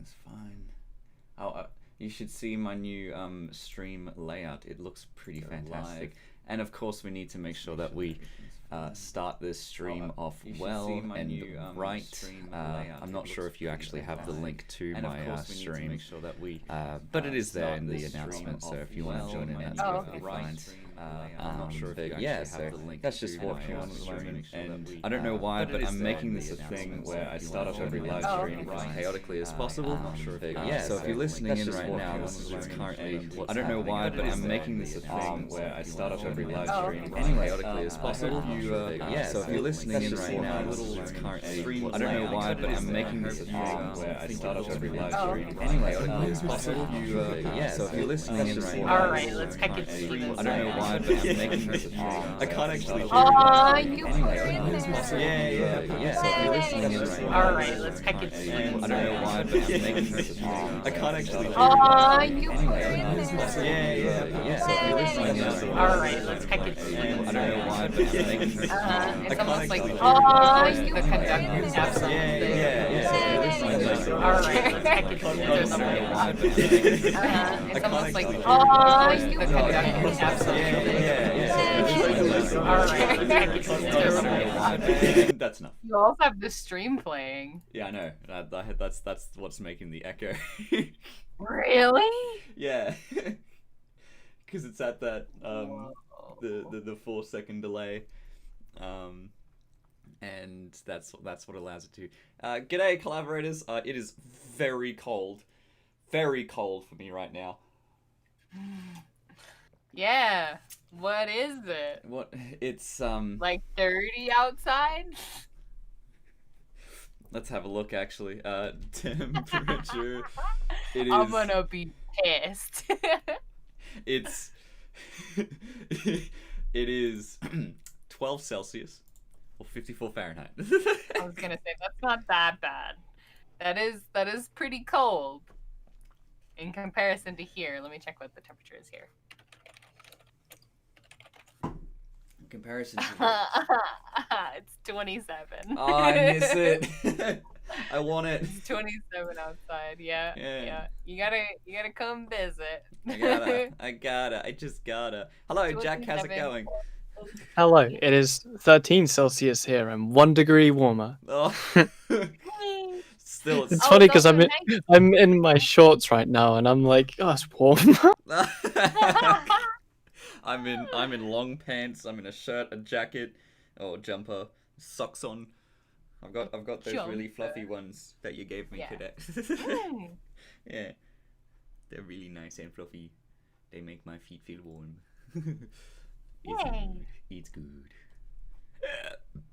Everything's fine. Oh, you should see my new stream layout. It looks pretty fantastic. And of course, we need to make sure that we start this stream off well and right. I'm not sure if you actually have the link to my stream, but it is there in the announcement. So if you want to join in, that's perfectly fine. I'm not sure if you actually have the link. That's just what you want at the moment. And I don't know why, but I'm making this a thing where I start off every live stream as chaotically as possible. So if you're listening in right now, this is currently. I don't know why, but I'm making this a thing where I start off every live stream as chaotically as possible. So if you're listening in right now, it's currently. I don't know why, but I'm making this a thing where I start off every live stream as chaotically as possible. So if you're listening in right now, alright, let's heck it. I don't know why, but I'm making this a thing. I can't actually. You were in there. So if you're listening in right now, alright, let's heck it. I don't know why, but I'm making this a thing. I can't actually. You were in there. So if you're listening in right now, alright, let's heck it. I don't know why, but I'm making this a thing. It's almost like, the conductor's absolutely. Alright, heck it. It's almost like, the conductor's absolutely. Alright, heck it. That's enough. You also have the stream playing. Yeah, I know. That's what's making the echo. Really? Yeah. Because it's at that the 4-second delay, and that's what allows it to. G'day, collaborators. It is very cold for me right now. Yeah. What is it? What? It's like 30 outside? Let's have a look. Actually, temperature. It is. I'm gonna be pissed. It's. It is 12 Celsius or 54 Fahrenheit. I was gonna say that's not that bad. That is pretty cold in comparison to here. Let me check what the temperature is here. In comparison to it's 27. Oh, I miss it. I want it. It's 27 outside. Yeah. You gotta come visit. I just gotta. Hello, Jack. How's it going? Hello. It is 13 Celsius here and 1 degree warmer. Oh. Still, it's funny because I'm in my shorts right now and I'm like, oh, it's warm. I'm in long pants. I'm in a shirt, a jacket, or jumper, socks on. I've got those really fluffy ones that you gave me today. Yeah, they're really nice and fluffy. They make my feet feel warm. It's good.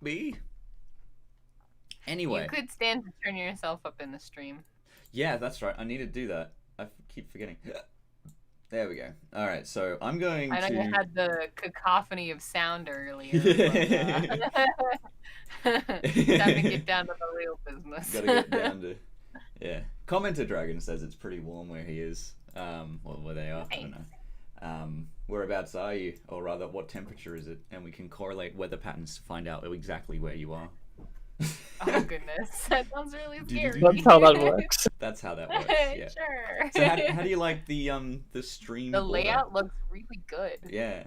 Me? Anyway. You could stand to turn yourself up in the stream. Yeah, that's right. I need to do that. I keep forgetting. There we go. All right, so I'm going to... I know you had the cacophony of sound earlier. Time to get down to the real business. Gotta get down to... Yeah. Commenter Dragon says it's pretty warm where he is. Well, where they are. Nice. I don't know. Whereabouts are you? Or rather, what temperature is it? And we can correlate weather patterns to find out exactly where you are. Oh goodness, that sounds really scary. That's how that works. That's how that works. Yeah. Sure. So how do you like the stream? The layout looks really good. Yeah.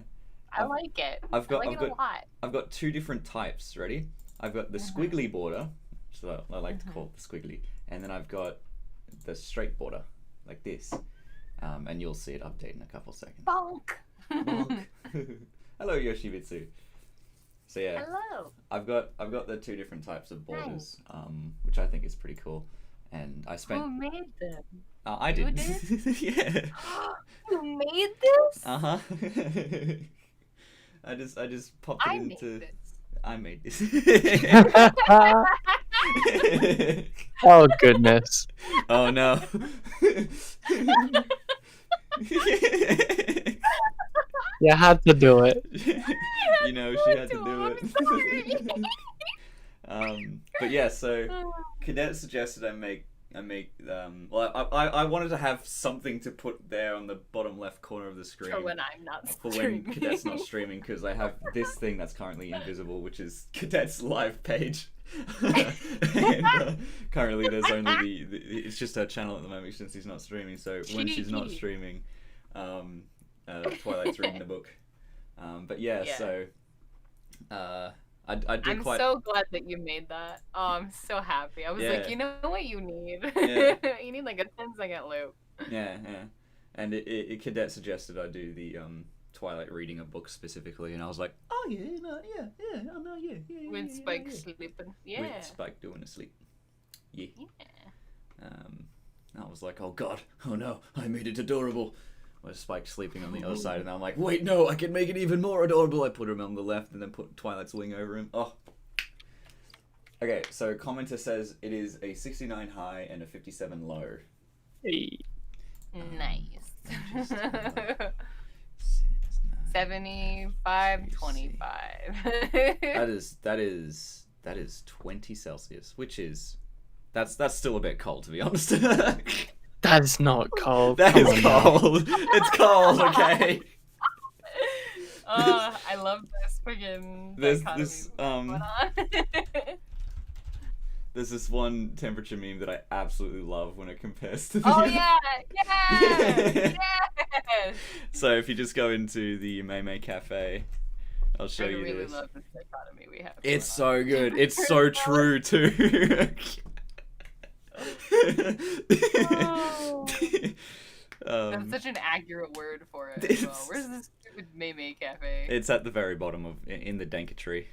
I like it. I like it a lot. I've got two different types. Ready? I've got the squiggly border, so I like to call it the squiggly, and then I've got the straight border, like this. And you'll see it update in a couple seconds. Bonk. Bonk. Hello, Yoshibitsu. So yeah, hello. I've got the two different types of borders, which I think is pretty cool, and I spent. Who made them? I did. You did? Yeah. You made this? I just popped it into. I made this. Oh goodness. Oh no. You had to do it. You know, she had to do it. But yeah, so Cadet suggested I make I wanted to have something to put there on the bottom left corner of the screen For when I'm not for streaming. when Cadet's not streaming, because I have this thing that's currently invisible, which is Cadet's live page. And currently there's only it's just her channel at the moment since he's not streaming. So when she's not streaming, Twilight's reading the book. But yeah. So I did I'm quite. so glad that you made that. Oh, I'm so happy. I was Yeah. like, you know what you need? Yeah. You need like a 10-second loop. Yeah. And Cadet suggested I do the Twilight reading a book specifically, and I was like, oh yeah, oh no, yeah. With Spike sleeping. Yeah. With Spike doing a sleep. Yeah. I was like, oh god, oh no, I made it adorable. With Spike sleeping on the other side, and then I'm like, wait, no, I can make it even more adorable. I put him on the left, and then put Twilight's wing over him. Oh. Okay, so commenter says it is a 69 high and a 57 low. Hey. Nice. 75, 25. That is 20 Celsius, which is that's still a bit cold, to be honest. That's not cold. That Come is on now. cold. It's cold, okay. I love this friggin' This going on. There's this one temperature meme that I absolutely love when it compares to the Oh yeah! Yes! Yes! So if you just go into the Mei Cafe, I'll show I you really this. love this dichotomy we have. It's going so good. It's so true too. That's such an accurate word for it as well. Where's this stupid Mei Cafe? It's at the very bottom of in the Dankatree.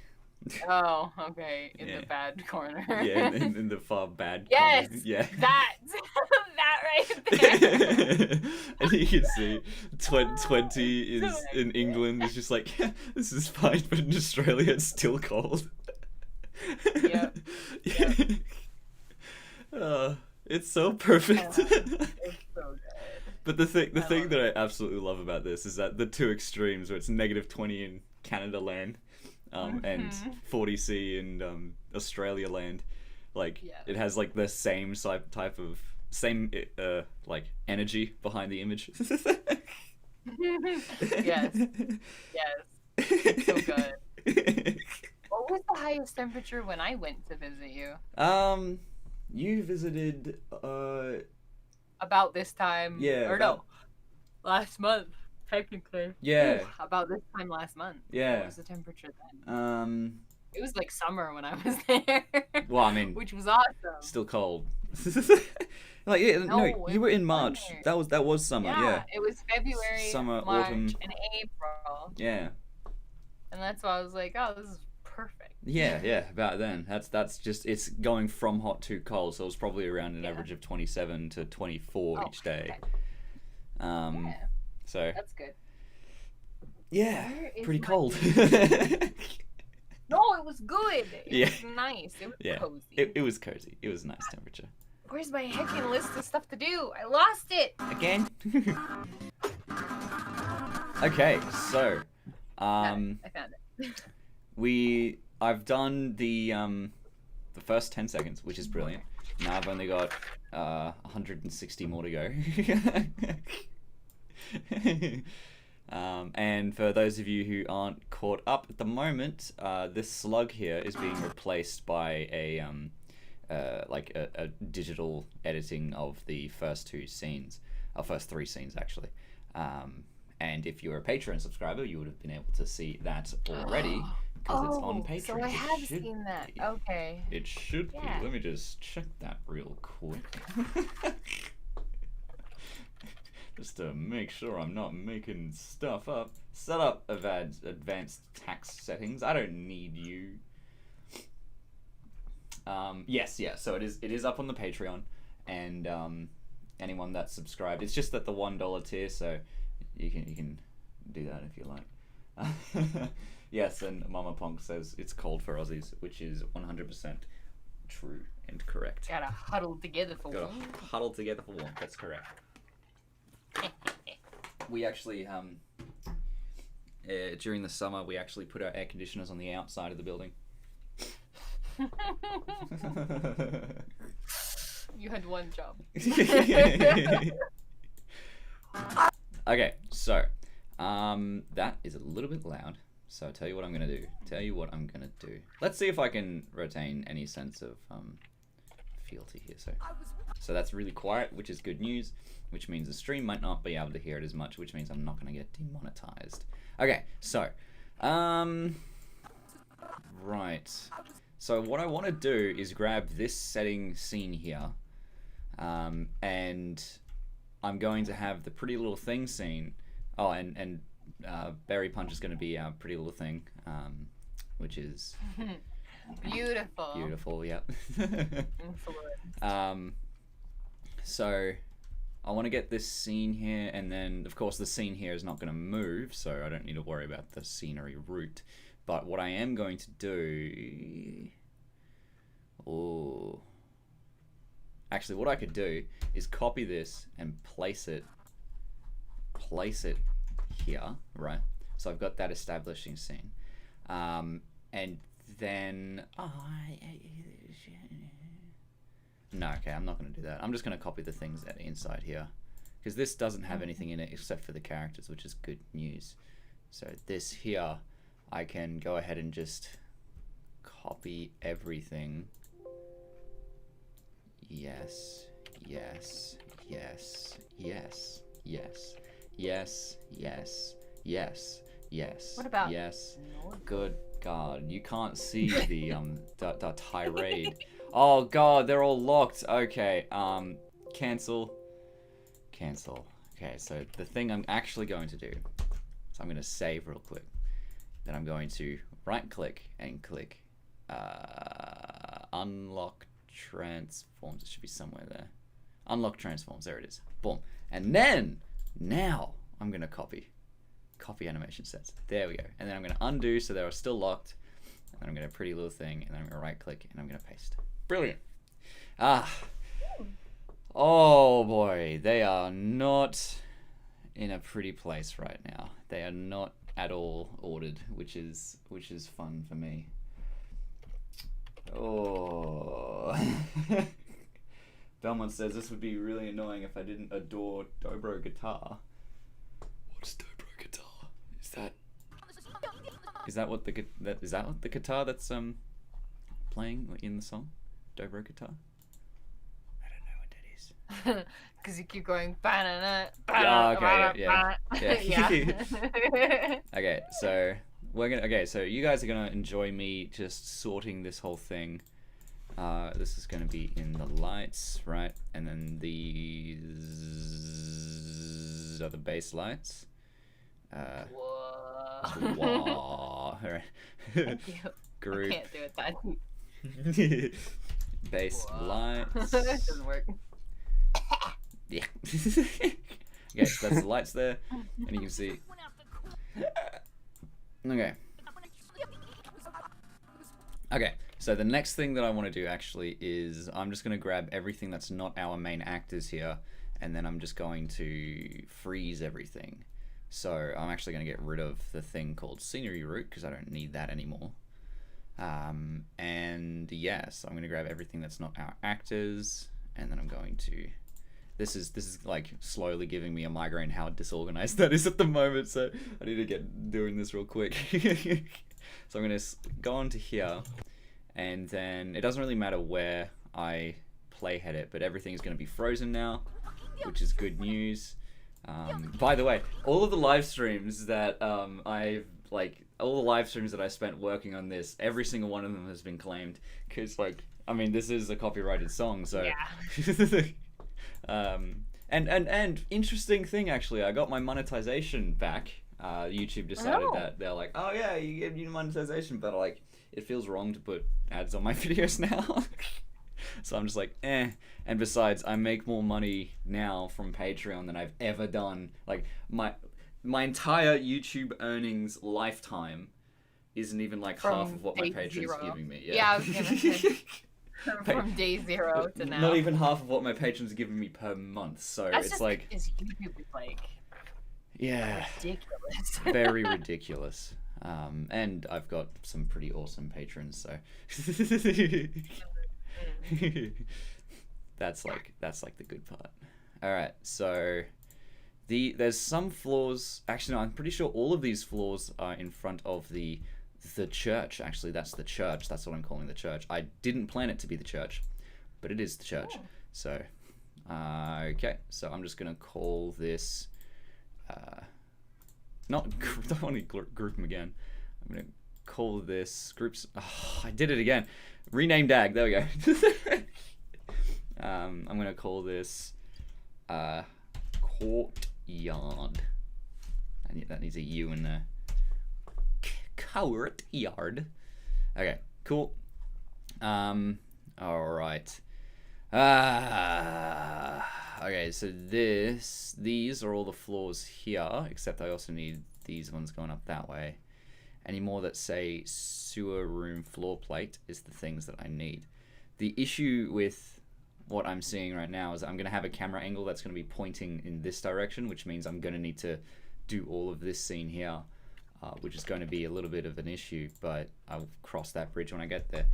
Oh, okay. In Yeah. the bad corner. Yeah, in the far bad Yes! corner. Yeah. That right there. And you can see 20 is in England. It's just like, yeah, this is fine, but in Australia it's still cold. Yep. It's so perfect. It's so good. But the thing love that I absolutely love about this is that the two extremes, where it's -20 in Canada land, and 40°C in Australia land, like it has like the same type of like energy behind the image. Yes. It's so good. What was the highest temperature when I went to visit you? You visited About this time. Yeah, Or no. Last month, technically. Yeah. Ooh, about this time last month. Yeah. What was the temperature then? It was like summer when I was there. Well, I mean, which was awesome. still cold. Like no, you were in March. Summer. That was summer. Yeah. It was February, Summer, March, autumn. and April. Yeah. And that's why I was like, oh, this is perfect. Yeah. About then, that's just it's going from hot to cold. So it was probably around an average of 27 to 24 each day. Okay. So That's good. yeah, Where is pretty my- cold. No, it was good. It was nice. It was cozy. It was cozy. It was a nice temperature. Where's my heckin' list of stuff to do? I lost it. Again. Okay, so I found it. I've done the first 10 seconds, which is brilliant. Now I've only got 160 more to go. And for those of you who aren't caught up at the moment, this slug here is being replaced by a digital editing of the first two scenes, first three scenes actually. And if you're a Patreon subscriber, you would have been able to see that already because it's on Patreon. So I have seen that. Okay. It should be. Yeah. Let me just check that real quick. Just to make sure I'm not making stuff up. Set up advanced tax settings. I don't need you. Yes. So it is up on the Patreon, and anyone that's subscribed. It's just at the $1 tier, so you can do that if you like. Yes, and Mama Punk says it's cold for Aussies, which is 100% true and correct. Gotta huddle together for Gotta one. huddle together for warmth. That's correct. We actually during the summer we actually put our air conditioners on the outside of the building. You had one job. Okay, so that is a little bit loud. So I'll tell you what I'm gonna do. Let's see if I can retain any sense of fealty here. So that's really quiet, which is good news, which means the stream might not be able to hear it as much, which means I'm not gonna get demonetized. Okay, so right. So what I want to do is grab this setting scene here, and I'm going to have the Pretty Little Thing scene. Oh, and Berry Punch is going to be our Pretty Little Thing, which is beautiful. Beautiful, yep. So I want to get this scene here, and then of course the scene here is not going to move, so I don't need to worry about the scenery route. But what I am going to do... Oh. Actually, what I could do is copy this and place it here, right? So I've got that establishing scene. And then... Oh, no, okay, I'm not going to do that. I'm just going to copy the things that are inside here. Because this doesn't have anything in it except for the characters, which is good news. So this here... I can go ahead and just copy everything. Yes, yes, yes, yes, yes, yes, yes, yes, yes. What about yes? Good God, you can't see the the tirade. Oh God, they're all locked. Okay, cancel. Okay, so the thing I'm actually going to do, so I'm going to save real quick. Then I'm going to right click and click unlock transforms. It should be somewhere there. Unlock transforms, there it is. Boom. And then, now I'm going to copy animation sets. There we go. And then I'm going to undo so they're still locked. And then I'm going to Pretty Little Thing, and then I'm going to right click and I'm going to paste. Brilliant. Oh boy, they are not in a pretty place right now. They are not at all ordered, which is fun for me. Oh. Belmont says this would be really annoying if I didn't adore dobro guitar. What's dobro guitar? Is that what the guitar that's playing in the song? Dobro guitar? I don't know what that is. Because you keep going banana. Yeah. Yeah. Okay, so so you guys are gonna enjoy me just sorting this whole thing. This is gonna be in the lights, right? And then these are the base lights. Whoa. Alright. Thank you. Group. I can't do it that. Base lights. It doesn't work. Yeah. Okay, so that's the lights there, and you can see. Okay, so the next thing that I want to do actually is I'm just going to grab everything that's not our main actors here, and then I'm just going to freeze everything. So I'm actually going to get rid of the thing called scenery route because I don't need that anymore. And yes, I'm going to grab everything that's not our actors, and then I'm going to... This is like slowly giving me a migraine how disorganized that is at the moment, so I need to get doing this real quick. So I'm going to go on to here, and then it doesn't really matter where I playhead it, but everything is going to be frozen now, which is good news. By the way, all of the live streams that all the live streams that I spent working on this, every single one of them has been claimed, because this is a copyrighted song, so... Yeah. And interesting thing actually, I got my monetization back. YouTube decided that they're like, oh yeah, you get your monetization, but it feels wrong to put ads on my videos now. So I'm just like, eh. And besides, I make more money now from Patreon than I've ever done. Like my entire YouTube earnings lifetime isn't even half of what my Patreon's giving me. Yeah, I was gonna say. From day zero to now. Not even half of what my patrons are giving me per month, so That's it's just, is YouTube yeah, ridiculous. very ridiculous. And I've got some pretty awesome patrons, so That's like the good part. All right, so there's some floors. Actually, no, I'm pretty sure all of these floors are in front of the church. Actually, that's the church. That's what I'm calling the church. I didn't plan it to be the church, but it is the church. Oh. So, okay. So I'm just gonna call this. Not don't want to group them again. I'm gonna call this groups. Oh, I did it again. Rename DAG. There we go. I'm gonna call this courtyard. That needs a U in there. Courtyard. Okay, cool. All right. Okay, so these are all the floors here, except I also need these ones going up that way. Any more that say sewer room floor plate is the things that I need. The issue with what I'm seeing right now is I'm going to have a camera angle that's going to be pointing in this direction, which means I'm going to need to do all of this scene here, which is going to be a little bit of an issue, but I'll cross that bridge when I get there.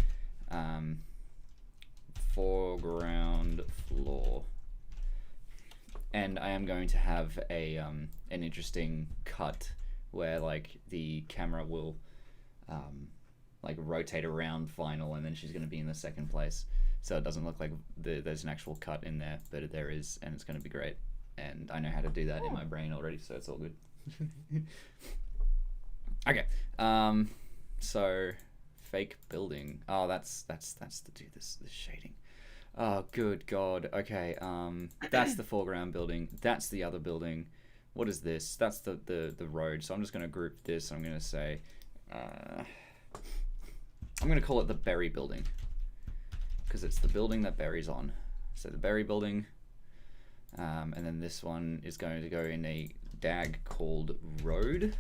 Foreground floor. And I am going to have a an interesting cut where like the camera will like rotate around Final, and then she's going to be in the second place, so it doesn't look like there's an actual cut in there, but there is, and it's going to be great. And I know how to do that in my brain already, so it's all good. Okay, so fake building. Oh, that's to do this shading. Oh, good God. Okay, that's the foreground building. That's the other building. What is this? That's the road. So I'm just going to group this. I'm going to say, I'm going to call it the Berry building, because it's the building that Berry's on. So the Berry building, and then this one is going to go in a DAG called Road.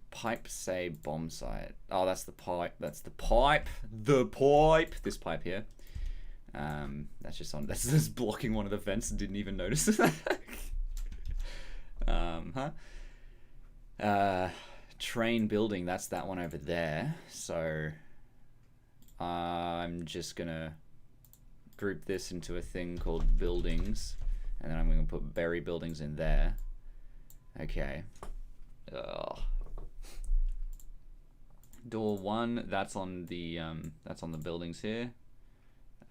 Pipe say bomb site. Oh, that's the pipe. That's the pipe. The pipe. This pipe here. That's just blocking one of the vents and didn't even notice that. Train building, that's that one over there. So I'm just gonna group this into a thing called buildings, and then I'm gonna put Berry buildings in there. Okay. Door 1, that's on the buildings here.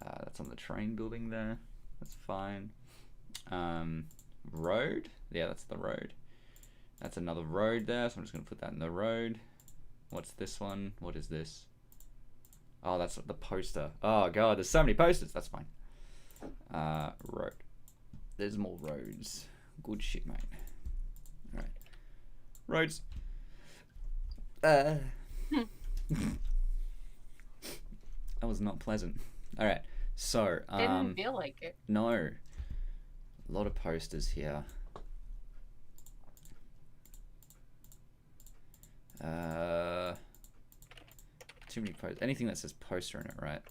That's on the train building there. That's fine. Road? Yeah, that's the road. That's another road there, so I'm just going to put that in the road. What's this one? What is this? Oh, that's the poster. Oh, God, there's so many posters. That's fine. Road. There's more roads. Good shit, mate. Alright. Roads. That was not pleasant. Alright, so Didn't feel like it. no. A lot of posters here. Too many posters. Anything that says poster in it, right?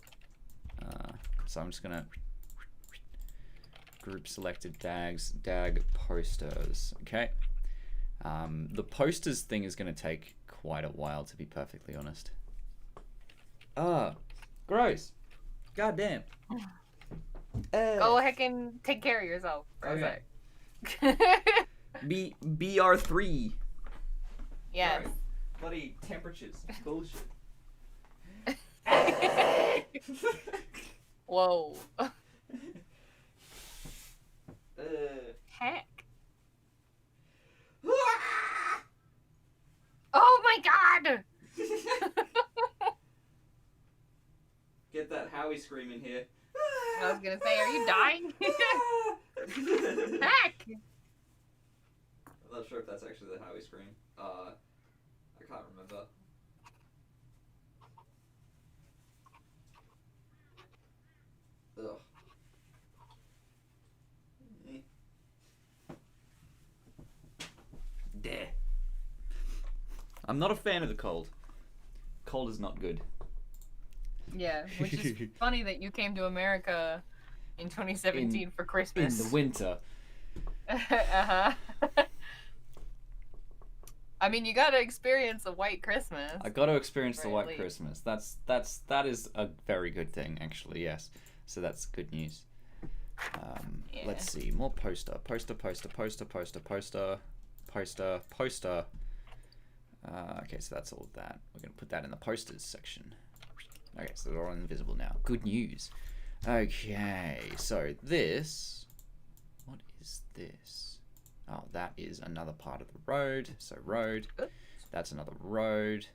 So I'm just gonna group selected DAG posters. Okay. The posters thing is gonna take quite a while, to be perfectly honest. Gross. God damn. Go heck and take care of yourself for a sec. BR3. Yes. Right. Bloody temperatures. Bullshit. Whoa. Heck. Oh my God! Get that Howie scream in here. I was gonna say, are you dying? Heck! I'm not sure if that's actually the Howie scream. I can't remember. Ugh. There. I'm not a fan of the cold. Cold is not good. Yeah, which is funny that you came to America in 2017 for Christmas. In the winter. Uh-huh. I mean, you gotta experience a white Christmas. I got to experience the Right, white least. Christmas. That is a very good thing, actually. Yes. So that's good news. Yeah. Let's see, more poster. Poster. Okay, so that's all of that. We're going to put that in the posters section. Okay, so they're all invisible now. Good news. Okay, so this... What is this? Oh, that is another part of the road. So road. That's another road.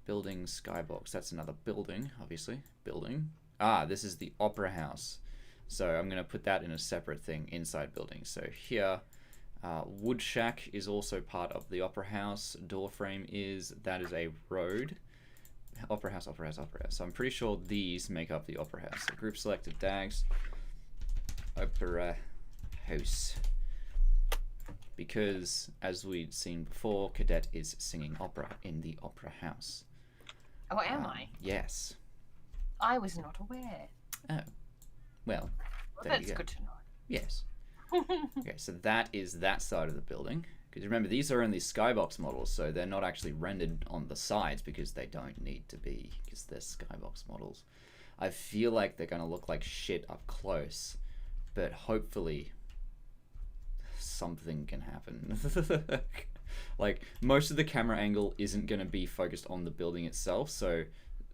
Building, skybox. That's another building, obviously. Building. Ah, this is the opera house. So I'm going to put that in a separate thing inside building. So here... wood shack is also part of the opera house. Door frame is, that is a road. Opera house. So I'm pretty sure these make up the opera house. So group selected DAGs. Opera house. Because, as we'd seen before, Cadet is singing opera in the opera house. Oh, am I? Yes. I was not aware. Oh. Well, there that's you go. good to know. Yes. Okay, so that is that side of the building. Because remember, these are only skybox models, so they're not actually rendered on the sides because they don't need to be, because they're skybox models. I feel like they're going to look like shit up close, but hopefully something can happen. Like, most of the camera angle isn't going to be focused on the building itself, so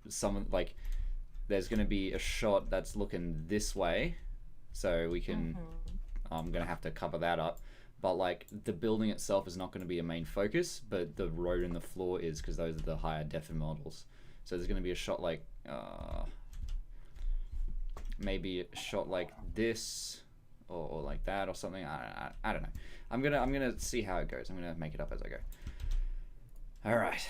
there's going to be a shot that's looking this way, so we can... I'm going to have to cover that up. But, like, the building itself is not going to be a main focus, but the road and the floor is, because those are the higher def models. So there's going to be a shot like... maybe a shot like this, or like that, or something. I don't know. I'm gonna see how it goes. I'm going to make it up as I go. Alright.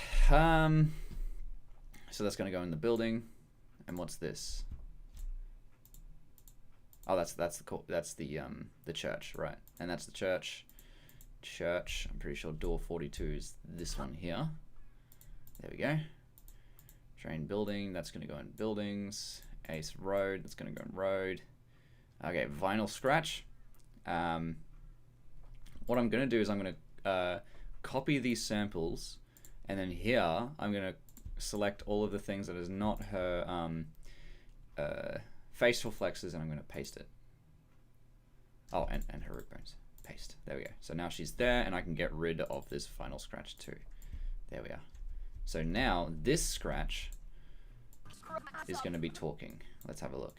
So that's going to go in the building. And what's this? Oh, that's the church, right? And that's the church. I'm pretty sure door 42 is this one here. There we go. Train building. That's going to go in buildings. Ace road. That's going to go in road. Okay, vinyl scratch. What I'm going to do is I'm going to copy these samples, and then here I'm going to select all of the things that is not her facial flexes, and I'm going to paste it. Oh, and her root bones. Paste. There we go. So now she's there, and I can get rid of this final scratch too. There we are. So now this scratch is going to be talking. Let's have a look.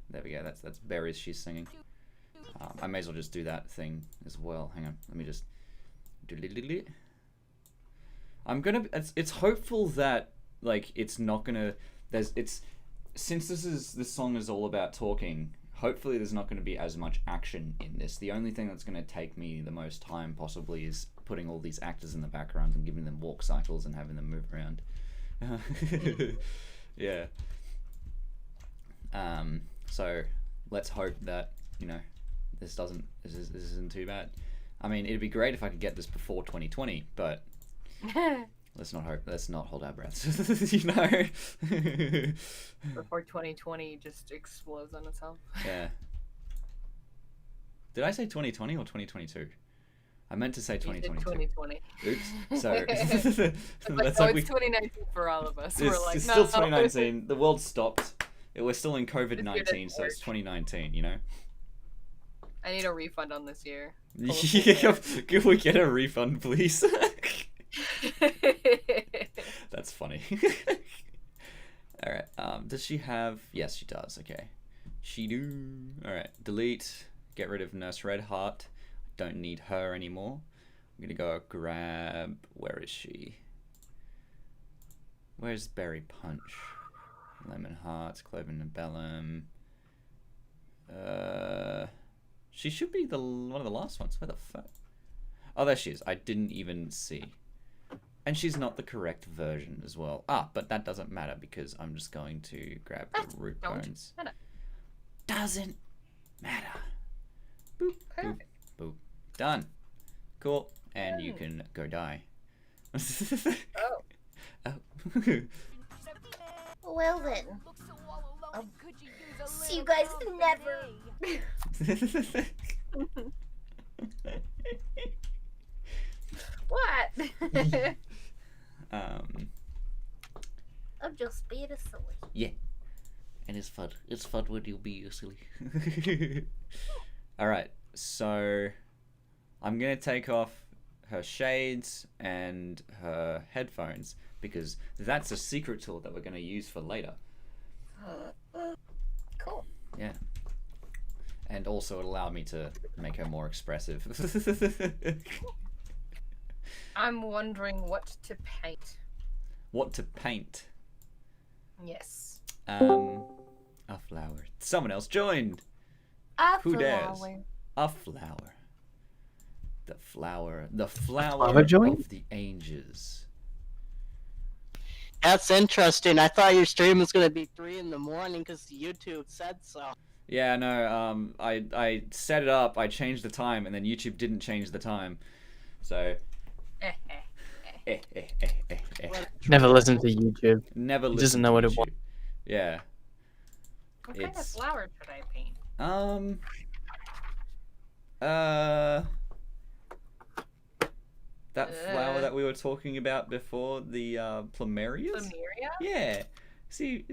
There we go. That's berries she's singing. I may as well just do that thing as well. Hang on. Let me just... It's hopeful that, like, it's not gonna... Since this song is all about talking, hopefully there's not gonna be as much action in this. The only thing that's gonna take me the most time, possibly, is putting all these actors in the background and giving them walk cycles and having them move around. Yeah. So let's hope that, you know, this isn't too bad. I mean, it'd be great if I could get this before 2020, but let's not hold our breaths. You know. Before 2020 just explodes on itself. Yeah. Did I say 2020 or 2022? I meant to say 2022. 2020. Oops. So it's 2019 for all of us. We're like, it's no. still 2019. The world stopped. We're still in COVID-19, so it's 2019. You know. I need a refund on this year. Can we get a refund, please? That's funny. All right. Does she have? Yes, she does. Okay. She do. All right. Delete. Get rid of Nurse Redheart. Don't need her anymore. I'm gonna go grab. Where is she? Where's Berry Punch? Lemon Hearts, Cloven and Bellum. She should be one of the last ones. Where the fuck? Oh, there she is. I didn't even see. And she's not the correct version as well. Ah, but that doesn't matter because I'm just going to grab the root bones. Doesn't matter. Boop, boop, boop. Done. Cool. And you can go die. Oh. Well then. See you guys never. What? I'm just being a silly. Yeah. And it's fun. It's fun when you be silly. Alright, so I'm gonna take off her shades and her headphones because that's a secret tool that we're gonna use for later. Cool. Yeah. And also it'll allow me to make her more expressive. I'm wondering what to paint. What to paint? Yes. A flower. Someone else joined. Who dares? A flower. The flower. The flower joined? of the ages. That's interesting. I thought your stream was gonna be 3 in the morning because YouTube said so. Yeah, no, I set it up, I changed the time, and then YouTube didn't change the time. So Never listen to YouTube. never He listen doesn't know to what it YouTube. wants. Yeah. What kind of It's- flower should I paint? That flower that we were talking about before, the plumerias? Plumeria? Yeah. See,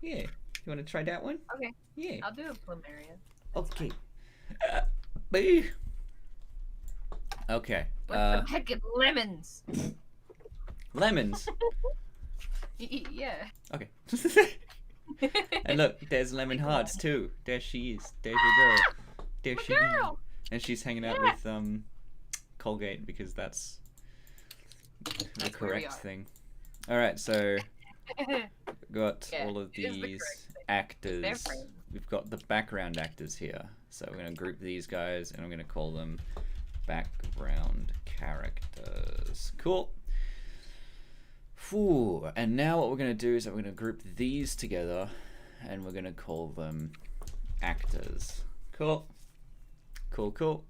yeah. You want to try that one? Okay. Yeah. I'll do a plumeria. Okay. B. Okay. With some heckin' lemons. Lemons. Yeah. Okay. And look, there's lemon hearts too. There she is. There's your girl. There My she is. girl. And she's hanging out Yeah. with Colgate because that's the That's where we correct are. thing. All right, so got Yeah, all of it is the these correct thing. actors. They're friends. We've got the background actors here. So we're going to group these guys and I'm going to call them background characters. Cool. Whew. And now what we're going to do is that we're going to group these together and we're going to call them actors. Cool. Cool, cool.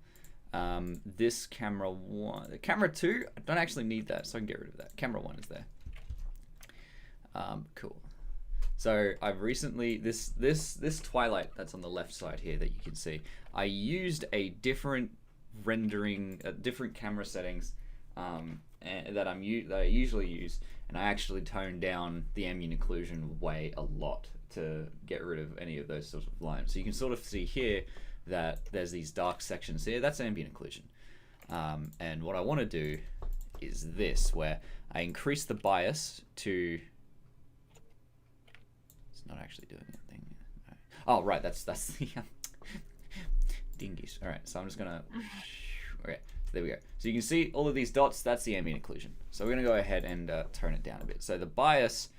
This camera 1, camera 2, I don't actually need that, so I can get rid of that. Camera 1 is there. Cool. So I've recently, this twilight that's on the left side here that you can see, I used a different rendering, different camera settings that I usually use, and I actually toned down the ambient occlusion way a lot to get rid of any of those sorts of lines. So you can sort of see here that there's these dark sections here. That's ambient occlusion. And what I want to do is this, where I increase the bias to... It's not actually doing anything. Oh, right, that's the dingies. All right, so I'm just gonna... Okay, so there we go. So you can see all of these dots, that's the ambient occlusion. So we're gonna go ahead and tone it down a bit. So the bias...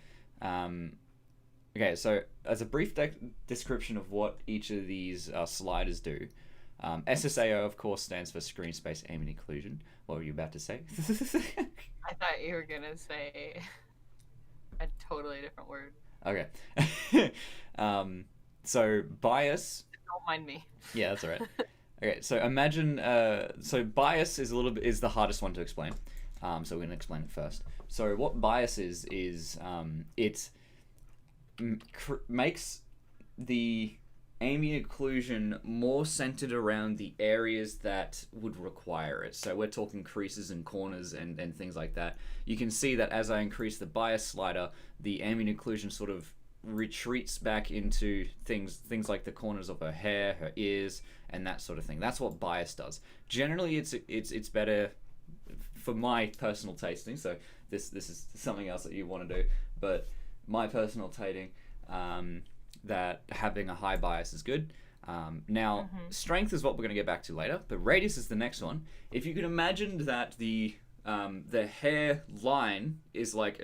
Okay, so as a brief description of what each of these sliders do, SSAO, of course, stands for screen space ambient occlusion. What were you about to say? I thought you were gonna say a totally different word. Okay. So bias. Don't mind me. Yeah, that's all right. Okay, so imagine. So bias is is the hardest one to explain. So we're gonna explain it first. So what bias is it makes the ambient occlusion more centered around the areas that would require it. So we're talking creases and corners and things like that. You can see that as I increase the bias slider, the ambient occlusion sort of retreats back into things like the corners of her hair, her ears, and that sort of thing. That's what bias does. Generally, it's better for my personal tasting. So this is something else that you want to do, but my personal tasting, that having a high bias is good. Now, strength is what we're going to get back to later, but radius is the next one. If you could imagine that the hair line is like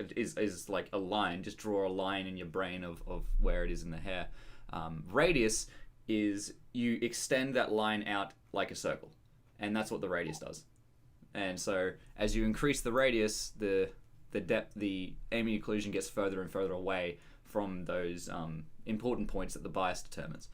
a line, just draw a line in your brain of where it is in the hair. Radius is you extend that line out like a circle, and that's what the radius does. And so as you increase the radius, the depth, the ambient occlusion gets further and further away from those important points that the bias determines.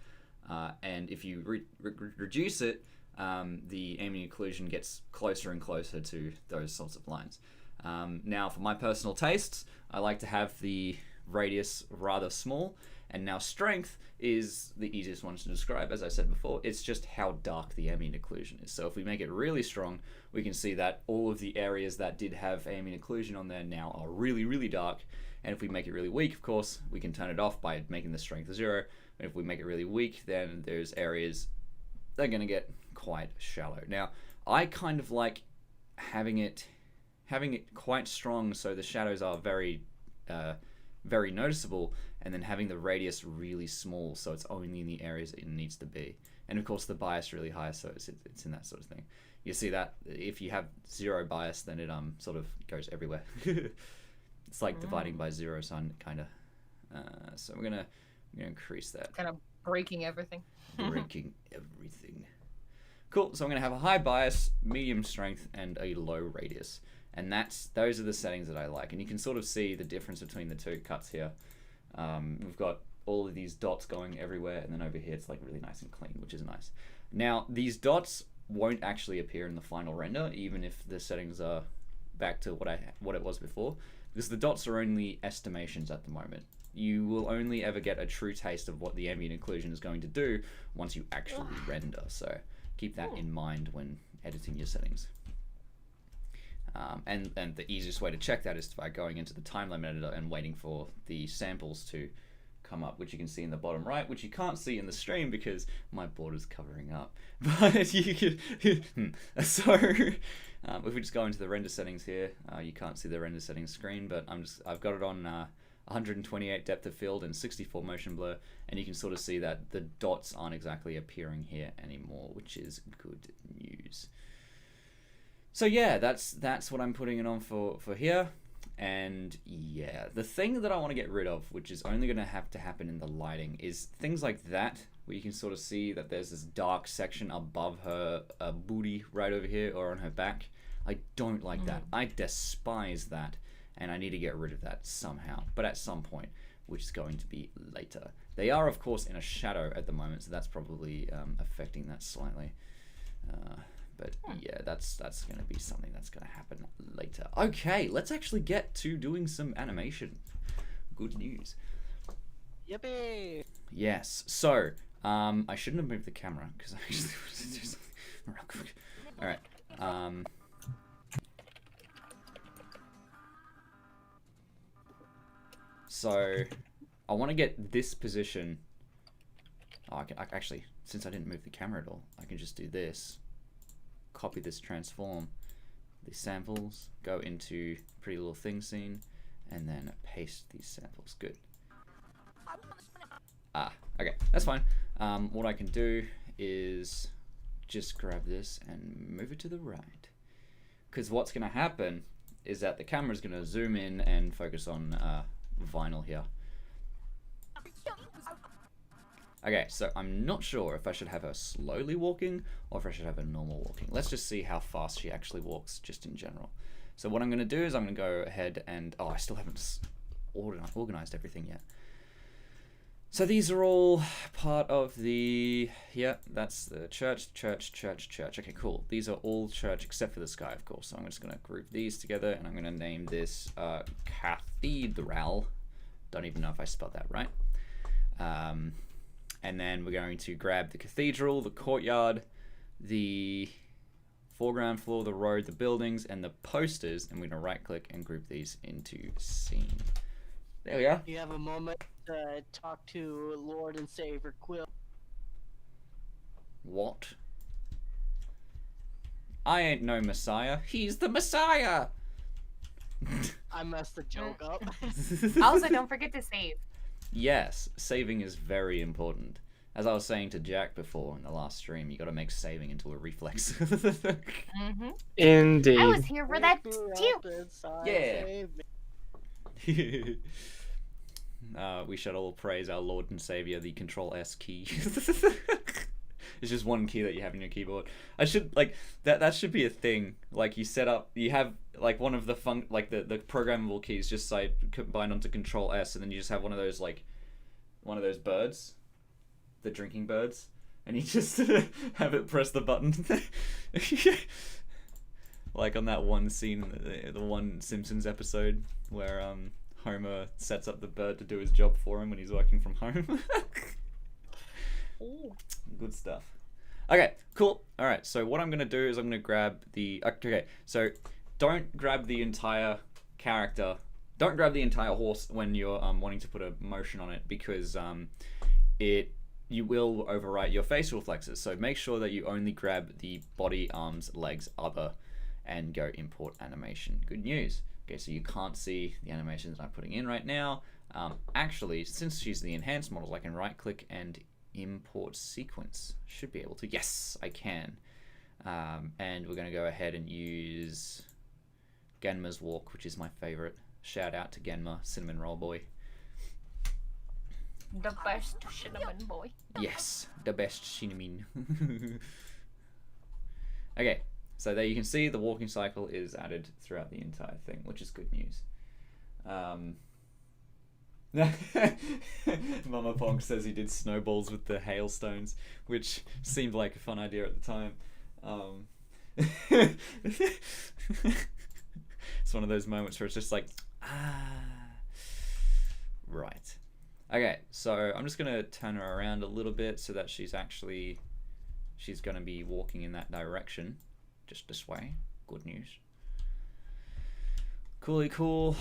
And if you reduce it, the ambient occlusion gets closer and closer to those sorts of lines. Now, for my personal tastes, I like to have the radius rather small, and now strength is the easiest one to describe. As I said before, it's just how dark the ambient occlusion is. So if we make it really strong, we can see that all of the areas that did have ambient occlusion on there now are really, really dark. And if we make it really weak, of course, we can turn it off by making the strength 0. And if we make it really weak, then there's areas that are going to get quite shallow. Now, I kind of like having it quite strong, so the shadows are very very noticeable, and then having the radius really small, so it's only in the areas it needs to be. And of course the bias really high, so it's in that sort of thing. You see that if you have 0 bias, then it sort of goes everywhere. It's like dividing by 0, so kind of. So we're gonna increase that. Kind of breaking everything. Breaking everything. Cool. So I'm gonna have a high bias, medium strength, and a low radius. And those are the settings that I like. And you can sort of see the difference between the two cuts here. We've got all of these dots going everywhere, and then over here it's like really nice and clean, which is nice. Now, these dots won't actually appear in the final render, even if the settings are back to what it was before, because the dots are only estimations at the moment. You will only ever get a true taste of what the ambient occlusion is going to do once you actually render. So keep that in mind when editing your settings. And the easiest way to check that is by going into the timeline editor and waiting for the samples to come up, which you can see in the bottom right, which you can't see in the stream because my border's covering up. But you could. So if we just go into the render settings here, you can't see the render settings screen, but I've got it on 128 depth of field and 64 motion blur, and you can sort of see that the dots aren't exactly appearing here anymore, which is good news. So yeah, that's what I'm putting it on for here. And yeah, the thing that I want to get rid of, which is only going to have to happen in the lighting, is things like that, where you can sort of see that there's this dark section above her booty right over here, or on her back. I don't like that. I despise that, and I need to get rid of that somehow, but at some point, which is going to be later. They are, of course, in a shadow at the moment, so that's probably affecting that slightly. But yeah, that's going to be something that's going to happen later. Okay, let's actually get to doing some animation. Good news. Yippee! Yes. So, I shouldn't have moved the camera because I actually wanted to do something real quick. All right. So, I want to get this position. Oh, I actually, since I didn't move the camera at all, I can just do this. Copy this transform, the samples, go into pretty little thing scene, and then paste these samples. Good. Okay, that's fine. What I can do is just grab this and move it to the right, because what's going to happen is that the camera is going to zoom in and focus on vinyl here. Okay, so I'm not sure if I should have her slowly walking or if I should have her normal walking. Let's just see how fast she actually walks, just in general. So what I'm going to do is I'm going to go ahead and... Oh, I still haven't organized everything yet. So these are all part of the... Yeah, that's the church. Okay, cool. These are all church except for the sky, of course. So I'm just going to group these together, and I'm going to name this cathedral. Don't even know if I spelled that right. And then we're going to grab the cathedral, the courtyard, the foreground floor, the road, the buildings, and the posters, and we're going to right click and group these into scene. There we are. You have a moment to talk to Lord and Savior Quillo. What? I ain't no Messiah. He's the Messiah! I messed the joke up. Also, don't forget to save. Yes, saving is very important. As I was saying to Jack before in the last stream, you got to make saving into a reflex. Indeed. I was here for that too. Yeah. We should all praise our Lord and Savior, the Control-S key. It's just one key that you have in your keyboard. I should like that should be a thing. Like you set up, you have like one of the the programmable keys just like combined onto Control-S, and then you just have one of those birds, the drinking birds, and you just have it press the button. Like on that one scene, the one Simpsons episode where Homer sets up the bird to do his job for him when he's working from home. Ooh. Good stuff. Okay, cool. All right, so what I'm going to do is I'm going to grab the... Okay, so don't grab the entire character. Don't grab the entire horse when you're wanting to put a motion on it, because you will overwrite your facial reflexes. So make sure that you only grab the body, arms, legs, other, and go import animation. Good news. Okay, so you can't see the animations I'm putting in right now. Actually, since she's the enhanced models, I can right click and import sequence. Should be able to. Yes, I can. And we're going to go ahead and use Genma's walk, which is my favorite. Shout out to Genma, cinnamon roll boy. The best cinnamon boy. Yes, the best cinnamon. Okay, so there you can see the walking cycle is added throughout the entire thing, which is good news. Mama Pong says he did snowballs with the hailstones, which seemed like a fun idea at the time. It's one of those moments where it's just like, right. Okay, so I'm just gonna turn her around a little bit so that she's gonna be walking in that direction, just this way. Good news. Cooly cool.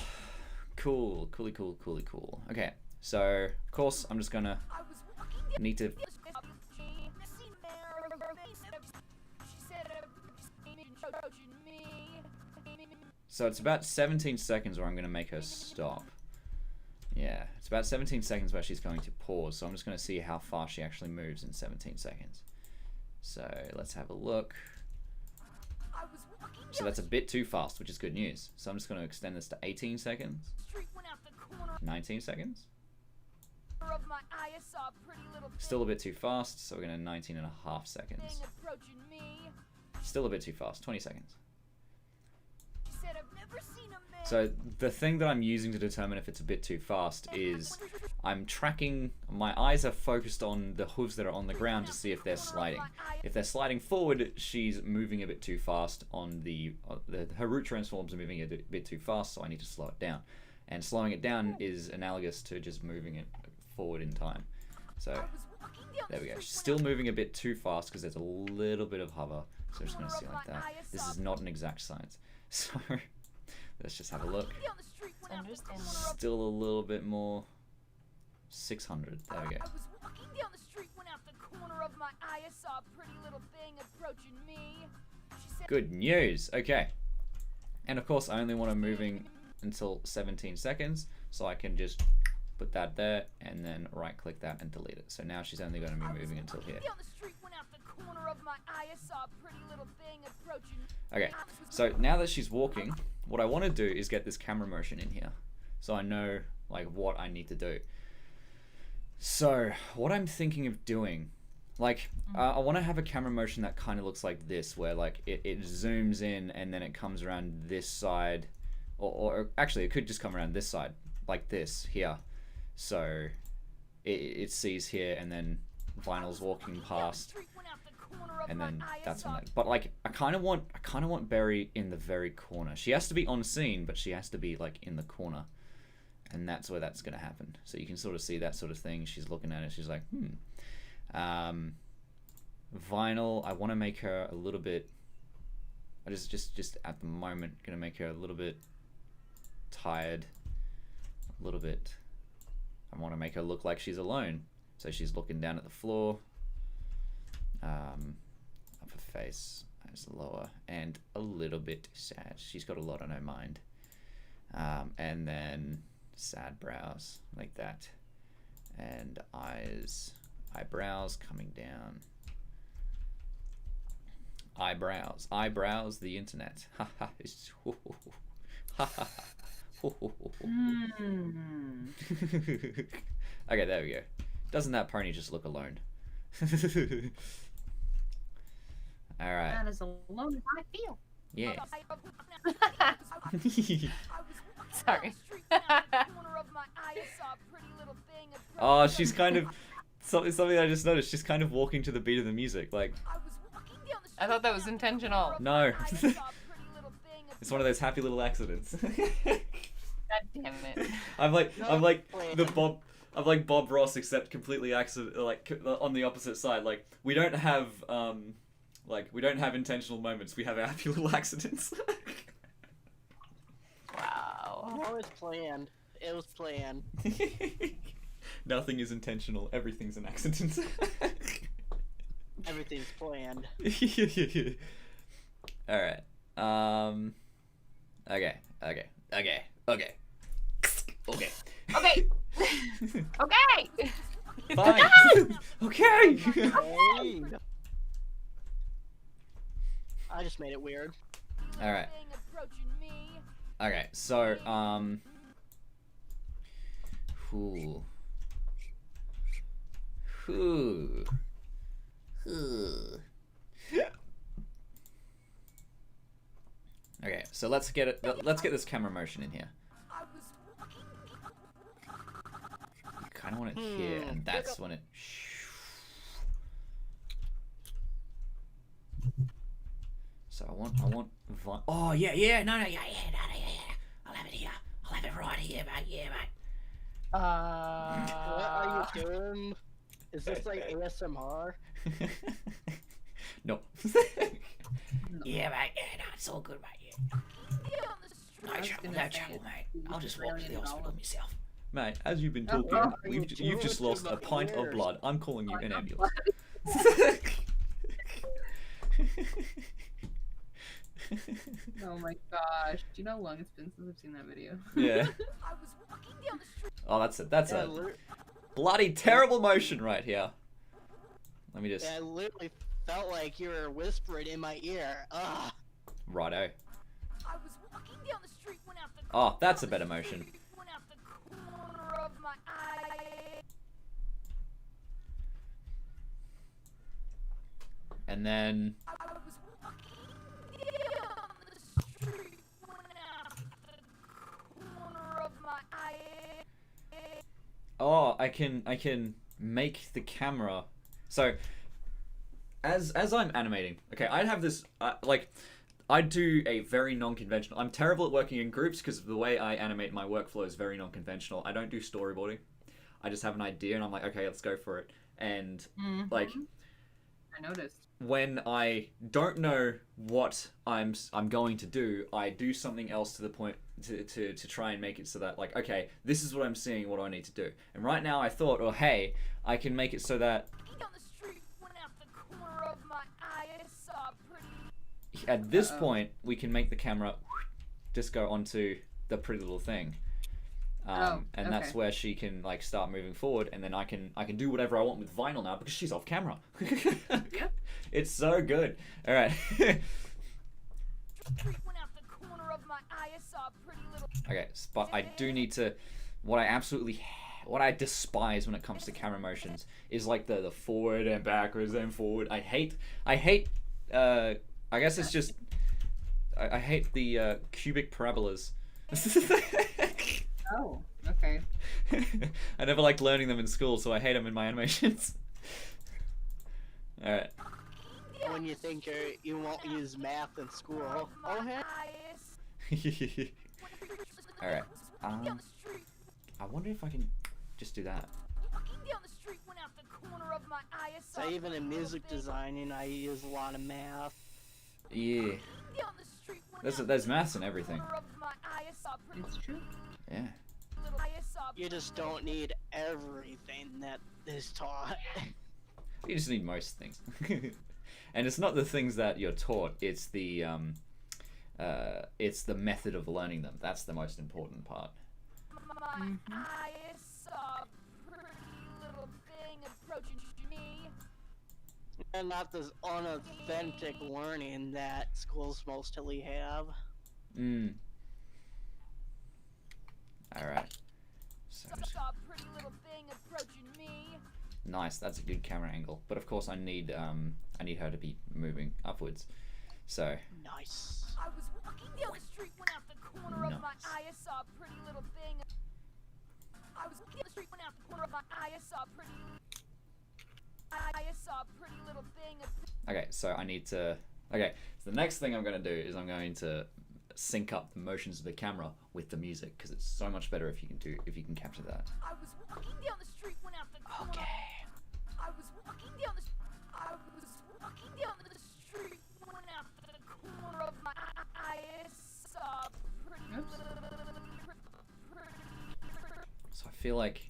Cooly cool. Okay, so of course I'm just gonna need to. So it's about 17 seconds where I'm gonna make her stop. Yeah, it's about 17 seconds where she's going to pause. So I'm just gonna see how fast she actually moves in 17 seconds. So let's have a look. So that's a bit too fast, which is good news. So I'm just going to extend this to 18 seconds. 19 seconds. Still a bit too fast, so we're going to 19 and a half seconds. Still a bit too fast, 20 seconds. So the thing that I'm using to determine if it's a bit too fast is I'm tracking, my eyes are focused on the hooves that are on the ground to see if they're sliding. If they're sliding forward, she's moving a bit too fast on her root transforms are moving a bit too fast, so I need to slow it down. And slowing it down is analogous to just moving it forward in time. So there we go. She's still moving a bit too fast because there's a little bit of hover. So I'm just going to see like that. This is not an exact science. So let's just have a look. Still a little bit more. 600. There we go. Good news. Okay. And of course, I only want her moving until 17 seconds, so I can just put that there and then right click that and delete it. So now she's only going to be moving until here. Okay, so now that she's walking, what I want to do is get this camera motion in here, so I know like what I need to do. So what I'm thinking of doing, like I want to have a camera motion that kind of looks like this, where like it zooms in and then it comes around this side, or actually it could just come around this side, like this here. So it sees here, and then Vinyl's walking past, and then that's when that. But like I kind of want Berry in the very corner. She has to be on scene, but she has to be like in the corner, and that's where that's gonna happen. So you can sort of see that sort of thing. She's looking at it. She's like, Vinyl. I want to make her a little bit. I just at the moment gonna make her a little bit tired, a little bit. I want to make her look like she's alone. So she's looking down at the floor. Up her face, eyes lower, and a little bit sad. She's got a lot on her mind. And then sad brows, like that. And eyebrows coming down. Eyebrows, the internet. Okay, there we go. Doesn't that pony just look alone? Alright. Not as alone as I feel. Yeah. Sorry. Oh, she's kind of something I just noticed. She's kind of walking to the beat of the music, like. I thought that was intentional. No. It's one of those happy little accidents. God damn it. I'm like the planned. Bob. I'm like Bob Ross, except completely on the opposite side. Like we don't have intentional moments. We have happy little accidents. Wow. No, it's planned. It was planned. Nothing is intentional. Everything's an accident. Everything's planned. All right. Okay. Okay. Fine. Okay. Hey. I just made it weird. All right. Okay. So Whew. Okay, so let's get this camera motion in here. You kind of want it here, and that's when it. So I want. Oh yeah, no, yeah. I'll have it here. I'll have it right here, mate. Yeah, mate. What are you doing? Is this like ASMR? No. Yeah, mate. Yeah, no, it's all good, mate. Yeah. No trouble, mate. I'll just walk to the hospital myself. Mate, as you've been talking, you've just lost a pint of blood. I'm calling you an ambulance. Oh my gosh. Do you know how long it's been since I've seen that video? Yeah. Oh, that's a bloody terrible motion right here. Let me just. Yeah, I literally felt like you were whispering in my ear. Ugh. Righto. Oh, that's a better motion. And then. Oh, I can make the camera. So, as I'm animating, okay, I'd have this I do a very non-conventional. I'm terrible at working in groups because of the way I animate. My workflow is very non-conventional. I don't do storyboarding. I just have an idea and I'm like, okay, let's go for it. And like, I noticed. When I don't know what I'm going to do, I do something else to the point to try and make it so that, like, okay, this is what I'm seeing, what do I need to do? And right now I thought, oh hey, I can make it so that at this point we can make the camera just go onto the pretty little thing. And that's where she can like start moving forward, and then I can do whatever I want with vinyl now because she's off camera. It's so good. All right. Okay, but I do need to. What I despise when it comes to camera motions is like the forward and backwards and forward. I hate. I guess it's just. I hate the cubic parabolas. Oh, okay. I never liked learning them in school, so I hate them in my animations. All right. When you think you won't use math in school. Oh, hey. All right. I wonder if I can just do that. So even in music designing, I use a lot of math. Yeah. There's maths and everything. It's true. Yeah. You just don't need everything that is taught. You just need most things. And it's not the things that you're taught, it's the method of learning them. That's the most important part. And not this unauthentic learning that schools mostly have. Alright. So nice, that's a good camera angle. But of course I need her to be moving upwards. So Nice. I was walking down the street when out the corner of my eye I saw a pretty little thing. I was walking down the street when out the corner of my eye I saw a pretty little thing. Okay, so I need to. Okay, so the next thing I'm going to do is I'm going to sync up the motions of the camera with the music, because it's so much better if you can capture that. I was walking down the street when out the corner. Okay. I was walking down the street when out the corner of my eye saw pretty So I feel like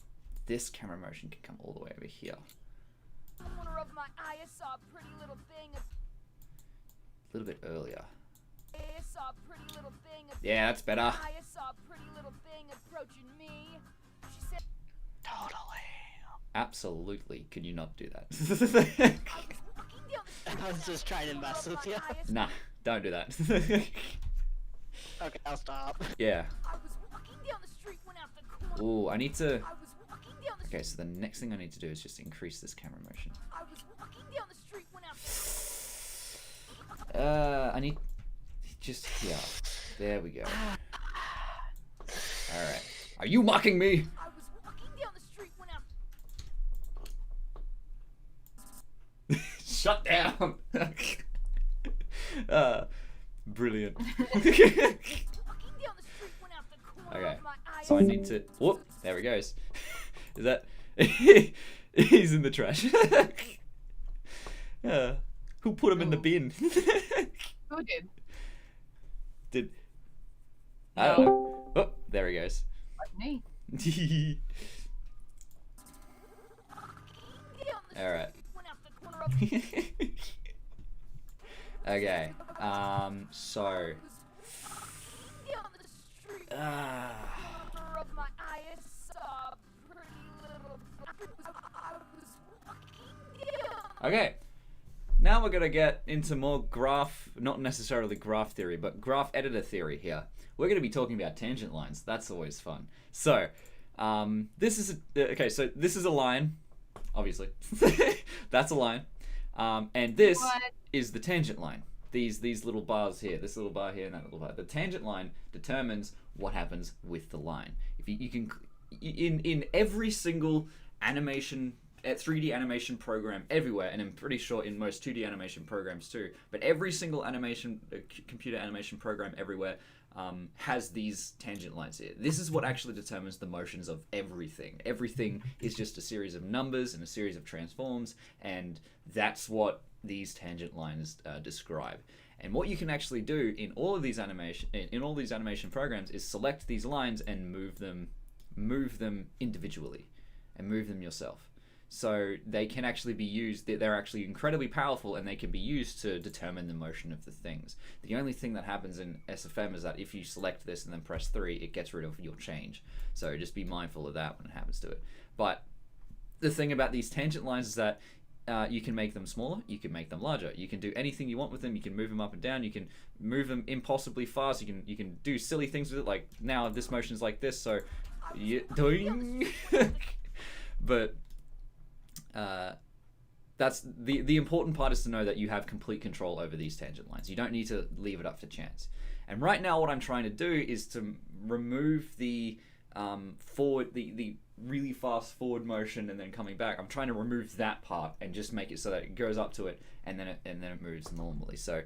this camera motion can come all the way over here. corner of my eye saw a pretty little thing. A little bit earlier. I saw a pretty little thing. Yeah, that's better. I saw a pretty little thing approaching me. She said, Absolutely. Could you not do that? I was walking down the I was just trying to mess with you. Nah, don't do that. Okay, I'll stop. Yeah. I was walking down the street when out the corner. Ooh, I need to... I was walking down the Okay, so the next thing I need to do is just increase this camera motion. I was walking down the street when out I need... Just here. There we go. Alright. Are you mocking me? I was walking down the street when out Shut down! Brilliant. walking down the street when out the corner Okay, of my eye. so I need to... Whoop! There he goes. Is that... He's in the trash. Who put him in the bin? Who did? Did... I don't know. Oh, there he goes. Me. Alright. When out the corner of Okay. So... down the street corner of my eye saw a pretty little. I was walking down. Okay. Now we're going to get into more graph, not necessarily graph theory, but graph editor theory here. We're going to be talking about tangent lines. That's always fun. So, this is a line, obviously. That's a line. And this What? is the tangent line. These little bars here, this little bar here and that little bar. The tangent line determines what happens with the line. If you can, in every single animation, 3D animation program everywhere, and I'm pretty sure in most 2D animation programs too, but every single computer animation program everywhere has these tangent lines here. This is what actually determines the motions of everything. Everything is just a series of numbers and a series of transforms, and that's what these tangent lines describe. And what you can actually do in all of these animation programs is select these lines and move them individually, and move them yourself. So they can actually be used, they're actually incredibly powerful, and they can be used to determine the motion of the things. The only thing that happens in SFM is that if you select this and then press 3, it gets rid of your change. So just be mindful of that when it happens to it. But the thing about these tangent lines is that you can make them smaller, you can make them larger, you can do anything you want with them, you can move them up and down, you can move them impossibly fast, you can do silly things with it, like now this motion is like this, so doing but that's the important part, is to know that you have complete control over these tangent lines. You don't need to leave it up to chance. And right now what I'm trying to do is to remove the the really fast forward motion and then coming back. I'm trying to remove that part and just make it so that it goes up to it and then it moves normally. So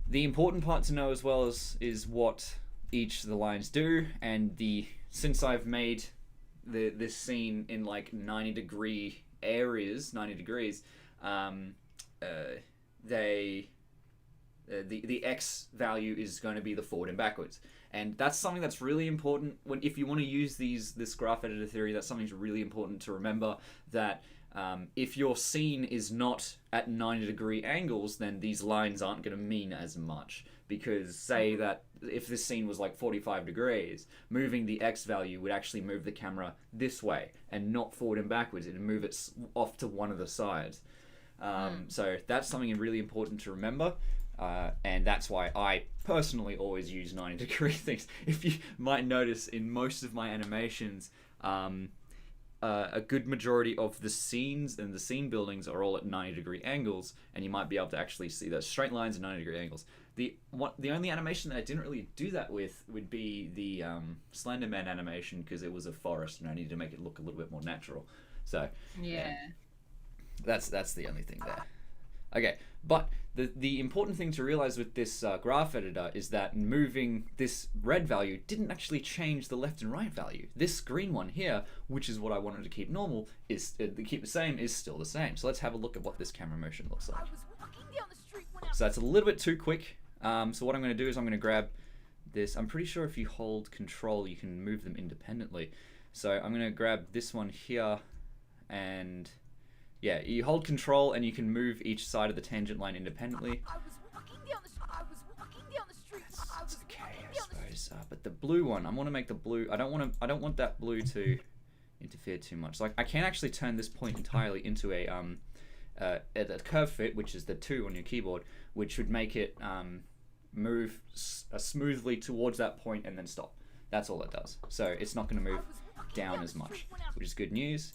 the important part to know as well is what each of the lines do, and since I've made this scene in like 90 degrees, the X value is going to be the forward and backwards. And that's something that's really important if you want to use this graph editor theory. That's something that's really important to remember, that if your scene is not at 90-degree angles, then these lines aren't going to mean as much. Because say that if this scene was like 45 degrees, moving the X value would actually move the camera this way and not forward and backwards. It would move it off to one of the sides. So that's something really important to remember. And that's why I personally always use 90-degree things. If you might notice, in most of my animations, a good majority of the scenes and the scene buildings are all at 90-degree angles, and you might be able to actually see those straight lines and 90-degree angles. The only animation that I didn't really do that with would be the Slenderman animation, because it was a forest and I needed to make it look a little bit more natural. So Yeah. that's the only thing there. Okay, but the important thing to realize with this graph editor is that moving this red value didn't actually change the left and right value. This green one here, which is what I wanted to keep normal, is keep the same, is still the same. So let's have a look at what this camera motion looks like. So that's a little bit too quick. So what I'm going to do is I'm going to grab this. I'm pretty sure if you hold control, you can move them independently. So I'm going to grab this one here, and yeah, you hold control and you can move each side of the tangent line independently. That's okay, I suppose. But the blue one, I want to make the blue. I don't want that blue to interfere too much. Like I can actually turn this point entirely into a curve fit, which is the 2 on your keyboard, which would make it move smoothly towards that point and then stop. That's all it does. So it's not going to move down as much, which is good news.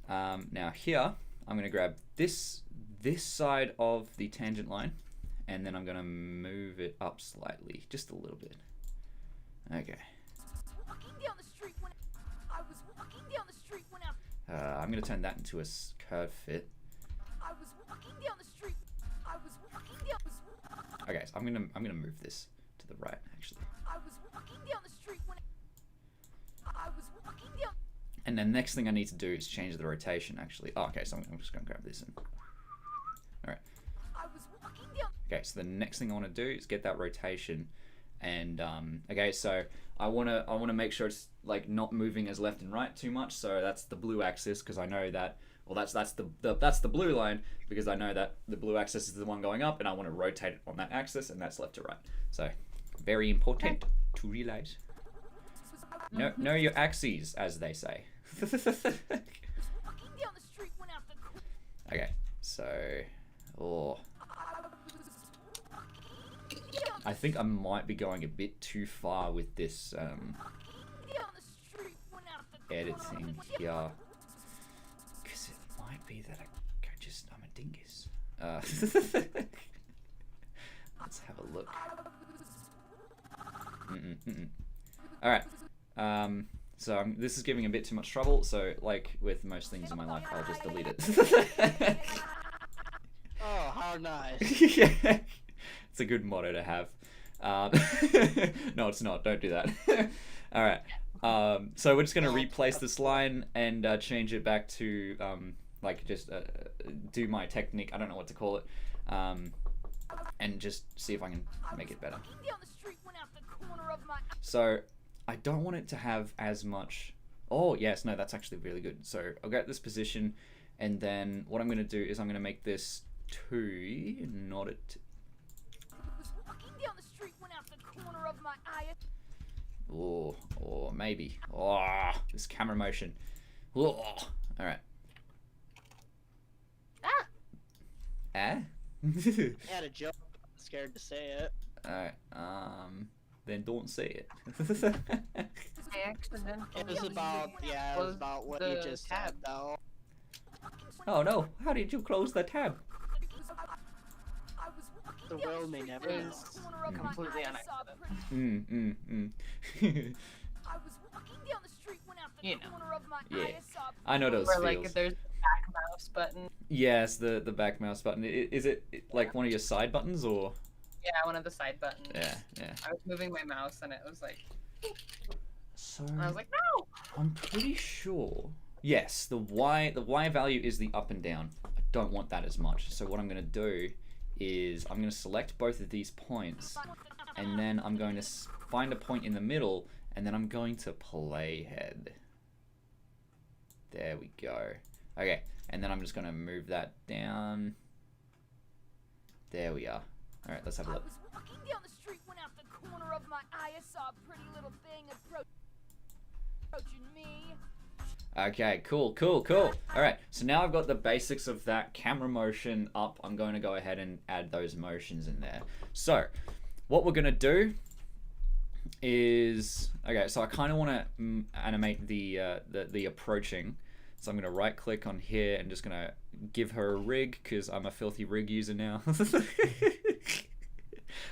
Now here, I'm going to grab this side of the tangent line, and then I'm going to move it up slightly, just a little bit. Okay. I'm going to turn that into a curve fit. Okay, so I'm gonna move this to the right actually. And then next thing I need to do is change the rotation actually. Oh, okay, so I'm just gonna grab this and. All right. Okay, so the next thing I want to do is get that rotation, and okay, so I wanna make sure it's like not moving as left and right too much. So that's the blue axis, because I know that. Well, that's the blue line, because I know that the blue axis is the one going up, and I want to rotate it on that axis, and that's left to right. So, very important to realize. Know your axes, as they say. Okay, so, I think I might be going a bit too far with this editing here. Might be that I'm a dingus. Let's have a look. All right. So this is giving a bit too much trouble. So like with most things in my life, I'll just delete it. Oh, how nice. Yeah, it's a good motto to have. No, it's not. Don't do that. All right. So we're just gonna replace this line and change it back to like just do my technique. I don't know what to call it, and just see if I can make it better. So I don't want it to have as much. Oh yes, no, that's actually really good. So I'll get this position, and then what I'm going to do is I'm going to make this 2, not a. Or maybe. Oh, this camera motion. Oh, all right. Ah? I had a joke. I'm scared to say it. Alright, then don't say it. It was about, yeah, it was about what you just said, though. Oh no, how did you close the tab? The world may never know. Completely unaccident. You know. Yeah, I know those Or feels. like if there's a back mouse button. Yes, the back mouse button. Is it like one of your side buttons or? Yeah, one of the side buttons. Yeah. I was moving my mouse and it was like. So And I was like, no. I'm pretty sure. Yes, the Y value is the up and down. I don't want that as much. So what I'm going to do is I'm going to select both of these points, and then I'm going to find a point in the middle, and then I'm going to playhead. There we go. Okay, and then I'm just going to move that down. There we are. All right, let's have a look. I was walking down the street when out the corner of my eye I saw a pretty little thing approaching me. Okay, cool. All right, so now I've got the basics of that camera motion up. I'm going to go ahead and add those motions in there. So what we're going to do is, okay, so I kind of want to animate the approaching. So I'm going to right click on here and just going to give her a rig, because I'm a filthy rig user now.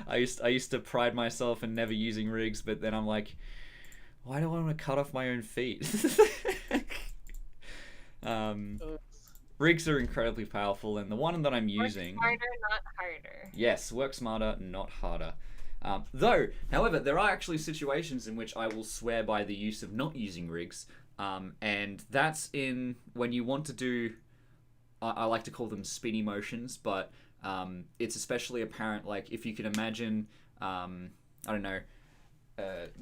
I used to pride myself in never using rigs, but then I'm like, why do I want to cut off my own feet? rigs are incredibly powerful, and the one that I'm using... Work smarter, not harder. Yes, work smarter, not harder. Though, however, there are actually situations in which I will swear by the use of not using rigs, and that's in when you want to do... I like to call them speedy motions, but it's especially apparent, like, if you can imagine, I don't know,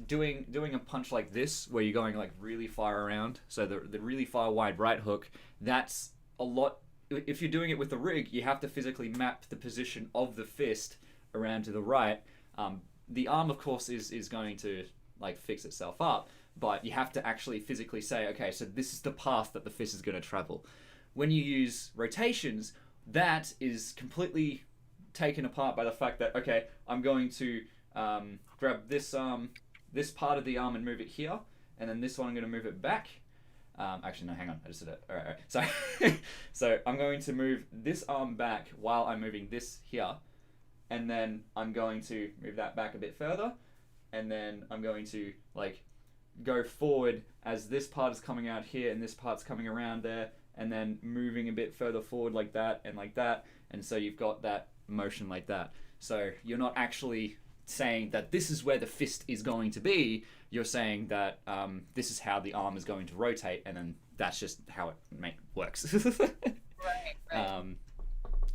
doing a punch like this, where you're going, like, really far around, so the really far wide right hook, that's a lot... If you're doing it with the rig, you have to physically map the position of the fist around to the right. The arm, of course, is going to, like, fix itself up, but you have to actually physically say, okay, so this is the path that the fist is going to travel. When you use rotations, that is completely taken apart by the fact that, okay, I'm going to grab this part of the arm and move it here, and then this one I'm going to move it back. Actually, no, hang on, I just did it. All right. So, so I'm going to move this arm back while I'm moving this here, and then I'm going to move that back a bit further, and then I'm going to, like, go forward as this part is coming out here and this part's coming around there, and then moving a bit further forward like that, and so you've got that motion like that. So you're not actually saying that this is where the fist is going to be, you're saying that this is how the arm is going to rotate, and then that's just how it works. Right.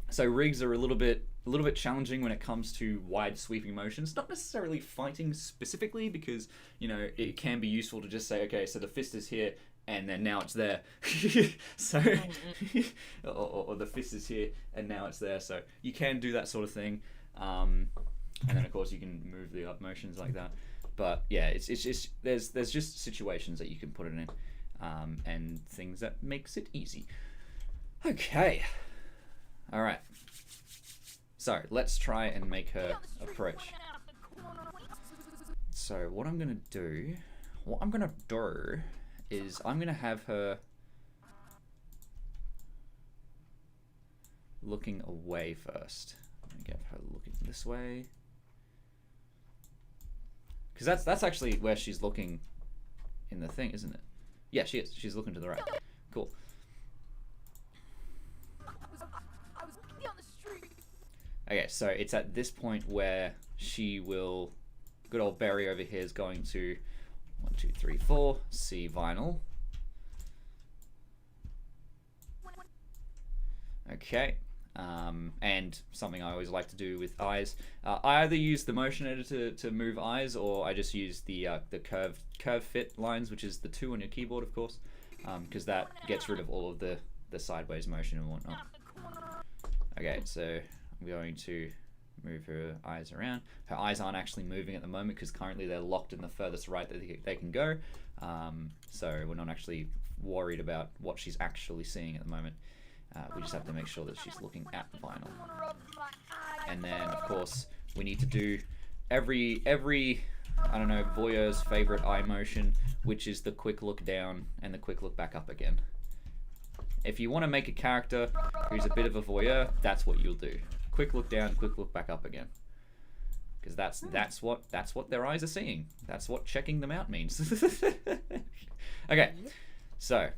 So rigs are a little bit challenging when it comes to wide sweeping motions. Not necessarily fighting specifically, because, you know, it can be useful to just say, okay, so the fist is here, and then now it's there. So, or the fist is here, and now it's there. So you can do that sort of thing. And then, of course, you can move the up motions like that. But yeah, it's just there's just situations that you can put it in, and things that makes it easy. Okay. All right. So let's try and make her approach. So what I'm gonna do is I'm gonna have her looking away first. I'm gonna get her looking this way, because that's actually where she's looking in the thing, isn't it? Yeah, she is. She's looking to the right. Cool. Okay, so it's at this point where she will... Good old Barry over here is going to 1, 2, 3, 4 see vinyl. Okay, and something I always like to do with eyes. I either use the motion editor to move eyes, or I just use the curve fit lines, which is the 2 on your keyboard, of course, because that gets rid of all of the sideways motion and whatnot. Okay, so I'm going to move her eyes around. Her eyes aren't actually moving at the moment because currently they're locked in the furthest right that they can go. So we're not actually worried about what she's actually seeing at the moment. We just have to make sure that she's looking at the vinyl. And then, of course, we need to do every I don't know, voyeur's favorite eye motion, which is the quick look down and the quick look back up again. If you want to make a character who's a bit of a voyeur, that's what you'll do. Quick look down, quick look back up again. Because that's what their eyes are seeing. That's what checking them out means. Okay, so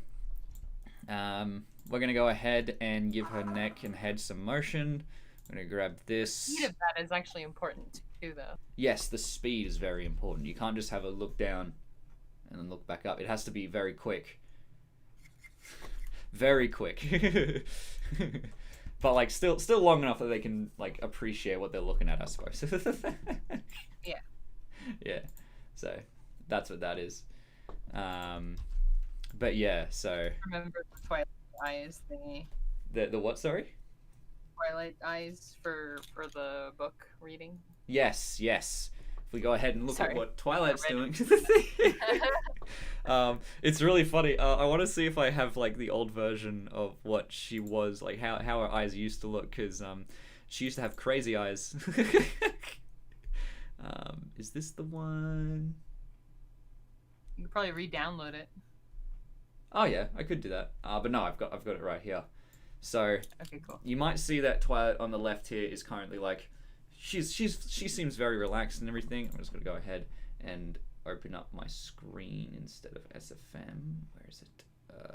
we're gonna go ahead and give her neck and head some motion. I'm gonna grab this. Speed of that is actually important too, though. Yes, the speed is very important. You can't just have a look down and then look back up. It has to be very quick. Very quick. But like still long enough that they can like appreciate what they're looking at, I suppose. Yeah. Yeah. So that's what that is. But yeah, so Remember the Twilight Eyes thingy. the what, sorry? Twilight Eyes for the book reading. Yes. If we go ahead and look at what Twilight's doing. It's really funny. I want to see if I have like the old version of what she was, like how her eyes used to look, because she used to have crazy eyes. Is this the one? You could probably re-download it. Oh yeah, I could do that. But no, I've got it right here. So Okay, cool. you might see that Twilight on the left here is currently like, she seems very relaxed and everything. I'm just gonna go ahead and open up my screen instead of SFM. Where is it?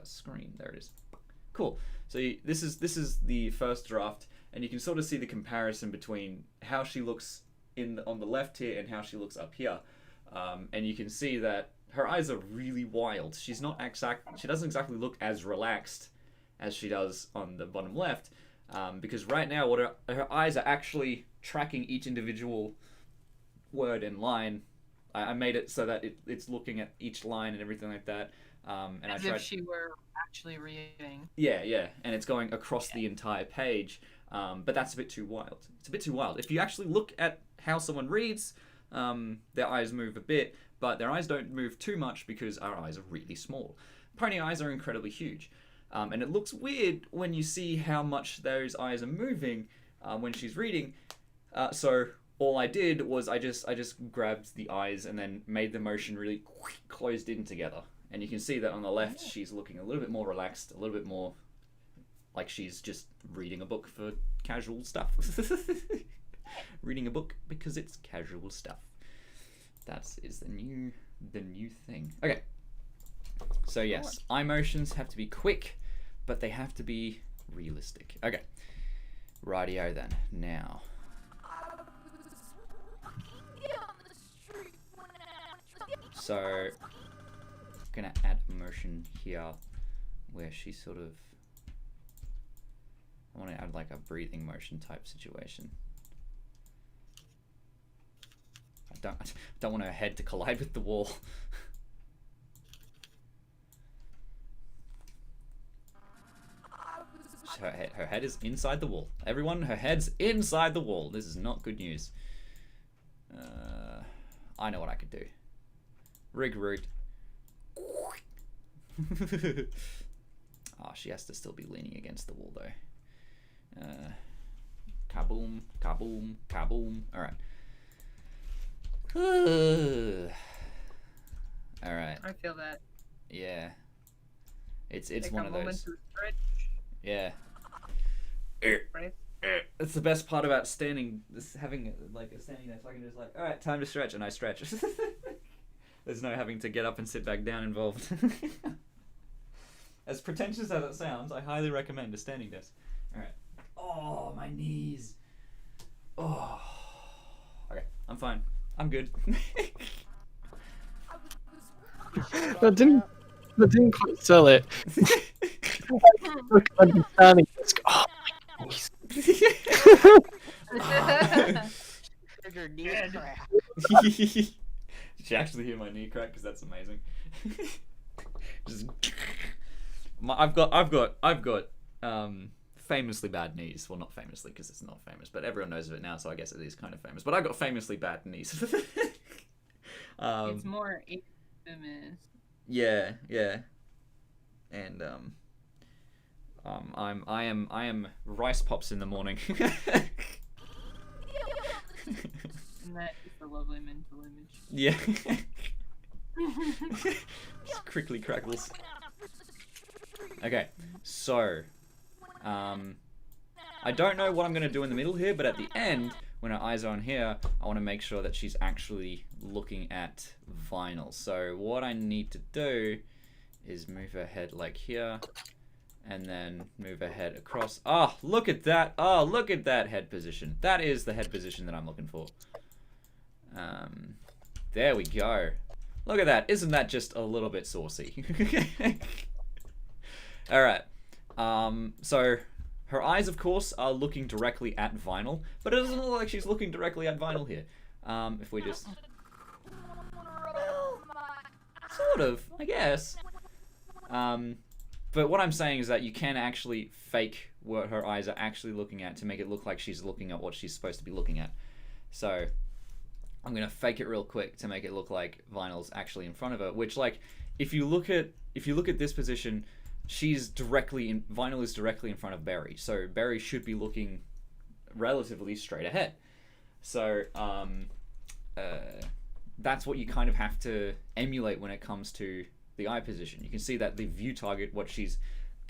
Screen. There it is. cool. So this is the first draft, and you can sort of see the comparison between how she looks on the left here and how she looks up here, and you can see that her eyes are really wild. She doesn't exactly look as relaxed as she does on the bottom left, because right now what her eyes are actually tracking each individual word and line. I made it so that it's looking at each line and everything like that. And As if she were actually reading. Yeah, and it's going across the entire page. But that's a bit too wild. It's a bit too wild. If you actually look at how someone reads, their eyes move a bit, but their eyes don't move too much because our eyes are really small. Pony eyes are incredibly huge. And it looks weird when you see how much those eyes are moving when she's reading. So all I did was I just grabbed the eyes and then made the motion really closed in together. And you can see that on the left, she's looking a little bit more relaxed, a little bit more like she's just reading a book for casual stuff. Reading a book because it's casual stuff. That is the new thing. Okay. So yes, eye motions have to be quick, but they have to be realistic. Okay. Rightio then. Now. So, I'm gonna add a motion here where she sort of. I want to add like a breathing motion type situation. I don't want her head to collide with the wall. Her head is inside the wall. Everyone, her head's inside the wall. This is not good news. I know what I could do. Rig root. Oh, she has to still be leaning against the wall though. Kaboom, kaboom, kaboom. Alright. Alright. I feel that. Yeah. It's Take one a of moment those. to stretch. Yeah. Right? It's the best part about standing, having like a standing there, so I can just like, all right, time to stretch, and I stretch. There's no having to get up and sit back down involved. As pretentious as it sounds, I highly recommend a standing desk. All right. Oh, my knees. Oh. Okay, I'm fine. I'm good. That didn't quite sell it. Look, I'm standing. Oh, my knees. Her knee crack. Did you actually hear my knee crack? Because that's amazing. Just, I've got famously bad knees. Well, not famously because it's not famous, but everyone knows of it now, so I guess it is kind of famous. But I've got famously bad knees. It's more famous. Yeah, and I am rice pops in the morning. And that is a lovely mental image. Yeah. Just crickly crackles. Okay, so I don't know what I'm gonna do in the middle here, but at the end, when her eyes are on here, I want to make sure that she's actually looking at vinyl. So what I need to do is move her head like here, and then move her head across. Oh, look at that! Oh, look at that head position. That is the head position that I'm looking for. There we go. Look at that. Isn't that just a little bit saucy? All right. So her eyes, of course, are looking directly at vinyl, but it doesn't look like she's looking directly at vinyl here. If we just... Sort of, I guess. But what I'm saying is that you can actually fake what her eyes are actually looking at to make it look like she's looking at what she's supposed to be looking at. So I'm gonna fake it real quick to make it look like vinyl's actually in front of her. Which, like, if you look at this position, vinyl is directly in front of Berry. So Berry should be looking relatively straight ahead. So that's what you kind of have to emulate when it comes to the eye position. You can see that the view target, what she's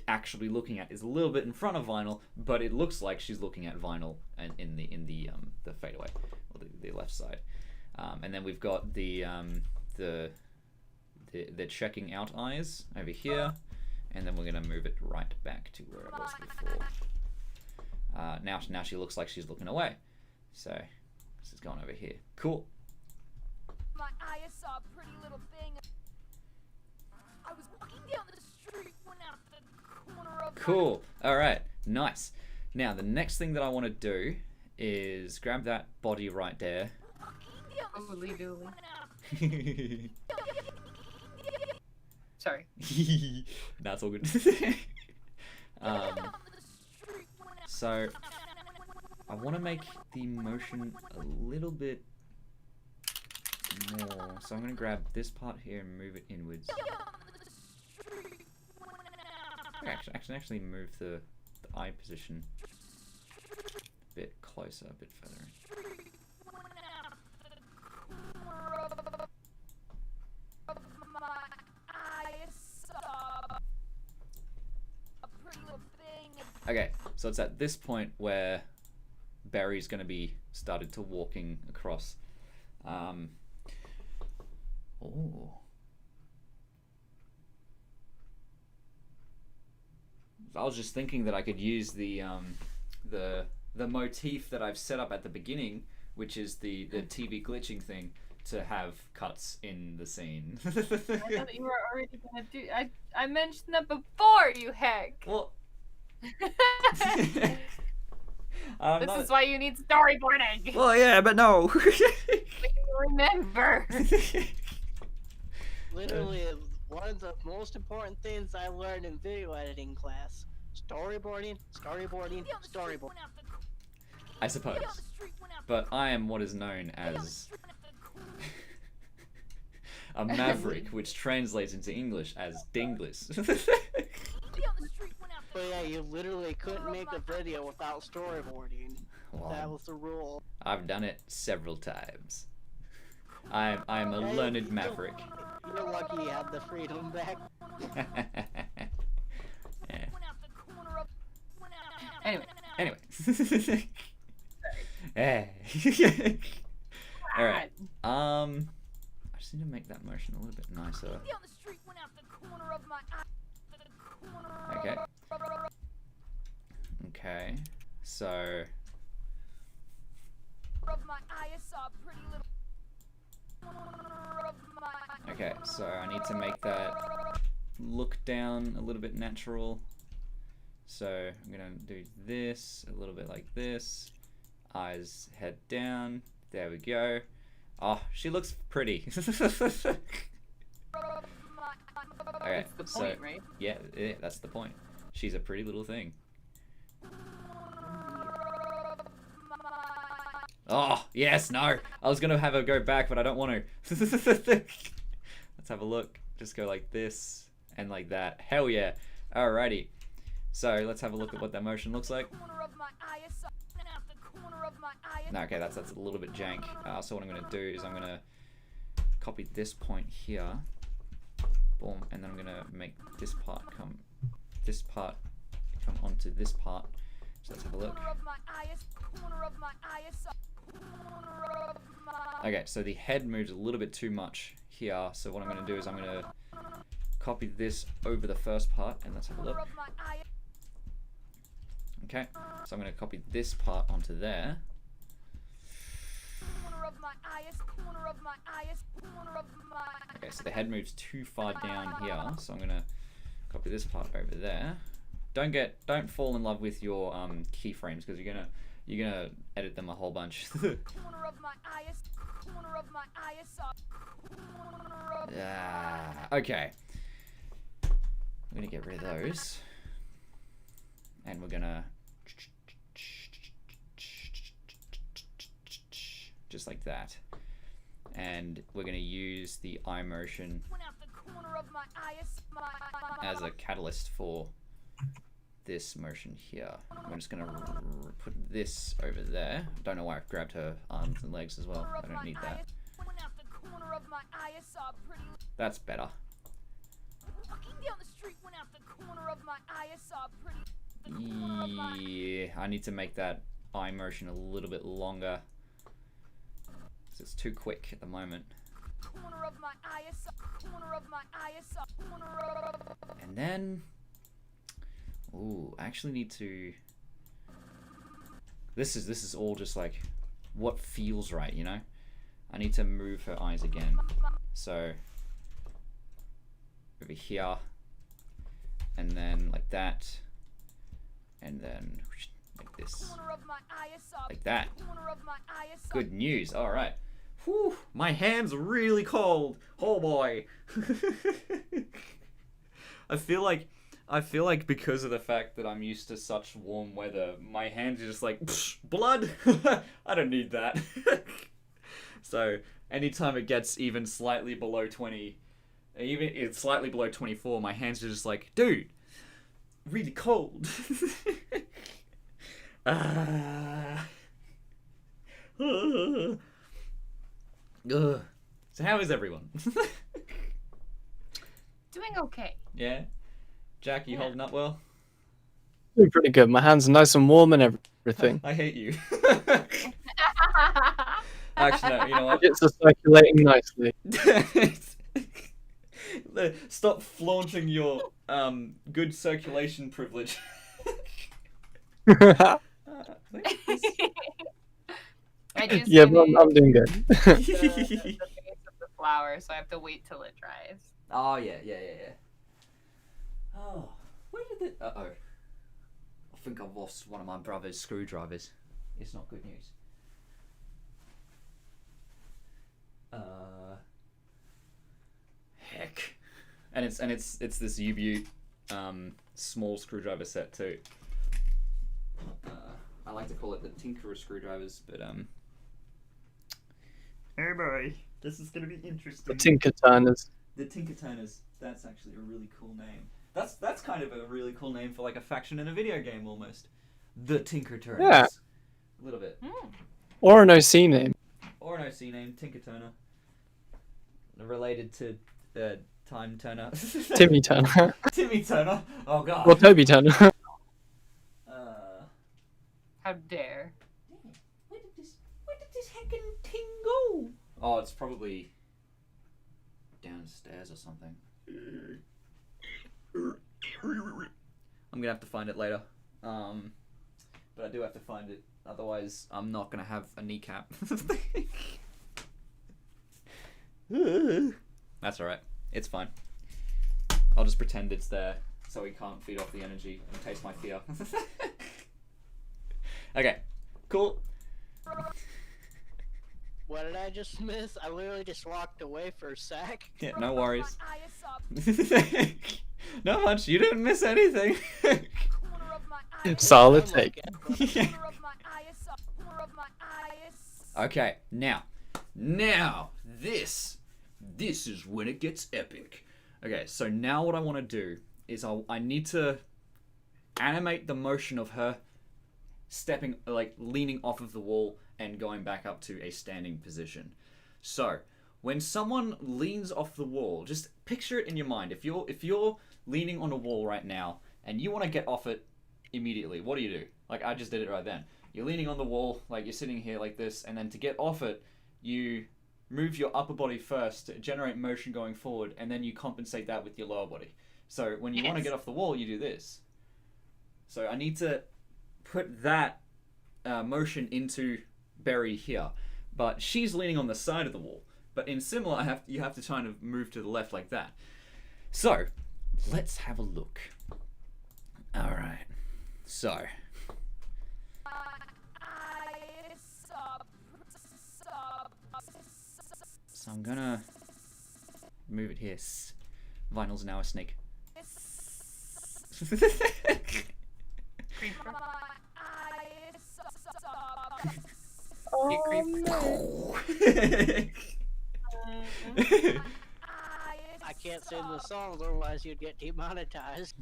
actually looking at, is a little bit in front of vinyl, but it looks like she's looking at vinyl and in the fadeaway, or the left side. And then we've got the checking out eyes over here, and then we're gonna move it right back to where it was before. Now she looks like she's looking away. So this is going over here. Cool. My eye saw a pretty little thing. I was walking down the street when out the corner of Cool. All right. Nice. Now the next thing that I want to do is grab that body right there. Holy dooly. That's Sorry. all good. So I want to make the motion a little bit more. So I'm going to grab this part here and move it inwards. Actually move the eye position a bit closer, a bit further in. Okay, so it's at this point where Barry's going to be started to walking across. Oh. I was just thinking that I could use the motif that I've set up at the beginning, which is the TV glitching thing, to have cuts in the scene. I thought you were already gonna do. I mentioned that before, you heck. Well, this is why you need storyboarding. Well, yeah, but no. Remember. Literally, one of the most important things I learned in video editing class. Storyboarding, storyboarding, storyboarding. I suppose. But I am what is known as a maverick, which translates into English as Dingless. But yeah, you literally couldn't make a video without storyboarding. Well, That was the rule. I've done it several times. I'm a learned maverick. You're lucky you had the freedom back. Yeah. Anyway. All right. I just need to make that motion a little bit nicer. Okay. Okay. So. Okay, so I need to make that look down a little bit natural. So I'm gonna do this a little bit like this. Eyes head down. There we go. Oh, she looks pretty. Okay, That's the so point, right? yeah, that's the point. She's a pretty little thing. Oh, yes, no. I was going to have her go back, but I don't want to. Let's have a look. Just go like this and like that. Hell yeah. Alrighty. So let's have a look at what that motion looks like. No, okay, that's a little bit jank. So what I'm going to do is I'm going to copy this point here. Boom. And then I'm going to make this part come onto this part. So let's have a look. Okay, so the head moves a little bit too much here. So what I'm going to do is I'm going to copy this over the first part, and let's have a look. Okay, so I'm going to copy this part onto there. Okay, so the head moves too far down here, so I'm going to copy this part over there. Don't fall in love with your keyframes, because you're gonna edit them a whole bunch. Okay. I'm gonna get rid of those, and we're gonna just like that, and we're gonna use the eye motion as a catalyst for this motion here. I'm just gonna put this over there. Don't know why I've grabbed her arms and legs as well. I don't need that. That's better. Yeah, I need to make that eye motion a little bit longer, because it's too quick at the moment. And then Ooh, I actually need to. This is all just like what feels right, you know? I need to move her eyes again. So over here, and then like that, and then like this, like that. Good news. All right. Whew, my hands are really cold. Oh boy. I feel like because of the fact that I'm used to such warm weather, my hands are just like blood. I don't need that. So anytime it gets even slightly below 20, even it's slightly below 24, my hands are just like, dude, really cold. So how is everyone? Doing okay. Yeah? Jack, you holding up well? Doing pretty good. My hands are nice and warm and everything. I hate you. Actually, no, you know what? It's circulating nicely. Stop flaunting your good circulation privilege. I just Yeah, but finished I'm doing good. the base of the flower, so I have to wait till it dries. Oh yeah. Oh, where did it? Uh-oh. I think I've lost one of my brother's screwdrivers. It's not good news. Heck. And it's this U-Butte small screwdriver set too. I like to call it the Tinkerer screwdrivers, but oh boy, this is gonna be interesting. The Tinker Turners. The Tinker Turners. That's actually a really cool name. That's kind of a really cool name for like a faction in a video game almost. The Tinker Turners. Yeah. A little bit. Or an OC name. Or an OC name, Tinker Turner. Related to Time Turner. Timmy Turner. Timmy Turner. Oh god. Or Toby Turner. How dare. Where did this heckin' thing go? Oh, it's probably downstairs or something. I'm gonna have to find it later. But I do have to find it. Otherwise, I'm not gonna have a kneecap. That's alright. It's fine. I'll just pretend it's there so he can't feed off the energy and taste my fear. Okay, cool. What did I just miss? I literally just walked away for a sec. Yeah, no worries. Not much. You didn't miss anything. Solid take. Okay, now, this is when it gets epic. Okay, so now what I want to do is I need to animate the motion of her stepping, like leaning off of the wall and going back up to a standing position. So when someone leans off the wall, just picture it in your mind. If you're leaning on a wall right now and you want to get off it immediately, what do? Like I just did it right then. You're leaning on the wall, like you're sitting here like this, and then to get off it, you move your upper body first to generate motion going forward, and then you compensate that with your lower body. So when you want to get off the wall, you do this. So I need to put that motion into Berry here, but she's leaning on the side of the wall. But in similar, you have to kind of move to the left like that. So let's have a look. All right. So I'm gonna move it here. Vinyl's now a snake. I can't sing the songs, otherwise you'd get demonetized.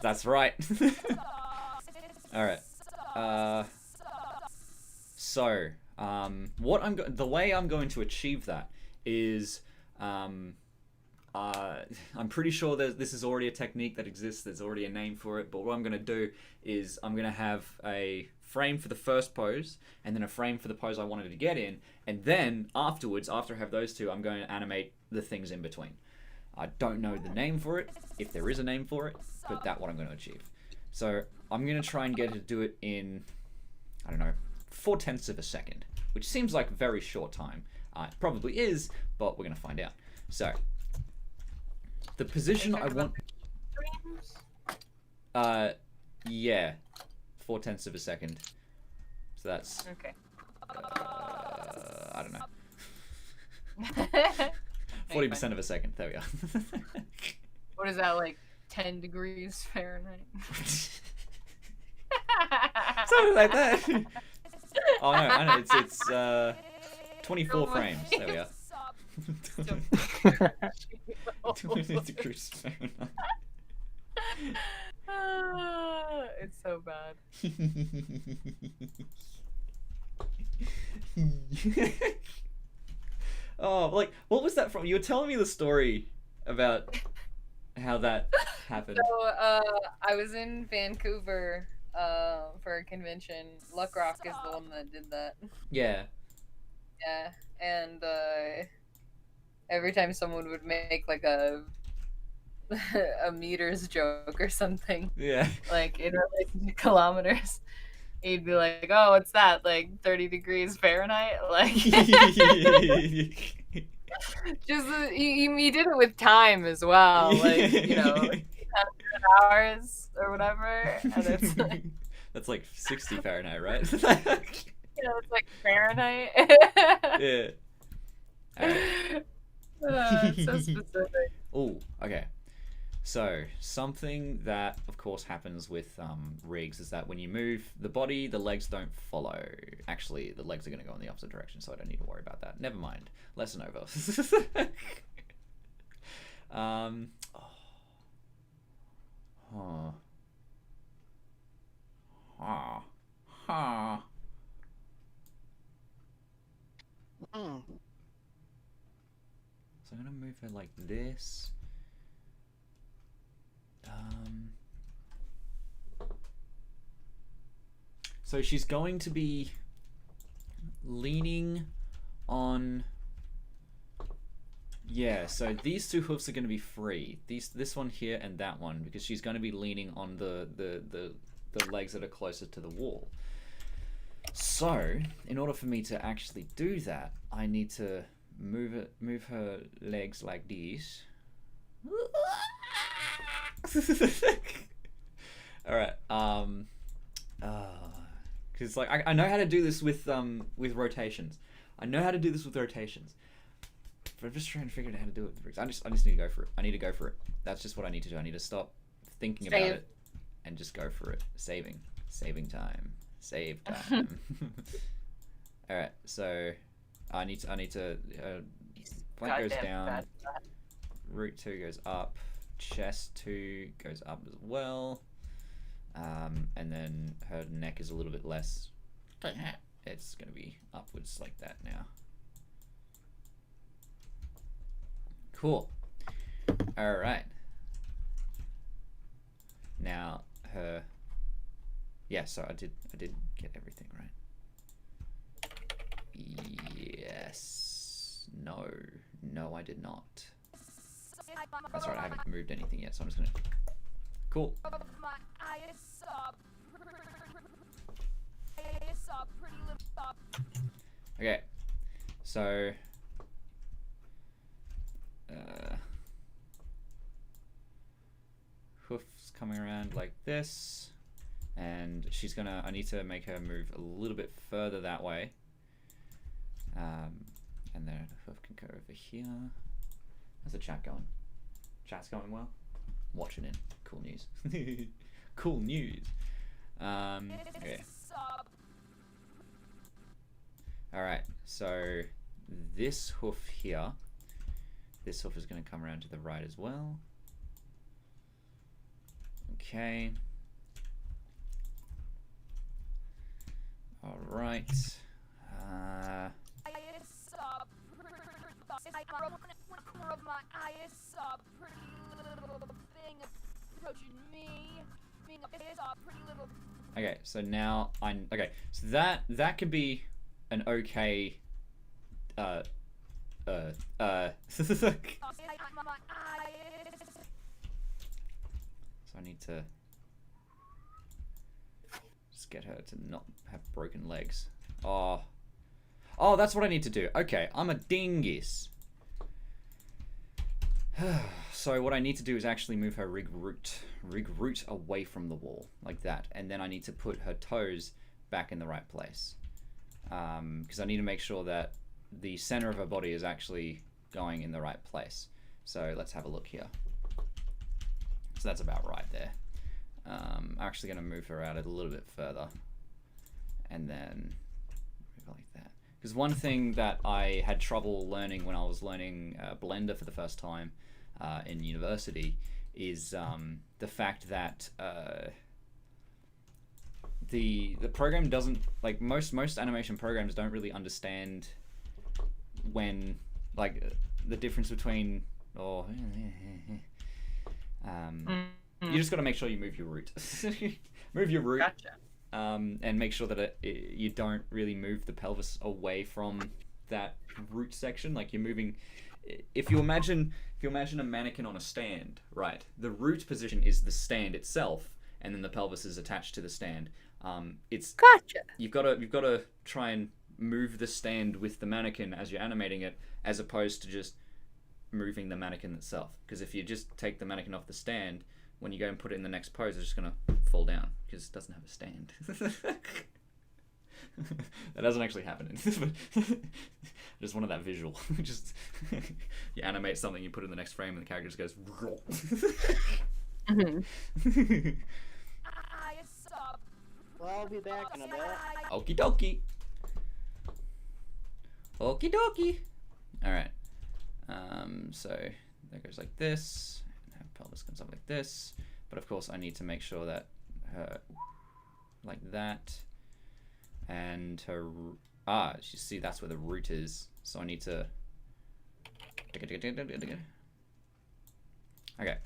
That's right. All right. So, the way I'm going to achieve that is, I'm pretty sure that this is already a technique that exists. There's already a name for it. But what I'm going to do is I'm going to have a frame for the first pose, and then a frame for the pose I wanted to get in, and then afterwards, after I have those two, I'm going to animate the things in between. I don't know the name for it, if there is a name for it, but that's what I'm going to achieve. So I'm going to try and get her to do it in, I don't know, 4/10 of a second, which seems like a very short time. It probably is, but we're going to find out. So the position I want... yeah, 4/10 of a second. So that's... Okay. I don't know. 40% of a second. There we are. What is that, like 10 degrees Fahrenheit? Something like that. Oh no, I know. It's 24 frames. There we are. 20 degrees Fahrenheit. It's so bad. Oh, like, what was that from? You were telling me the story about how that happened. So, I was in Vancouver for a convention. Luck Rock is the one that did that. Yeah. Yeah, and every time someone would make like a meters joke or something, Yeah. like in relation to kilometers, he'd be like, "Oh, what's that? Like 30 degrees Fahrenheit?" Like, just he did it with time as well, like, you know, 100 hours or whatever, and it's like, that's like 60 Fahrenheit, right? you know, it's like Fahrenheit. Yeah. Alright. It's so specific. Oh, okay. So, something that, of course, happens with rigs is that when you move the body, the legs don't follow. Actually, the legs are going to go in the opposite direction, so I don't need to worry about that. Never mind. Lesson over. So I'm going to move her like this. So she's going to be leaning on... Yeah, so these two hoofs are going to be free. This one here and that one, because she's going to be leaning on the legs that are closer to the wall. So, in order for me to actually do that, I need to move her legs like this. All right. Because like I know how to do this with rotations. I know how to do this with rotations. But I'm just trying to figure out how to do it with rigs. I just need to go for it. I need to go for it. That's just what I need to do. I need to stop thinking about it and just go for it. Saving time. Save time. All right. So I need to. Flank goes down. Root 2 goes up. Chest 2 goes up as well. And then her neck is a little bit less. It's going to be upwards like that now. Cool. All right. Now her. Yeah. So I did get everything right. Yes. No. No, I did not. That's right. I haven't moved anything yet, so I'm just gonna. Cool. Okay. So. Hoof's coming around like this, and she's gonna. I need to make her move a little bit further that way. And then the hoof can go over here. How's the chat going? Chat's going well? Watching in. Cool news. Cool news. Okay. Alright, so this hoof here, this hoof is going to come around to the right as well. Okay. Alright. Okay, so now okay, so that could be an okay So I need to just get her to not have broken legs. Oh, that's what I need to do. Okay, I'm a dingus. So what I need to do is actually move her rig root away from the wall, like that. And then I need to put her toes back in the right place. Because I need to make sure that the center of her body is actually going in the right place. So let's have a look here. So that's about right there. I'm actually going to move her out a little bit further. And then move her like that. Because one thing that I had trouble learning when I was learning Blender for the first time in university is the fact that the program doesn't, like most animation programs don't really understand when, like, the difference between, you just got to make sure you move your root. Move your root. Gotcha. And make sure that you don't really move the pelvis away from that root section. Like you're moving. If you imagine a mannequin on a stand, right? The root position is the stand itself, and then the pelvis is attached to the stand. It's Gotcha. You've got to try and move the stand with the mannequin as you're animating it, as opposed to just moving the mannequin itself. Because if you just take the mannequin off the stand, when you go and put it in the next pose, it's just gonna fall down because it doesn't have a stand. That doesn't actually happen. I just wanted that visual. Just you animate something, you put it in the next frame, and the character just goes. Well, I'll be back in a bit. Okie dokie. Okie dokie. Alright. So that goes like this. And her pelvis comes up like this. But of course I need to make sure that her like that. And her you see that's where the root is. So I need to okay.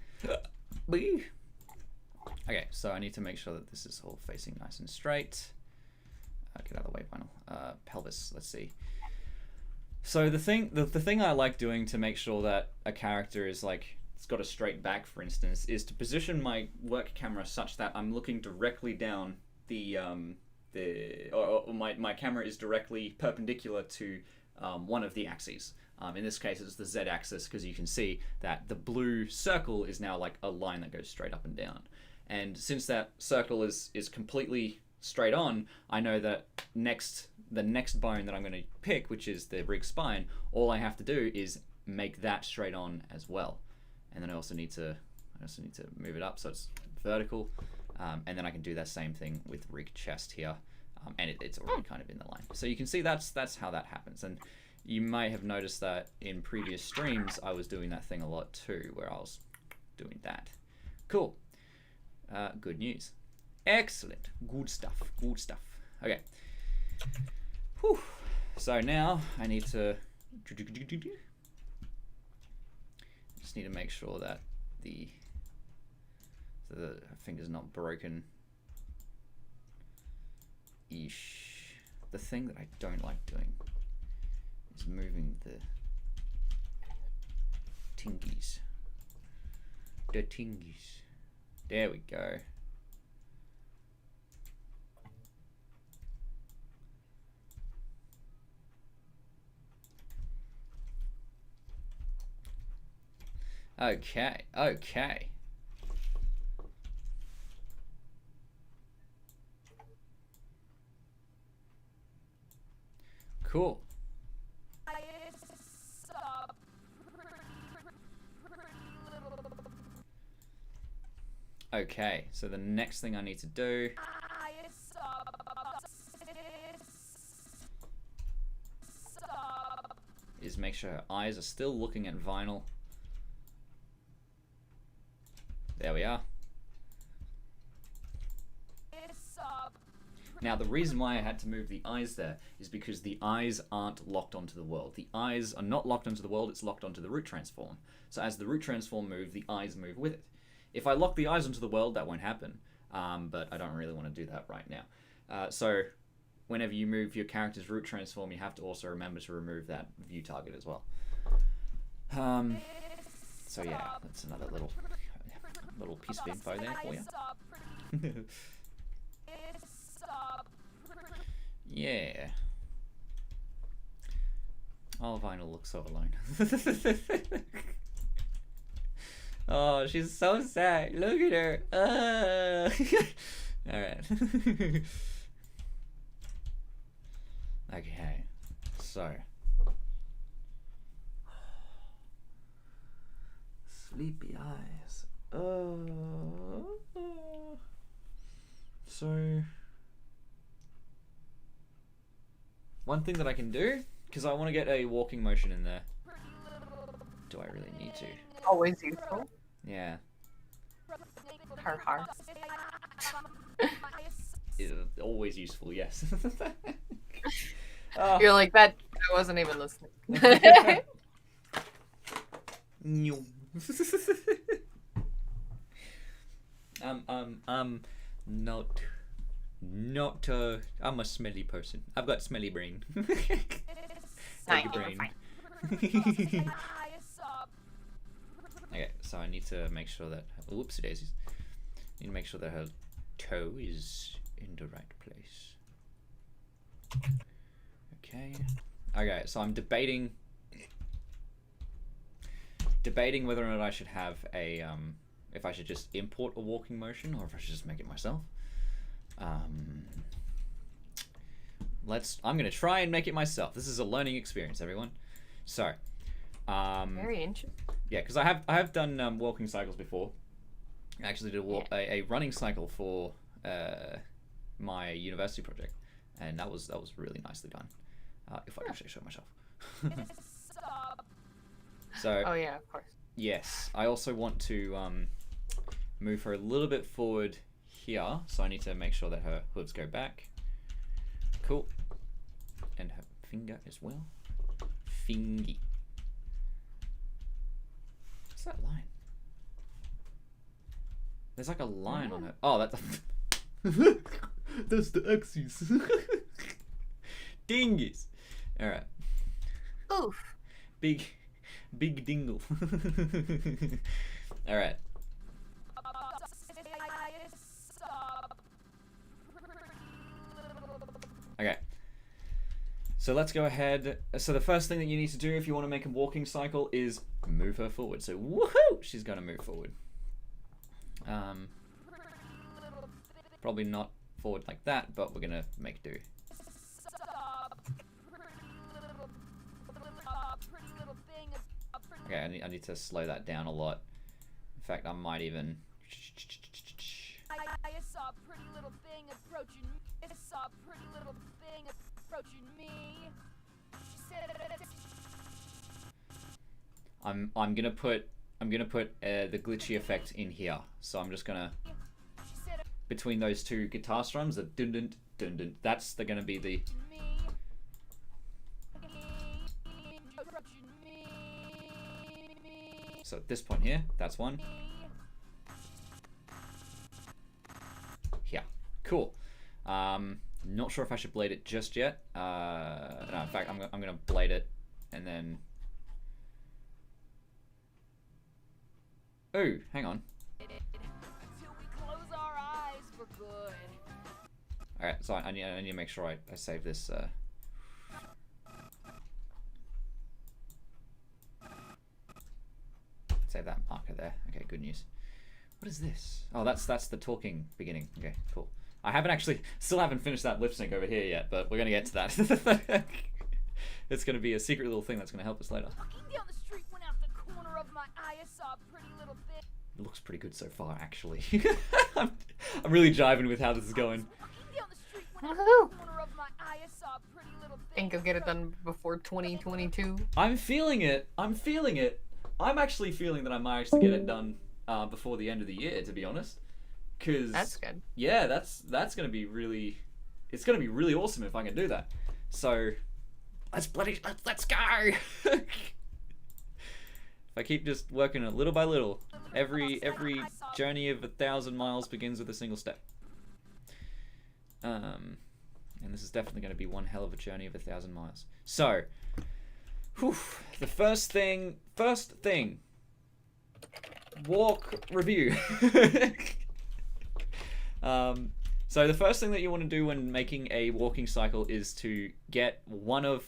Okay, so I need to make sure that this is all facing nice and straight. Get out of the way, vinyl. Pelvis, let's see. So the thing I like doing to make sure that a character is like, it's got a straight back, for instance, is to position my work camera such that I'm looking directly down my camera is directly perpendicular to one of the axes. In this case, it's the Z axis, because you can see that the blue circle is now like a line that goes straight up and down. And since that circle is completely straight on, I know that the next bone that I'm going to pick, which is the rig spine, all I have to do is make that straight on as well. And then I also need to move it up so it's vertical, and then I can do that same thing with rig chest here, and it's already kind of in the line. So you can see that's how that happens. And you may have noticed that in previous streams I was doing that thing a lot too, where I was doing that. Cool. Good news. Excellent. Good stuff. Good stuff. Okay. Whew. So now I need to just need to make sure that the finger's not broken. Eesh. The thing that I don't like doing is moving the tingies. The tingies. There we go. Okay, okay. Cool. Okay, so the next thing I need to do is make sure her eyes are still looking at vinyl. There we are. Now the reason why I had to move the eyes there is because the eyes aren't locked onto the world. The eyes are not locked onto the world, it's locked onto the root transform. So as the root transform moves, the eyes move with it. If I lock the eyes onto the world, that won't happen, but I don't really want to do that right now. So whenever you move your character's root transform, you have to also remember to remove that view target as well. So yeah, that's another little piece of info there for you. Yeah. Oh, Vinyl looks so alone. Oh, she's so sad. Look at her. Alright. Okay. So. Sleepy eyes. So. One thing that I can do, because I want to get a walking motion in there. Do I really need to? Always useful. Yeah. Har. Always useful, yes. You're like that. I wasn't even listening. Not I'm a smelly person. I've got smelly brain. Fine, brain. Okay, so I need to make sure that whoopsie daisies. Need to make sure that her toe is in the right place. Okay. Okay, so I'm debating whether or not I should have a if I should just import a walking motion or if I should just make it myself. I'm gonna try and make it myself. This is a learning experience, everyone. So, Very interesting. yeah, because I have done walking cycles before. I actually did a running cycle for my university project, and that was really nicely done. If I can actually show myself. So. Oh yeah, of course. Yes, I also want to move her a little bit forward here, so I need to make sure that her hooves go back. Cool. And her finger as well. Fingy. What's that line? There's like a line on her. Oh, that's that's the axis. Dingus. All right. Oof. Big dingle. All right. Okay. So let's go ahead. So the first thing that you need to do if you want to make a walking cycle is move her forward. So woohoo! She's going to move forward. Probably not forward like that, but we're going to make do. Okay, I need to slow that down a lot. In fact, I might even... I saw a pretty little thing approaching me. I saw a pretty little thing approaching me. She said I'm gonna put the glitchy effect in here. So I'm just gonna between those two guitar strums, the dun dun dun dun. That's gonna be the. So at this point here, that's one. Yeah, cool. Not sure if I should blade it just yet. No, in fact, I'm gonna blade it, and then. Oh, hang on. until we close our eyes for good. All right, so I need to make sure I save this. Save that marker there. Okay, good news. What is this? Oh, that's the talking beginning. Okay, cool. Still haven't finished that lip sync over here yet, but we're gonna get to that. It's gonna be a secret little thing that's gonna help us later. Walking down the street, went out the corner of my eye, I saw a pretty little thing. It looks pretty good so far, actually. I'm really jiving with how this is going. Walking down the street, went out Woohoo! the corner of my eye, I saw a pretty little thing. Think you'll get it done before 2022? I'm feeling it. I'm actually feeling that I might actually get it done before the end of the year, to be honest. Cause That's good. yeah, that's gonna be really. It's gonna be really awesome if I can do that. So, let's go. If I keep just working it little by little, every journey of 1,000 miles begins with a single step. And this is definitely going to be one hell of a journey of 1,000 miles. So, the first thing, walk review. So the first thing that you want to do when making a walking cycle is to get one of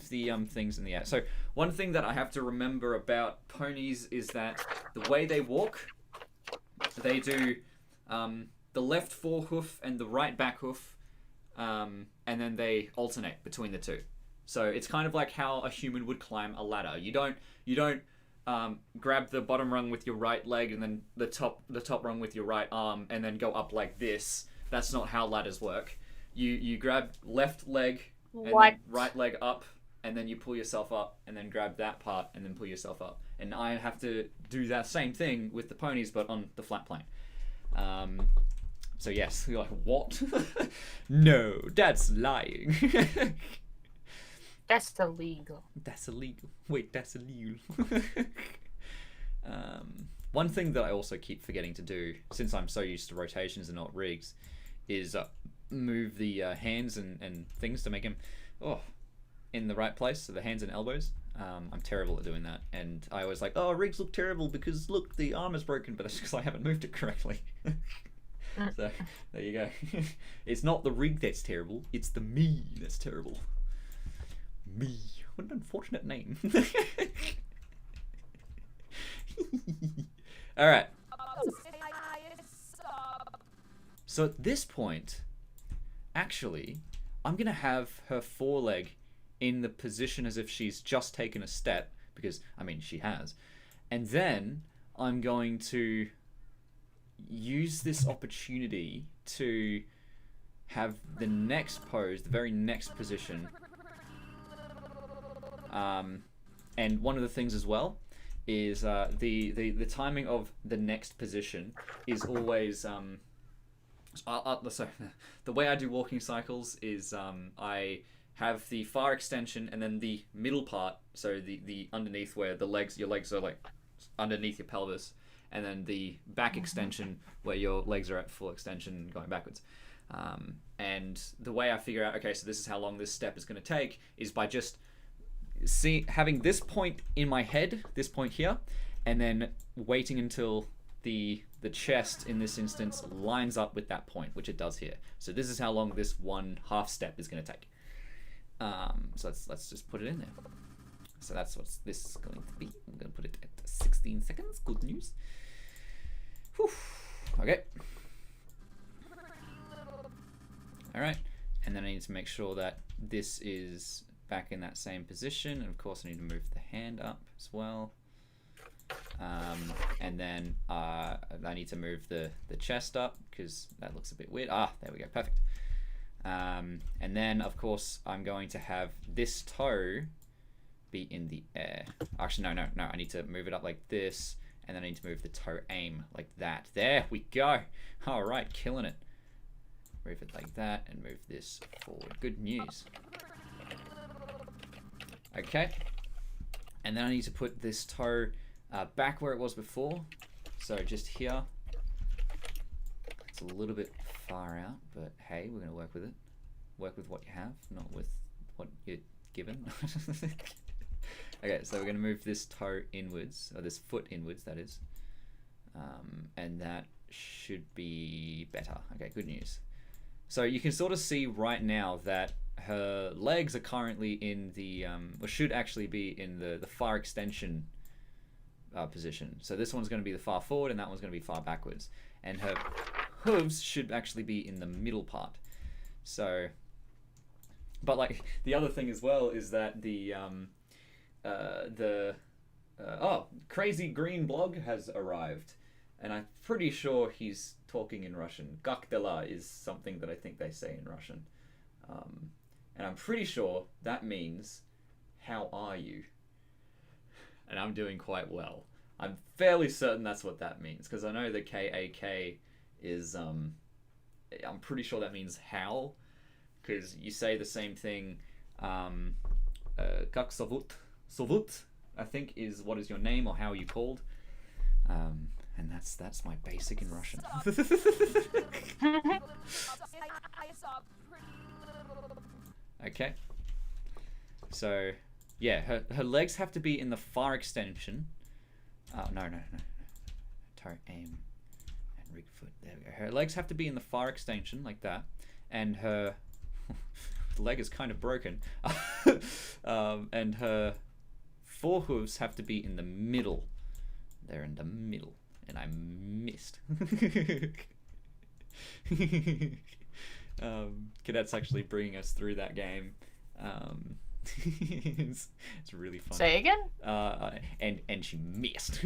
the things in the air. So one thing that I have to remember about ponies is that the way they walk, they do the left forehoof and the right back hoof, and then they alternate between the two. So it's kind of like how a human would climb a ladder. You don't grab the bottom rung with your right leg and then the top rung with your right arm and then go up like this. That's not how ladders work. You grab left leg and then right leg up, and then you pull yourself up, and then grab that part and then pull yourself up. And I have to do that same thing with the ponies, but on the flat plane. So yes, you're like, what? No, that's lying. That's illegal. That's illegal. Wait, that's illegal. One thing that I also keep forgetting to do, since I'm so used to rotations and not rigs, is move the hands and things to make them in the right place, so the hands and elbows. I'm terrible at doing that, and I always like, oh, rigs look terrible because look, the arm is broken, but that's because I haven't moved it correctly. So there you go. It's not the rig that's terrible, it's the me that's terrible. Me. What an unfortunate name. Alright. So at this point, actually, I'm going to have her foreleg in the position as if she's just taken a step, because, I mean, she has. And then I'm going to use this opportunity to have the next pose, the very next position. And one of the things as well is the timing of the next position is always so the way I do walking cycles is I have the far extension and then the middle part, so the underneath where your legs are like underneath your pelvis, and then the back extension where your legs are at full extension going backwards. And the way I figure out, okay, so this is how long this step is going to take, is by just having this point in my head, this point here, and then waiting until the chest in this instance lines up with that point, which it does here. So this is how long this 1/2 step is going to take. So let's just put it in there. So that's what this is going to be. I'm going to put it at 16 seconds. Good news. Whew. Okay. All right. And then I need to make sure that this is back in that same position. And of course I need to move the hand up as well. And then I need to move the chest up because that looks a bit weird. There we go. Perfect. And then of course I'm going to have this toe be in the air. Actually, no. I need to move it up like this, and then I need to move the toe aim like that. There we go. All right, killing it. Move it like that and move this forward. Good news. Okay. And then I need to put this toe back where it was before. So just here. It's a little bit far out, but hey, we're going to work with it. Work with what you have, not with what you're given. Okay, so we're going to move this toe inwards, or this foot inwards, that is. And that should be better. Okay, good news. So you can sort of see right now that her legs are currently in the, or should actually be in the far extension position. So this one's going to be the far forward, and that one's going to be far backwards. And her hooves should actually be in the middle part. So, but like the other thing as well is that Crazy Green Blog has arrived, and I'm pretty sure he's talking in Russian. Как дела is something that I think they say in Russian, and I'm pretty sure that means how are you, and I'm doing quite well. I'm fairly certain that's what that means, because I know the KAK is I'm pretty sure that means how, because you say the same thing. Как zovut, I think, is what is your name or how are you called, and that's my basic in Russian. Okay. So, yeah, her legs have to be in the far extension. Oh, no. Toe, aim, and rig foot. There we go. Her legs have to be in the far extension, like that. And her leg is kind of broken. And her forehooves have to be in the middle. They're in the middle. And I missed. Cadet's actually bringing us through that game. It's really fun. Say again? And she missed.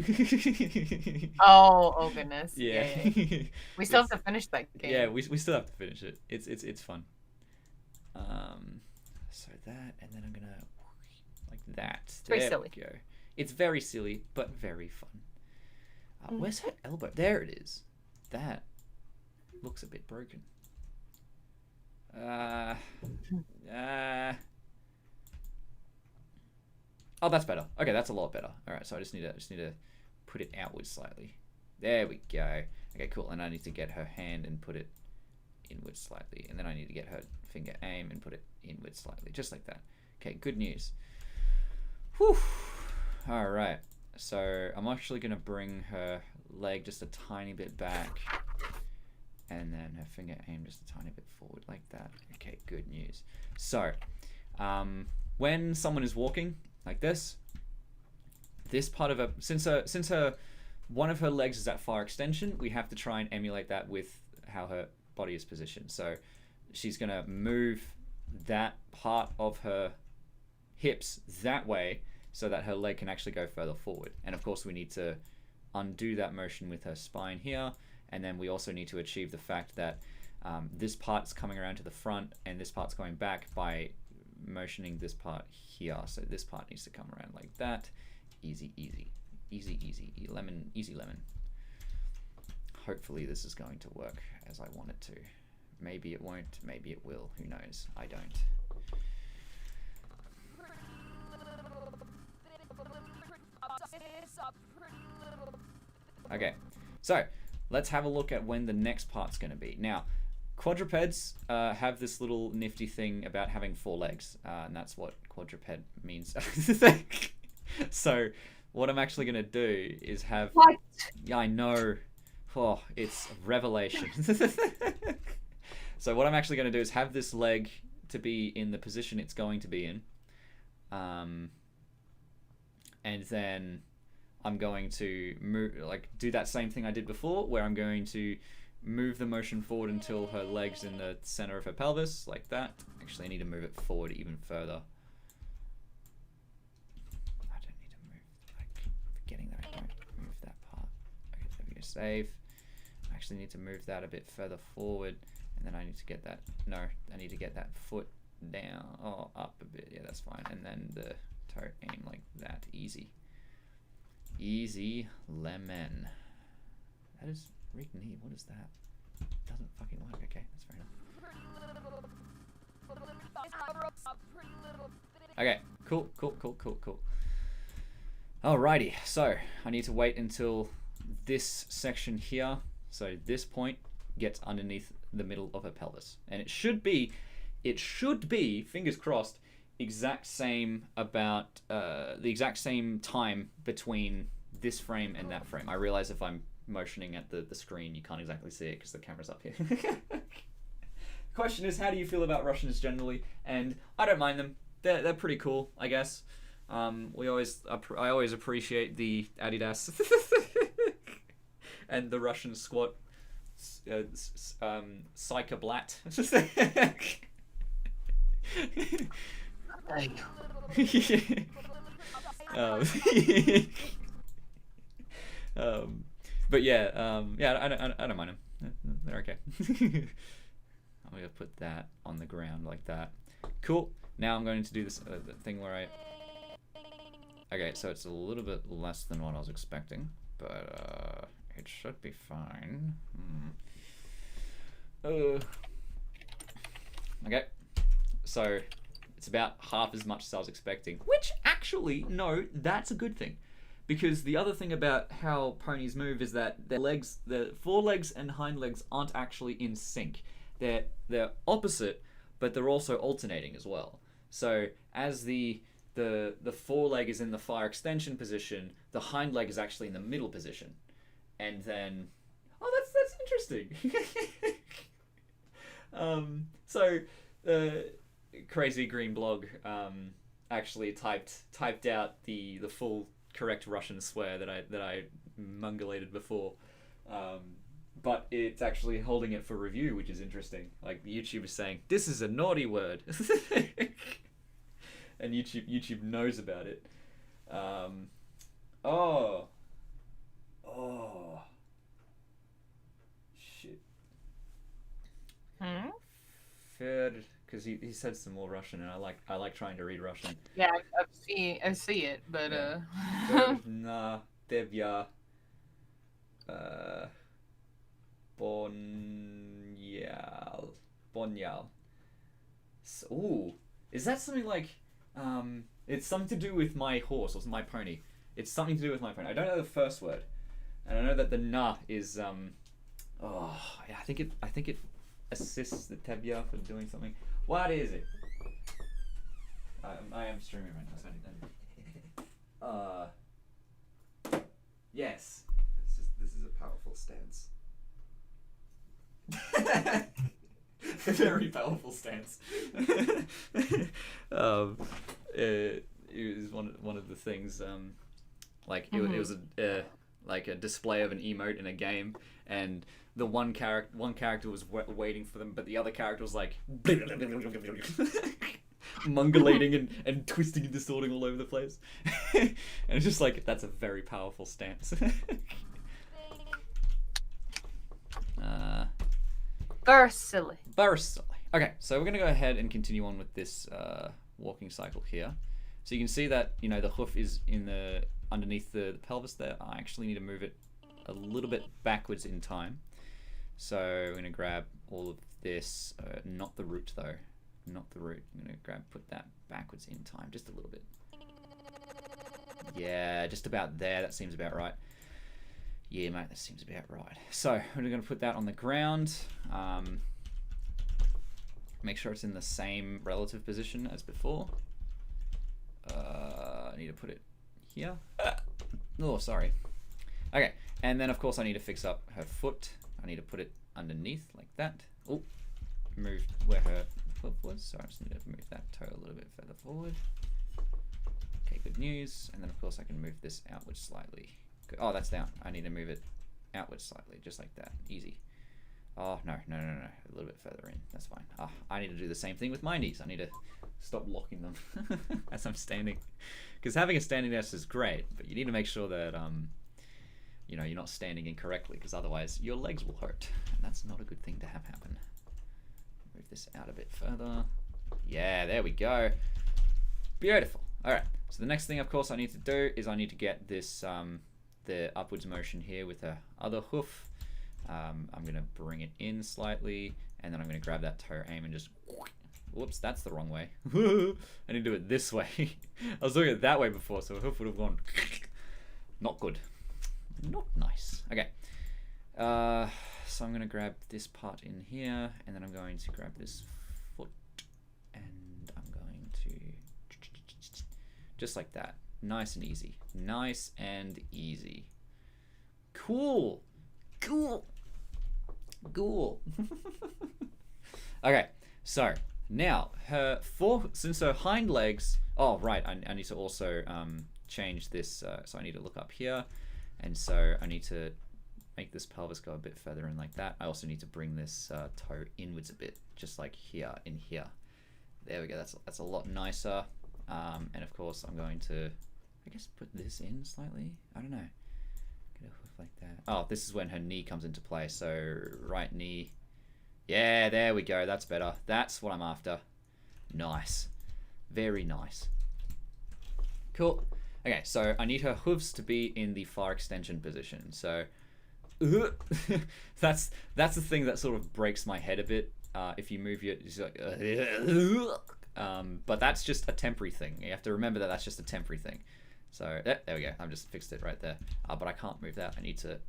Oh goodness. Yeah. We still have to finish that game. Yeah, we still have to finish it. It's fun. So that, and then I'm gonna like that. It's very silly. We go. It's very silly, but very fun. Where's her elbow? There it is. That looks a bit broken. Oh, that's better. Okay, that's a lot better. All right, so I just need to put it outwards slightly. There we go. Okay, cool. And I need to get her hand and put it inwards slightly, and then I need to get her finger aim and put it inwards slightly, just like that. Okay, good news. Whew. All right. So I'm actually gonna bring her leg just a tiny bit back, and then her finger aim just a tiny bit forward, like that. Okay, good news. So, when someone is walking like this part of her, since one of her legs is at far extension, we have to try and emulate that with how her body is positioned. So she's gonna move that part of her hips that way so that her leg can actually go further forward. And of course we need to undo that motion with her spine here, and then we also need to achieve the fact that this part's coming around to the front and this part's going back by motioning this part here. So this part needs to come around like that. Easy, easy, easy, easy, lemon, easy lemon. Hopefully this is going to work as I want it to. Maybe it won't, maybe it will, who knows? I don't. Okay, so let's have a look at when the next part's going to be. Now, quadrupeds have this little nifty thing about having 4 legs, and that's what quadruped means. So what I'm actually going to do is have... What? Yeah, I know. Oh, it's a revelation. So what I'm actually going to do is have this leg to be in the position it's going to be in. And then I'm going to move, do that same thing I did before, where I'm going to move the motion forward until her leg's in the center of her pelvis, like that. Actually, I need to move it forward even further. I don't need to move, forgetting that I don't move that part. Okay, there we go, save. I actually need to move that a bit further forward, and then I need to get that, no, I need to get that foot down, up a bit, yeah, that's fine. And then the toe aim like that, easy. Easy lemon. That is rig knee. What is that? Doesn't fucking work. Okay, that's fair enough. Okay, cool. Alrighty, so I need to wait until this section here, so this point gets underneath the middle of her pelvis, and it should be, fingers crossed, the exact same time between this frame and that frame. I realize if I'm motioning at the screen, you can't exactly see it because the camera's up here. Question is, how do you feel about Russians generally? And I don't mind them. They're pretty cool, I guess. I always appreciate the Adidas and the Russian squat Psychoblat. But yeah, I don't mind them. They're okay. I'm gonna put that on the ground like that. Cool. Now I'm going to do this thing where I. Okay, so it's a little bit less than what I was expecting, but it should be fine. Okay, so it's about half as much as I was expecting, which actually, no, that's a good thing. Because the other thing about how ponies move is that their forelegs and hind legs aren't actually in sync. They're opposite, but they're also alternating as well. So as the foreleg is in the fire extension position, the hind leg is actually in the middle position. And then, oh, that's interesting. So Crazy Green Blog actually typed out the full correct Russian swear that I mungulated before. But it's actually holding it for review, which is interesting. Like, YouTube is saying, this is a naughty word. And YouTube knows about it. Oh. Shit. Because he said some more Russian, and I like trying to read Russian. Yeah, I see it, but Na tebya Bonyal. Ooh, is that something like it's something to do with my horse or my pony? It's something to do with my pony. I don't know the first word, and I know that the na is oh yeah, I think it assists the tebya for doing something. What is it? I am streaming right now, so I need that. Yes. This is a powerful stance. A very powerful stance. It was one of the things. It was like a display of an emote in a game, and the one character was waiting for them, but the other character was like mungulating and twisting and distorting all over the place. And it's just like, that's a very powerful stance. very silly. Okay, so we're going to go ahead and continue on with this walking cycle here. So you can see that, the hoof is underneath the pelvis there. I actually need to move it a little bit backwards in time. So we're going to grab all of this, not the root though, not the root. I'm going to put that backwards in time, just a little bit. Yeah, just about there, that seems about right. Yeah, mate, that seems about right. So we're going to put that on the ground. Make sure it's in the same relative position as before. I need to put it here. Oh, sorry. Okay, and then of course I need to fix up her foot. I need to put it underneath like that. Oh, move where her foot was. So I just need to move that toe a little bit further forward. Okay, good news. And then of course I can move this outwards slightly. Oh, that's down. I need to move it outwards slightly, just like that. Easy. Oh, no. A little bit further in. That's fine. Oh, I need to do the same thing with my knees. I need to stop locking them as I'm standing. Because having a standing desk is great, but you need to make sure that, you're not standing incorrectly, because otherwise your legs will hurt. And that's not a good thing to have happen. Move this out a bit further. Yeah, there we go. Beautiful. All right. So the next thing, of course, I need to do is I need to get this, the upwards motion here with the other hoof. I'm going to bring it in slightly, and then I'm going to grab that toe aim and just... Whoops, that's the wrong way. I need to do it this way. I was doing it that way before, so a hoof would have gone... Not good. Not nice. Okay. So I'm going to grab this part in here, and then I'm going to grab this foot, and I'm going to... Just like that. Nice and easy. Nice and easy. Cool. Okay, so now since her hind legs, oh right, I need to also change this, so I need to look up here, and so I need to make this pelvis go a bit further in like that. I also need to bring this toe inwards a bit, just like here, in here. There we go, that's a lot nicer. And of course I'm going to, I guess, put this in slightly, I don't know. Get a hoof like that. Oh, this is when her knee comes into play. So right knee. Yeah, there we go. That's better. That's what I'm after. Nice. Very nice. Cool. Okay, so I need her hooves to be in the far extension position. So that's the thing that sort of breaks my head a bit. If you move your, it's like, but that's just a temporary thing. You have to remember that that's just a temporary thing. So there we go. I've just fixed it right there. But I can't move that. I need to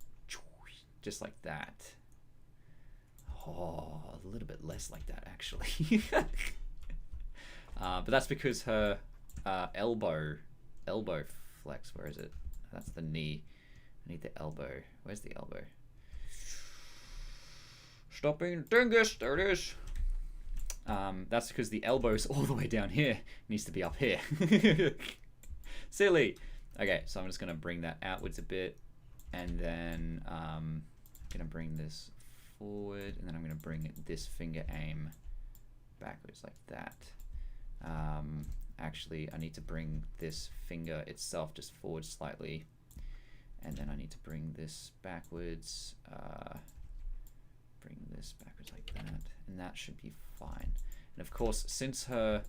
just like that. Oh, a little bit less like that actually. But that's because her elbow flex. Where is it? That's the knee. I need the elbow. Where's the elbow? Stop being a dingus. There it is. That's because the elbow's all the way down here. It needs to be up here. Silly. Okay, so I'm just going to bring that outwards a bit. And then I'm going to bring this forward. And then I'm going to bring this finger aim backwards like that. Actually, I need to bring this finger itself just forward slightly. And then I need to bring this backwards. Bring this backwards like that. And that should be fine. And of course, since her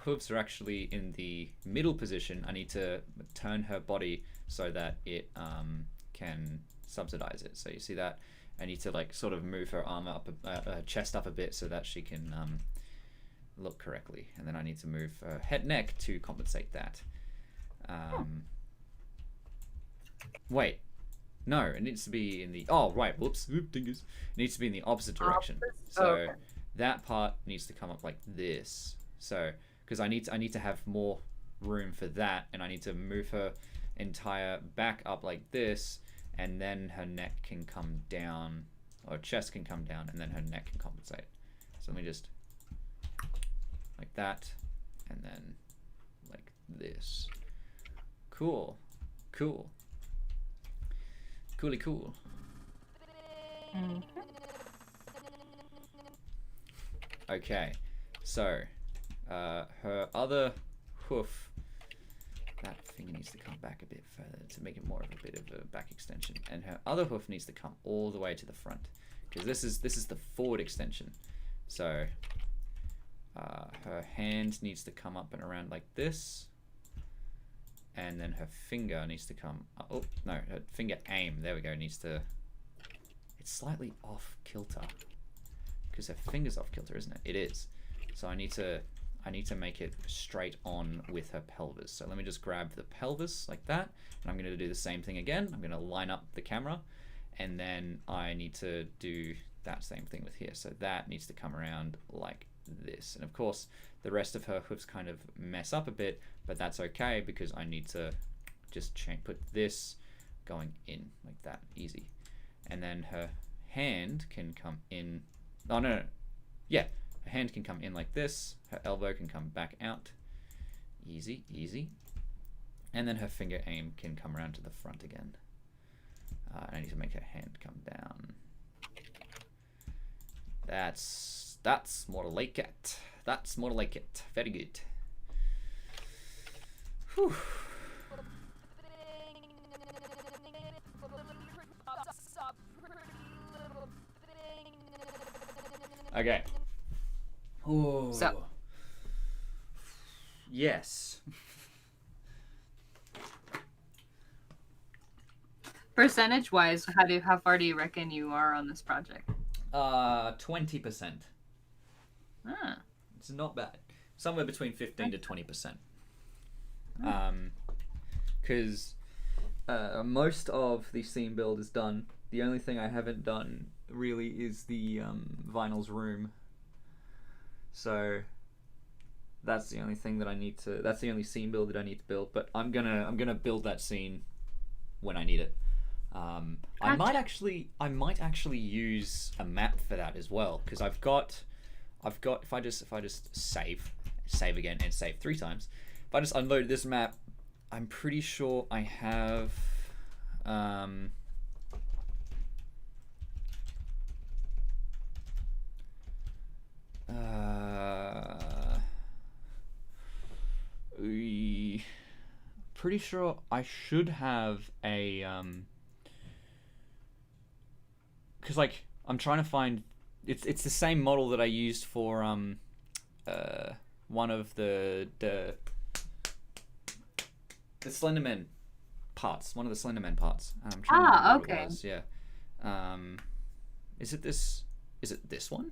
hooves are actually in the middle position, I need to turn her body so that it can subsidize it. So you see that? I need to like sort of move her arm up, chest up a bit so that she can look correctly. And then I need to move her head neck to compensate that. Wait. No, it needs to be in the... Oh, right. Whoops. Dingus. It needs to be in the opposite direction. So that part needs to come up like this. So, because I need to have more room for that, and I need to move her entire back up like this, and then her neck can come down, or chest can come down, and then her neck can compensate. So let me just... like that, and then like this. Cool. Cool. Cooly cool. Okay, so her other hoof, that finger needs to come back a bit further to make it more of a bit of a back extension, and her other hoof needs to come all the way to the front because this is the forward extension. So her hand needs to come up and around like this. And then her finger needs to come, oh no, her finger aim, there we go, needs to, it's slightly off kilter. Because her finger's off kilter, isn't it? It is. So I need to make it straight on with her pelvis. So let me just grab the pelvis like that, and I'm gonna do the same thing again. I'm gonna line up the camera, and then I need to do that same thing with here. So that needs to come around like this. And of course, the rest of her hoofs kind of mess up a bit, but that's okay because I need to just put this going in like that, easy. And then her hand can come in, oh no, yeah, her hand can come in like this, her elbow can come back out, easy, easy. And then her finger aim can come around to the front again. I need to make her hand come down. That's more like it. That's more like it. Very good. Whew. Okay. Ooh. So. Yes. Percentage-wise, how far do you reckon you are on this project? 20%. Ah. It's not bad. Somewhere between 15 to 20%. Because most of the scene build is done. The only thing I haven't done really is the Vinyl's room. So that's the only thing that I need to. That's the only scene build that I need to build. But I'm gonna build that scene when I need it. I might actually use a map for that as well, because I've got if I just save again and save 3 times, if I just unload this map, I'm pretty sure I have pretty sure I should have a because like I'm trying to find it's the same model that I used for one of the Slenderman parts, one of the Slenderman parts. I'm trying to remember what it was. Yeah. Is it this one?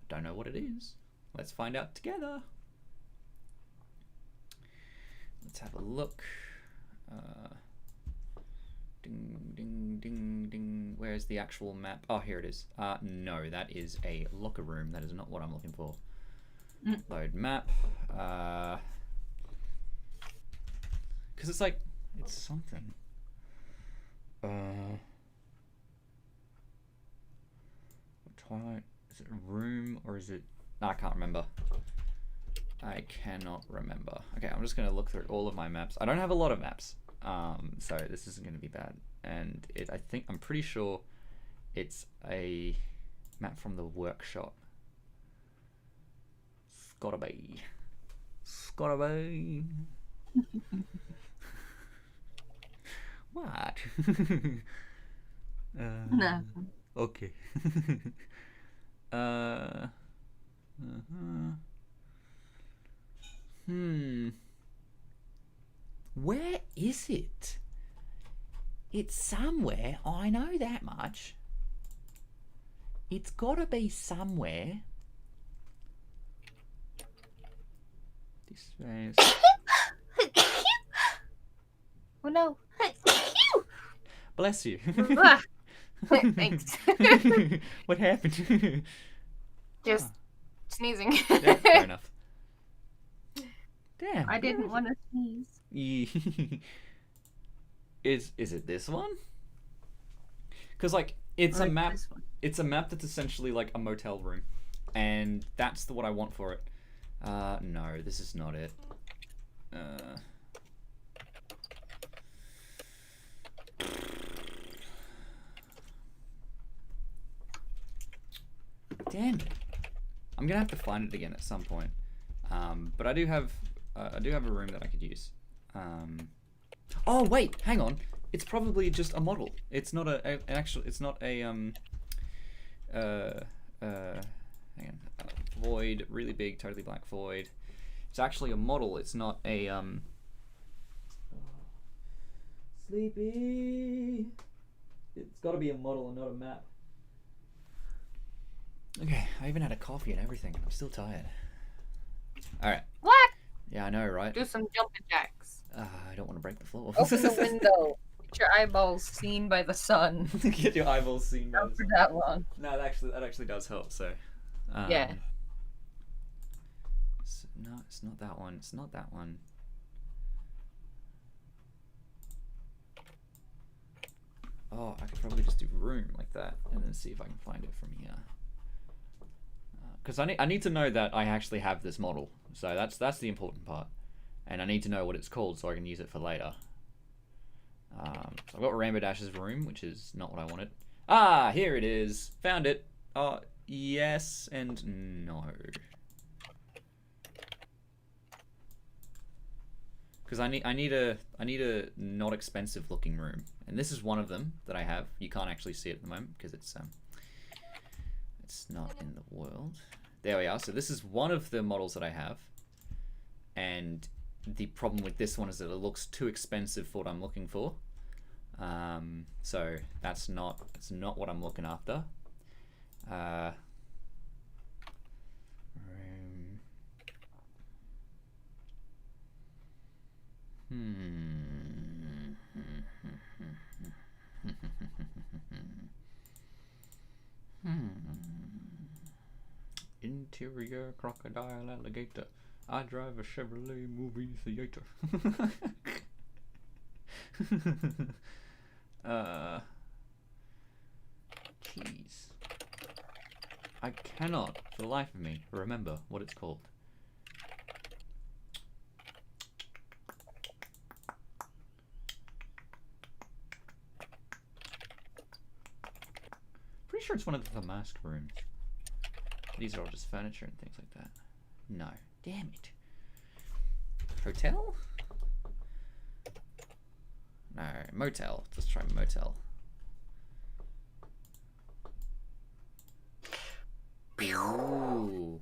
Don't know what it is. Let's find out together. Let's have a look. Ding, ding, ding, ding. Where's the actual map? Oh, here it is. No, that is a locker room. That is not what I'm looking for. Load map. Because it's like, it's something. Twilight. Is it a room or is it? No, I can't remember. I cannot remember. Okay, I'm just gonna look through all of my maps. I don't have a lot of maps, so this isn't gonna be bad. And I'm pretty sure it's a map from the workshop. It's gotta be. It's gotta be. What? No. Okay. Where is it? It's somewhere, I know that much. It's gotta be somewhere. This way. Oh no. Bless you. Thanks. What happened? Just sneezing. Yeah, fair enough. Damn. I didn't want to sneeze. Is it this one? Because like it's a map. This one. It's a map that's essentially like a motel room, and that's what I want for it. No, this is not it. Damn it! I'm gonna have to find it again at some point. But I do have a room that I could use. Oh wait, hang on. It's probably just a model. It's not an actual. It's not a hang on. Void, really big, totally black void. It's actually a model. It's not a Sleepy. It's got to be a model and not a map. Okay, I even had a coffee and everything. I'm still tired. All right. What? Yeah, I know, right? Do some jumping jacks. I don't want to break the floor. Open the window. Get your eyeballs seen by the sun. Get your eyeballs seen by Not the for sun. that long. No, that actually does help. So. Yeah. No, it's not that one. It's not that one. Oh, I could probably just do room like that and then see if I can find it from here. Because I need to know that I actually have this model. So that's the important part. And I need to know what it's called so I can use it for later. So I've got Rainbow Dash's room, which is not what I wanted. Ah, here it is. Found it. Yes and no. Because I need a not expensive looking room, and this is one of them that I have. You can't actually see it at the moment because it's not in the world. There we are. So this is one of the models that I have, and the problem with this one is that it looks too expensive for what I'm looking for. So that's not what I'm looking after. Interior crocodile alligator. I drive a Chevrolet movie theater. Jeez. I cannot, for the life of me, remember what it's called. Pretty sure it's one of the mask rooms. These are all just furniture and things like that. No. Damn it. Hotel? No. Motel. Let's try motel. Ooh.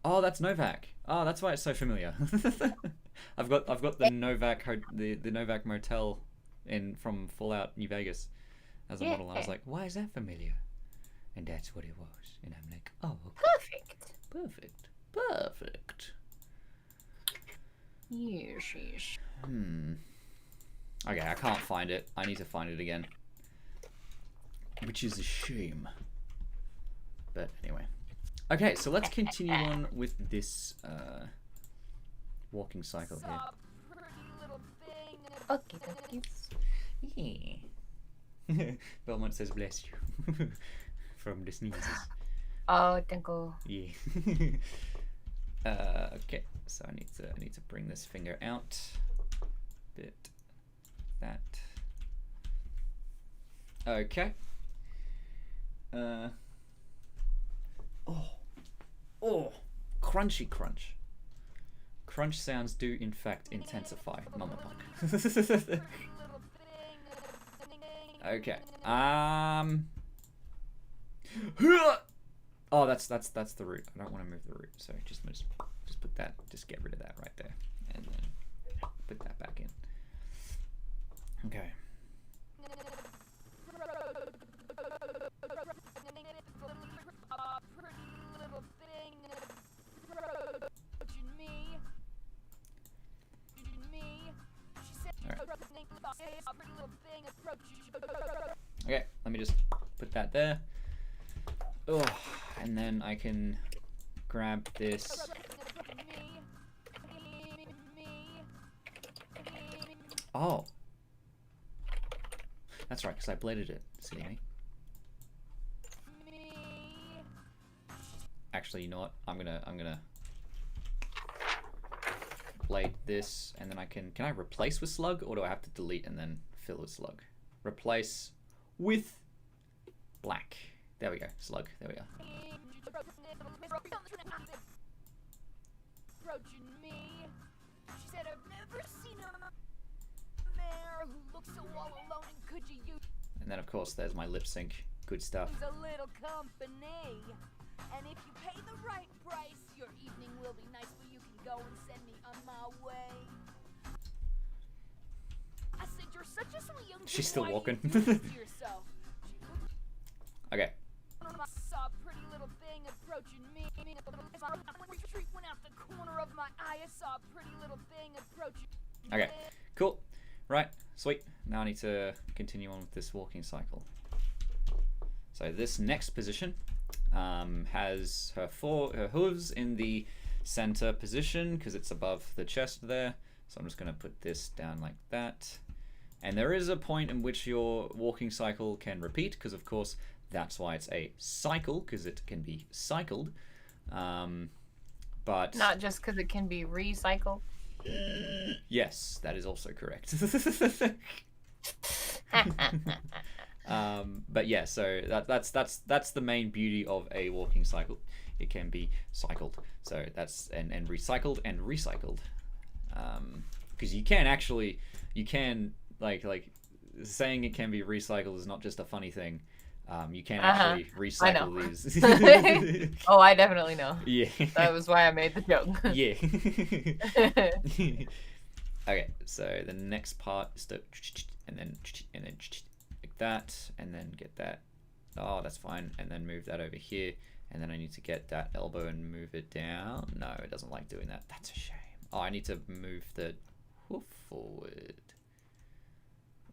Oh, that's Novak. Oh, that's why it's so familiar. I've got the Novak the Novak motel from Fallout New Vegas as a model. And I was like, why is that familiar? And that's what it was. And I'm like, oh, okay. Perfect. Yes. Okay, I can't find it. I need to find it again. which is a shame. But anyway. Okay, so let's continue on with this walking cycle here. Saw a pretty little thing and it Okay, okay. Yeah. Belmont says bless you from the sneezes. Oh, thank you. Yeah. Okay, so I need to bring this finger out. Bit that. Okay. Oh, crunchy crunch. Crunch sounds do in fact intensify, Mama Punk. Okay. Oh, that's the root. I don't want to move the root, so just put that. Just get rid of that right there, and then put that back in. Okay. Okay, let me just put that there. Oh, and then I can grab this. Oh, that's right, because I bladed it. See me? Actually, you know what? I'm gonna blade this, and then I can I replace with slug, or do I have to delete and then fill with slug? Replace with black. There we go, slug. There we go. And then of course there's my lip sync. Good stuff. A little company. And if you pay the right price, your evening will be nice, but you can go and send me on my way. I said you're such a sweet young She's still boy, walking. you do this to yourself. Okay. I saw a pretty little thing approaching me. Street went out the corner of my eye. I saw a pretty little thing approaching. Okay. Cool. Right. Sweet. Now I need to continue on with this walking cycle. So this next position has her hooves in the center position because it's above the chest there. So I'm just going to put this down like that. And there is a point in which your walking cycle can repeat because of course that's why it's a cycle, because it can be cycled. But Not just because it can be recycled. yes, that is also correct. But yeah, so that's the main beauty of a walking cycle. It can be cycled. So that's and recycled and recycled. Because you can like saying it can be recycled is not just a funny thing. You can actually recycle these. Oh, I definitely know. Yeah. That was why I made the joke. Yeah. Okay, so the next part is to and then like that, and then get that. Oh, that's fine. And then move that over here, and then I need to get that elbow and move it down. No, it doesn't like doing that. That's a shame. Oh, I need to move the hoof forward.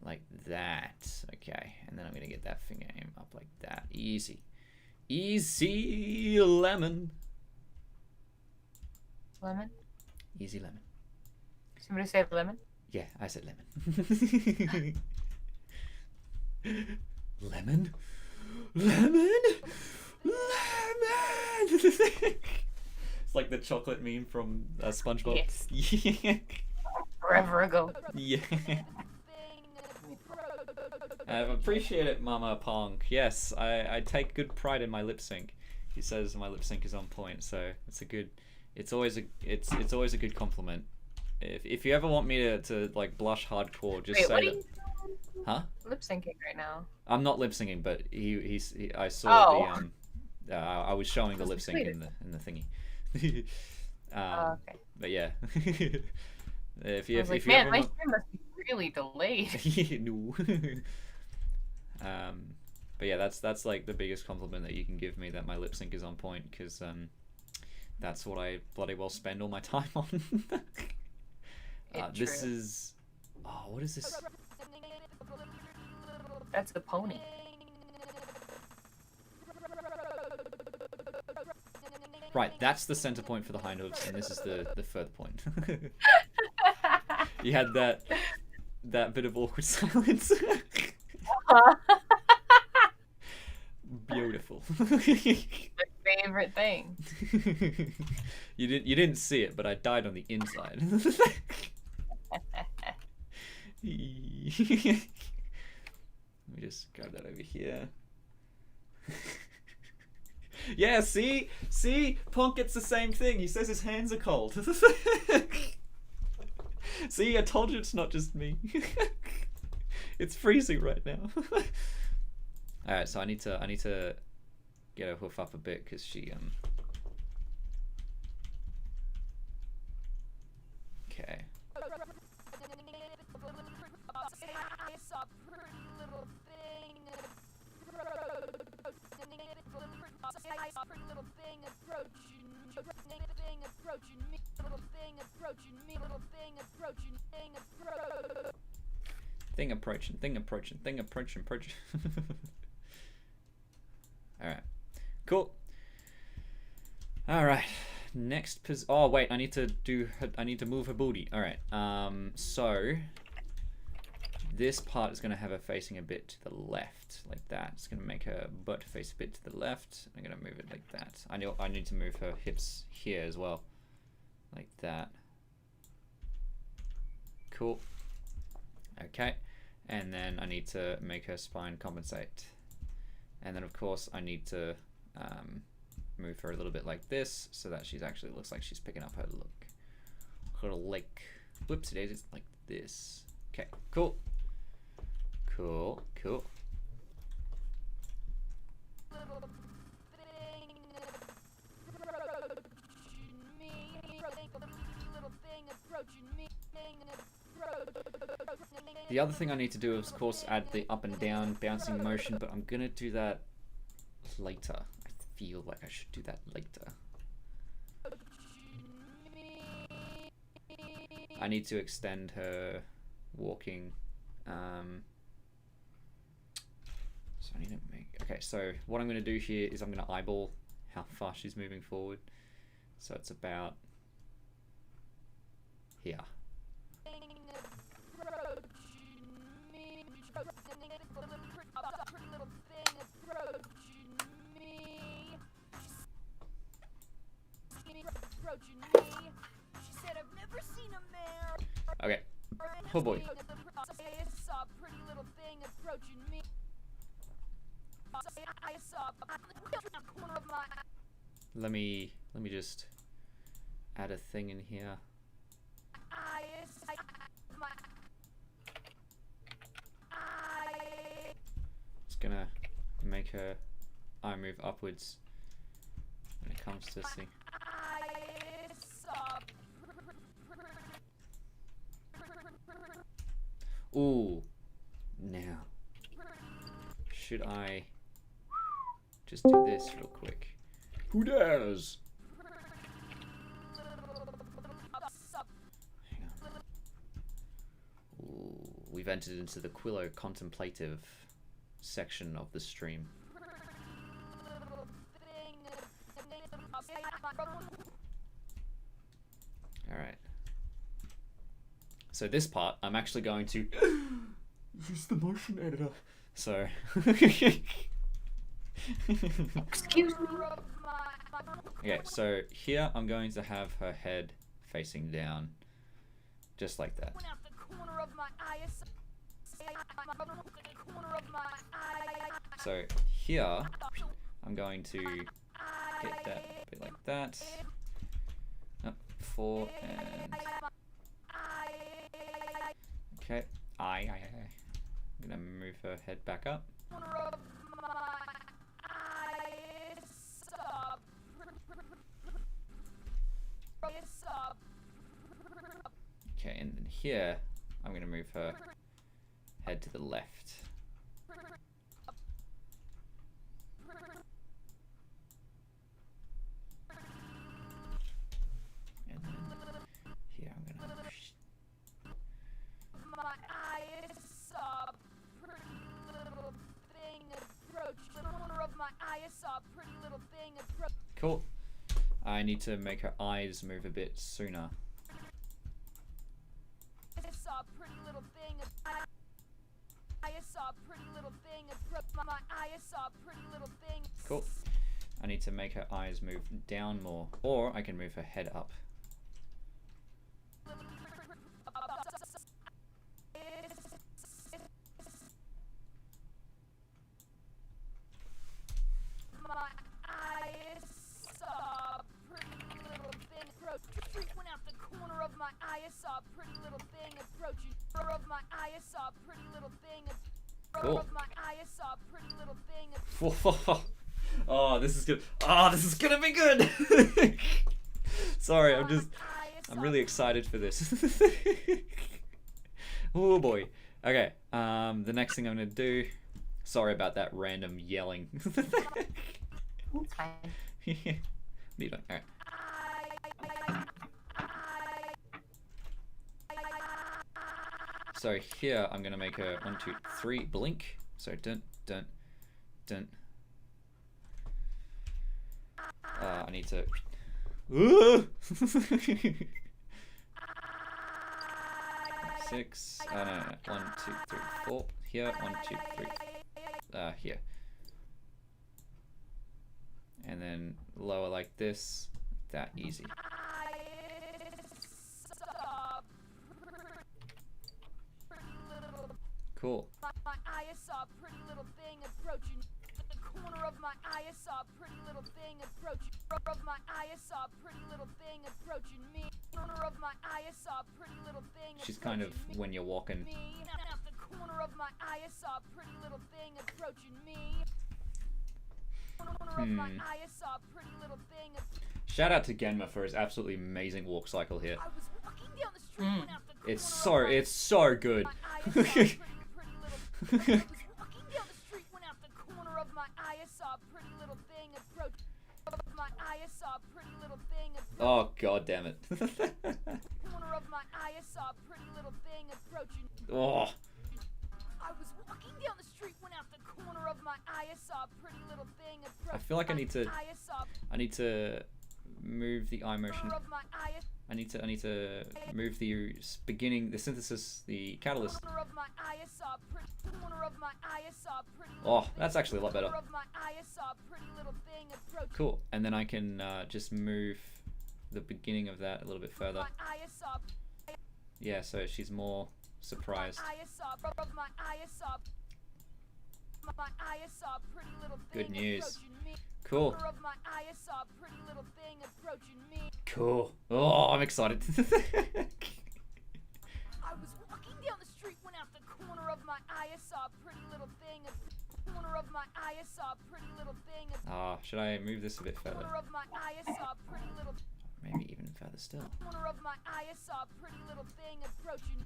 Like that. Okay, and then I'm gonna get that finger aim up like that. Easy. Easy lemon. Lemon? Easy lemon. Somebody say lemon? Yeah, I said lemon. Lemon? Lemon? Lemon! It's like the chocolate meme from SpongeBob. Yes. Yeah. Forever ago. Yeah. I appreciate it, Mama Pong. Yes, I take good pride in my lip sync. He says my lip sync is on point, so it's always a good compliment. If you ever want me to like blush hardcore, just say what are that. you Huh? lip syncing right now? I'm not lip syncing, but I saw Oh. I was showing the lip sync Completed. in the thingy. Okay. But yeah. if I you was like, if you man, ever my want... stream must be really delayed. No. But yeah, that's like the biggest compliment that you can give me, that my lip sync is on point, because that's what I bloody well spend all my time on. This True. is what is this? That's the pony. Right, that's the center point for the hind hooves, and this is the further point. You had that bit of awkward silence. Beautiful. My favorite thing. You didn't see it, but I died on the inside. Let me just grab that over here. Yeah, see? Ponk gets the same thing. He says his hands are cold. See, I told you it's not just me. It's freezing right now. Alright, so I need to get her hoof up a bit because she okay. Thing approaching. Alright. Cool. Alright. Next oh wait, I need to move her booty. Alright. So this part is gonna have her facing a bit to the left, like that. It's gonna make her butt face a bit to the left. I'm gonna move it like that. I need to move her hips here as well. Like that. Cool. Okay. And then I need to make her spine compensate. And then of course I need to move her a little bit like this so that she's actually looks like she's picking up her leg. Whoopsie daisies, like this. Okay, cool. Cool. The other thing I need to do is, of course, add the up and down bouncing motion, but I'm gonna do that later. I feel like I should do that later. I need to extend her walking. So I need to make... Okay, so what I'm gonna do here is I'm gonna eyeball how fast she's moving forward. So it's about here. Okay. Oh boy. Let me just add a thing in here. It's gonna make her eye move upwards when it comes to sing. Ooh, now should I just do this real quick? Who dares? Hang on. Ooh, we've entered into the Quillo contemplative section of the stream. Alright. So this part, I'm actually going to use the motion editor. So... Excuse me. Okay, so here I'm going to have her head facing down. Just like that. So here, I'm going to get that a bit like that. Up, 4 and... Okay, I'm gonna move her head back up. Okay, and then here, I'm gonna move her head to the left. And then here, I'm gonna... Cool. I need to make her eyes move a bit sooner. I saw a pretty little thing. I saw a pretty little thing. I saw a pretty little thing. Cool. I need to make her eyes move down more, or I can move her head up. My eyes saw a pretty little thing approach. Street went out the corner of my eye. I saw a pretty little thing approaching. Corner of my eye. I saw a pretty little thing. Cool. Of my eye. I saw a pretty little thing. Oh, this is good. Oh, this is gonna be good. Sorry, I'm really excited for this. Oh boy. Okay. The next thing I'm gonna do. Sorry about that random yelling. It's fine. What are you doing? All right. So here I'm gonna make a 1, 2, 3 blink. So dun dun dun. I need to. 6. No. 1, 2, 3, 4. Here. 1, 2, 3. Here. And then lower like this. That easy. Cool. My eye saw a pretty little thing approaching. At the corner of my eye saw a pretty little thing approaching. Of my eye saw a pretty little thing approaching me. Corner of my eye saw a pretty little thing. She's kind of when you're walking. Me. At the corner of my eye saw a pretty little thing approaching me. Corner of my eye saw a pretty little thing. Shout out to Genma for his absolutely amazing walk cycle here. I was walking down the street when out the It's so good. I was walking down the street when out the corner of my eye saw a pretty little thing approach. Of my eye saw a pretty little thing approach. Oh god damn it. Corner of my eye saw a pretty little thing approaching. Oh. I was walking down the street when out the corner of my eye saw a pretty little thing approaching. I feel like I need to move the eye motion. Of my eye I need to move the beginning, the synthesis, the catalyst. corner of my eye saw a pretty corner of my eye saw a pretty Oh, that's actually a lot better. corner of my eye saw a pretty little thing approaching. Cool. And then I can just move the beginning of that a little bit further. My eye saw Yeah, so she's more surprised. my eye saw of my eye saw my eye saw a pretty little thing Good news. approaching me. Cool. Corner of my eye saw a pretty little thing approaching me. Cool. Oh, I'm excited. I was walking down the street when out the corner of my eye saw a pretty little thing. Corner of my eye saw a pretty little thing. Should I move this a bit further? Corner of my eye saw a pretty little. Maybe even further still. Corner of my eye saw a pretty little thing approaching.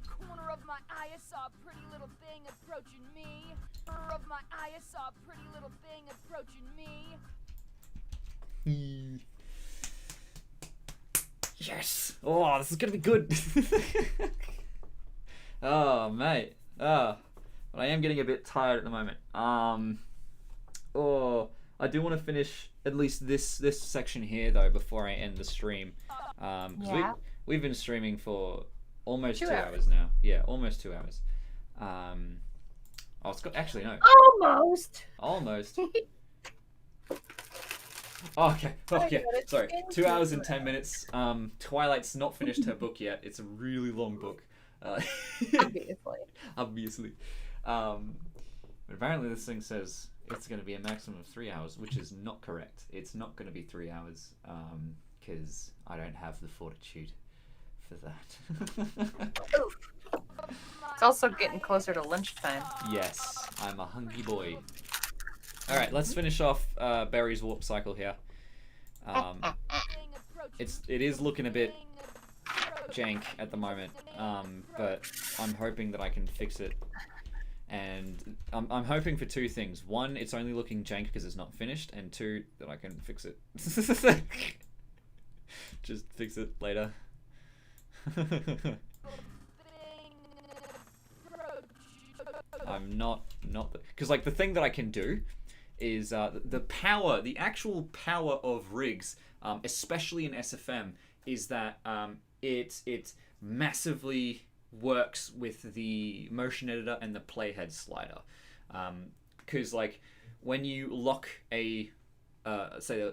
Corner of my eye saw a pretty little thing approaching me. Corner of my eye saw a pretty little thing approaching me. Yes! Oh, this is gonna be good! Oh, mate. But I am getting a bit tired at the moment. I do want to finish at least this section here, though, before I end the stream. 'Cause Yeah. we've been streaming for almost 2 2 hours now. Yeah, almost 2 hours. It's got, actually, no. Almost. Almost. Okay. Sorry. 2 hours and 10 minutes. Twilight's not finished her book yet. It's a really long book. Obviously. But apparently this thing says it's going to be a maximum of 3 hours, which is not correct. It's not going to be 3 hours because I don't have the fortitude for that. It's also getting closer to lunchtime. Yes, I'm a hungry boy. All right, let's finish off Barry's warp cycle here. It is looking a bit jank at the moment, but I'm hoping that I can fix it. And I'm hoping for 2 things. 1, it's only looking jank because it's not finished, and 2, that I can fix it. Just fix it later. I'm not because like the thing that I can do is the power, the actual power of rigs, especially in SFM, is that it massively works with the motion editor and the playhead slider. Because like when you lock a say a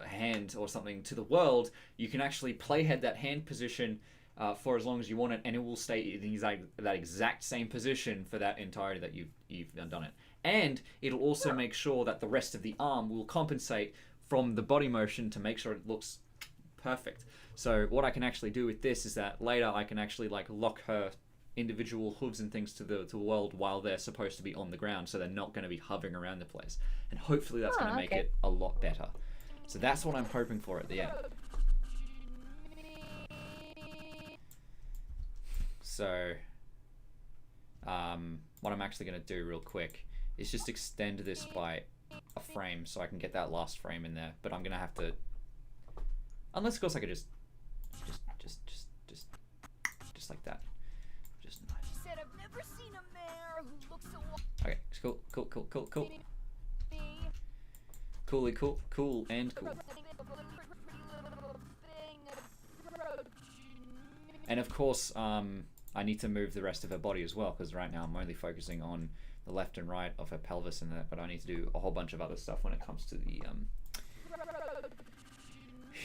hand or something to the world, you can actually playhead that hand position for as long as you want it, and it will stay in that exact same position for that entirety that you've done it. And it'll also make sure that the rest of the arm will compensate from the body motion to make sure it looks perfect. So what I can actually do with this is that later I can actually like lock her individual hooves and things to the world while they're supposed to be on the ground, so they're not going to be hovering around the place. And hopefully that's going to make it a lot better. So that's what I'm hoping for at the end. So what I'm actually going to do real quick is just extend this by a frame so I can get that last frame in there. But I'm going to have to, unless of course I could just like that. Just nice. She said, I've never seen a mare who looks so Okay, cool. Cool and cool. And of course, I need to move the rest of her body as well, because right now I'm only focusing on the left and right of her pelvis and that, but I need to do a whole bunch of other stuff when it comes to the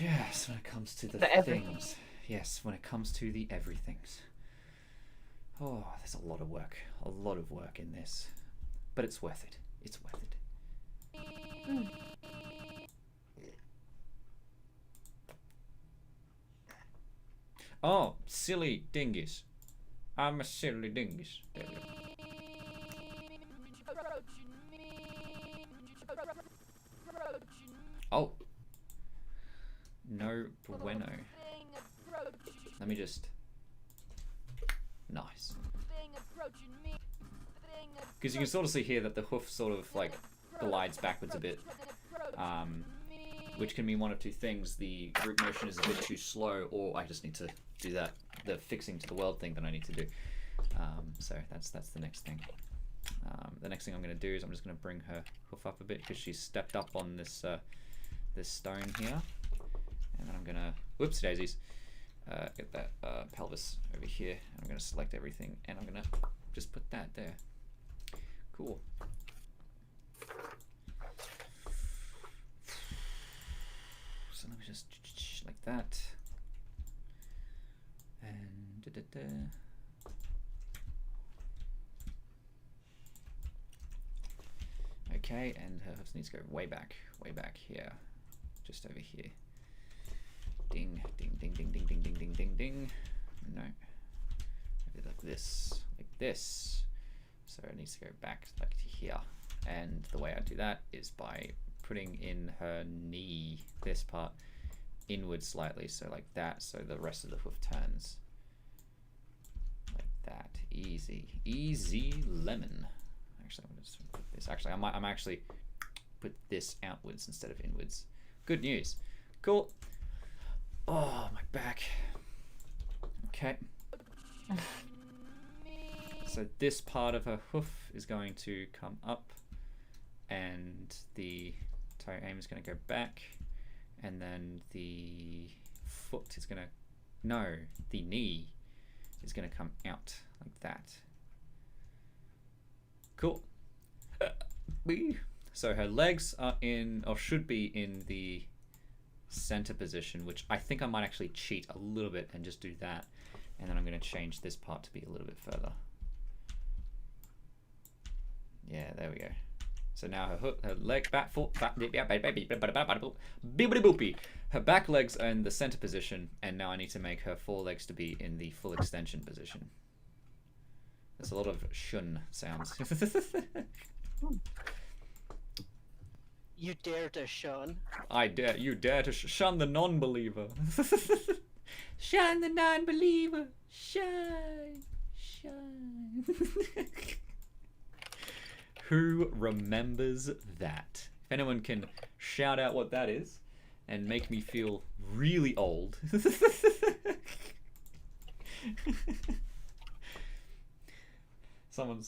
yes, when it comes to the things. Yes, when it comes to the everythings. Oh, there's a lot of work in this, but it's worth it. It's worth it. Oh, silly dingus. I'm a silly dingus. There we go. Oh. No bueno. Let me just... Nice. Because you can sort of see here that the hoof sort of like glides backwards a bit. Which can mean one of two things. The root motion is a bit too slow, or I just need to do that, the fixing to the world thing that I need to do. So that's the next thing. The next thing I'm going to do is I'm just going to bring her hoof up a bit because she's stepped up on this this stone here. And then I'm going to, whoops daisies, get that pelvis over here. I'm going to select everything and I'm going to just put that there. Cool. So let me just like that. And okay, and her hooves needs to go way back here, just over here. Ding, ding, ding, ding, ding, ding, ding, ding, ding, ding. No, maybe like this, So it needs to go back like to here. And the way I do that is by putting in her knee, this part, inward slightly, so like that, so the rest of the hoof turns. Like that. Easy lemon. Actually, I'm just put this. Actually, I'm actually put this outwards instead of inwards. Good news. Cool. Oh, my back. Okay. So this part of her hoof is going to come up, and the toe aim is going to go back, and then the foot is going to, no, the knee is going to come out like that. Cool. So her legs are in, or should be in the center position, which I think I might actually cheat a little bit and just do that. And then I'm going to change this part to be a little bit further. Yeah, there we go. So now her leg, back foot, her back legs are in the center position, and now I need to make her forelegs to be in the full extension position. There's a lot of shun sounds. You dare to shun? I dare, you dare to shun the non-believer. Shun the non-believer. Shine. Who remembers that? If anyone can shout out what that is and make me feel really old. Someone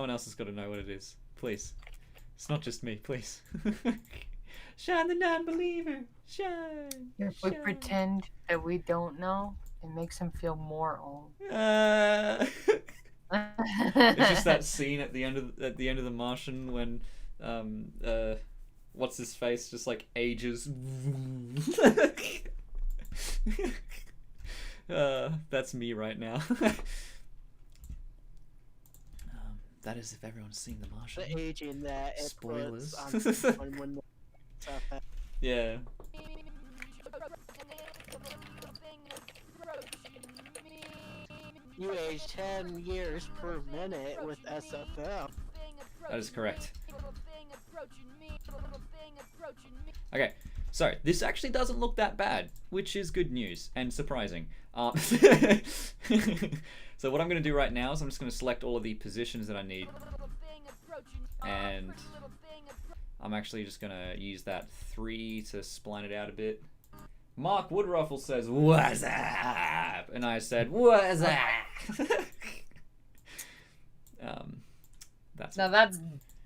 else has got to know what it is. Please. It's not just me, please. Shine the non-believer. Shine. If we shine. pretend that we don't know, it makes him feel more old. It's just that scene at the end of the Martian when what's his face just like ages. That's me right now. That is if everyone's seen The Martian. The aging that it Spoilers. puts on when the stuff happens. Yeah. You age 10 years per minute with SFM. That is correct. Okay, so this actually doesn't look that bad, which is good news and surprising. So what I'm going to do right now is I'm just going to select all of the positions that I need, and I'm actually just going to use that 3 to spline it out a bit. Mark Woodruffle says, "What's up?" And I said, "What's up?" That's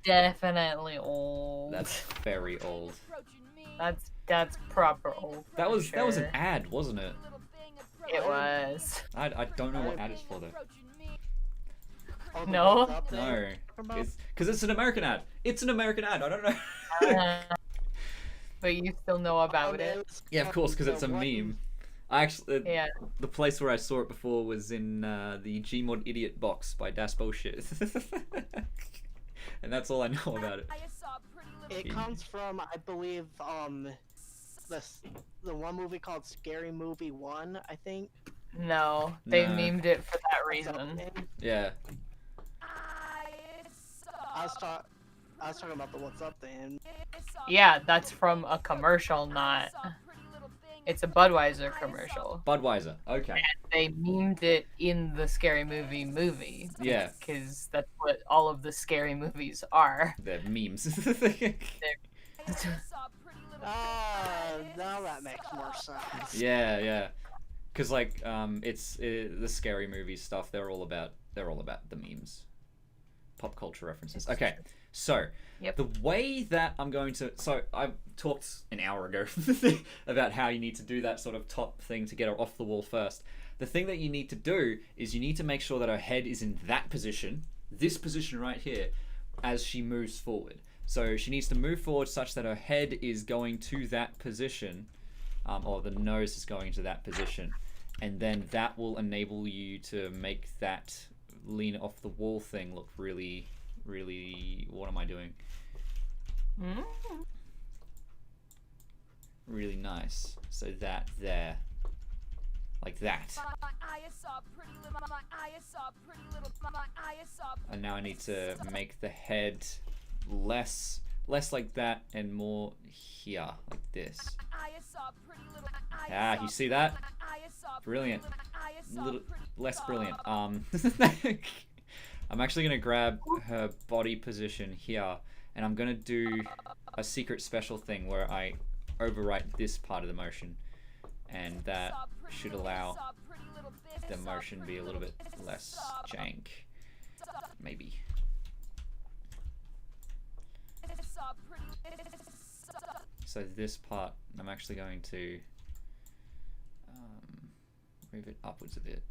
definitely old. That's very old. That's proper old. That was sure. an ad, wasn't it? It was. I don't know what ad it's for though. Oh, the No. what's up thing? No, About- it's because it's an American ad. It's an American ad. I don't know. But you still know about it. was Yeah, of course, because it's a the one- meme. I actually, Yeah. the place where I saw it before was in the Gmod Idiot box by Das Bullshit, and that's all I know about it. It comes from, I believe, the one movie called Scary Movie 1, I think. No, they Nah. memed it for that What's up reason. thing. Yeah. I was talking about the What's Up thing. Yeah, that's from a commercial, not. It's a Budweiser commercial. Budweiser. Okay. They memed it in the Scary Movie. Yeah. Because that's what all of the scary movies are. They're memes. Ah, now that makes more sense. Yeah. Because like the scary movie stuff. They're all about the memes, pop culture references. Okay. So, Yep. the way that I'm going to... So, I talked an hour ago about how you need to do that sort of top thing to get her off the wall first. The thing that you need to do is you need to make sure that her head is in that position, this position right here, as she moves forward. So, she needs to move forward such that her head is going to that position, or the nose is going to that position. And then that will enable you to make that lean off the wall thing look really... what am I doing? Really nice. So that there. Like that. And now I need to make the head less like that and more here, like this. Ah, you see that? Brilliant. Little less brilliant. I'm actually gonna grab her body position here, and I'm gonna do a secret special thing where I overwrite this part of the motion, and that should allow the motion be a little bit less jank, maybe. So this part, I'm actually going to move it upwards a bit.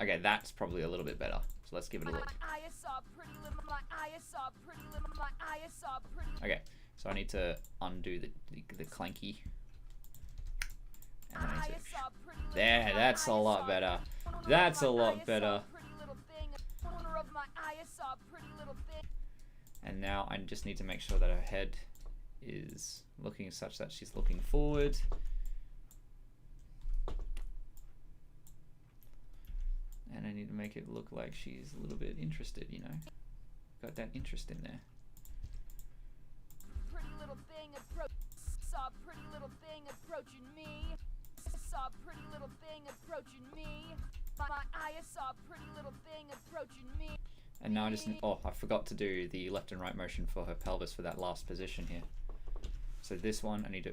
Okay, that's probably a little bit better. So let's give it a look. Okay, so I need to undo the clanky. And I need to... There, that's a lot better. That's a lot better. And now I just need to make sure that her head is looking such that she's looking forward. And I need to make it look like she's a little bit interested, you know? Got that interest in there. Pretty little thing saw a pretty little thing approaching me. Saw a pretty little thing approaching me. My eye saw a pretty little thing approaching me. And now I just, oh, I forgot to do the left and right motion for her pelvis for that last position here. So this one, I need to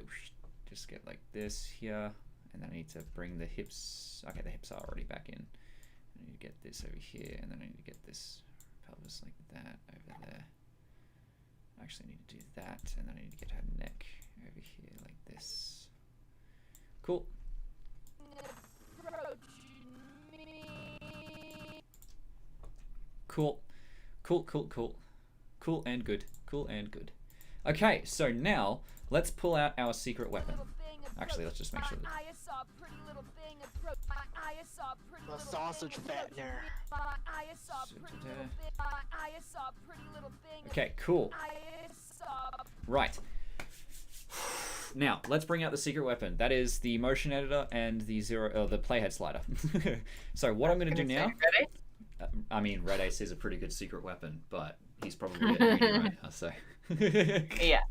just get like this here, and then I need to bring the hips, okay, the hips are already back in. I need to get this over here, and then I need to get this pelvis like that over there. I actually need to do that, and then I need to get her neck over here like this. Cool. Cool. Cool, cool, cool. Cool and good. Cool and good. Okay, so now let's pull out our secret weapon. Actually, let's just make sure that... The sausage fattener. Okay, cool. Right. Now, let's bring out the secret weapon. That is the motion editor and the the playhead slider. So what I'm going to do now... I mean, Red Ace is a pretty good secret weapon, but he's probably at uni right now, so... Yeah.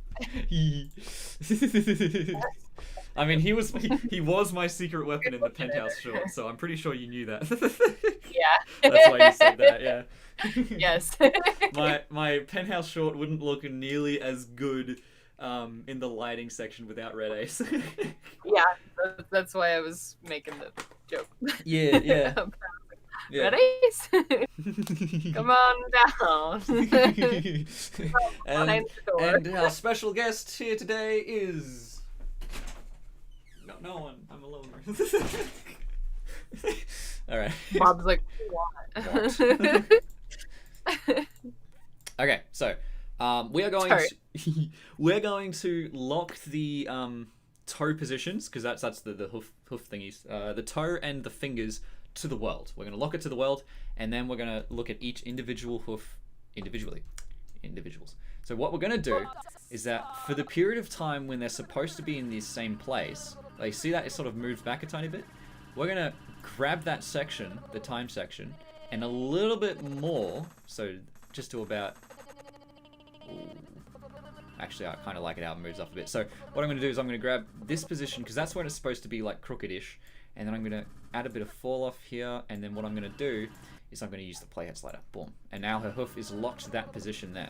I mean, he was my secret weapon in the penthouse short, so I'm pretty sure you knew that. Yeah. That's why you said that, yeah. Yes. my penthouse short wouldn't look nearly as good in the lighting section without Red Ace. Yeah, that's why I was making the joke. Yeah, yeah. Yeah. Red Ace? Come on down. and our special guest here today is... No one. I'm alone. All right. Bob's like, what? Okay, so we are going to we're going to lock the toe positions, because that's the hoof thingies, the toe and the fingers to the world. We're going to lock it to the world, and then we're going to look at each individual hoof individually. So what we're going to do is that for the period of time when they're supposed to be in the same place, like, see that it sort of moves back a tiny bit? We're going to grab that section, the time section, and a little bit more, so just to about... Ooh. Actually, I kind of like it how it moves off a bit. So what I'm going to do is I'm going to grab this position, because that's when it's supposed to be like crooked-ish, and then I'm going to add a bit of fall off here, and then what I'm going to do is I'm going to use the playhead slider. Boom. And now her hoof is locked to that position there.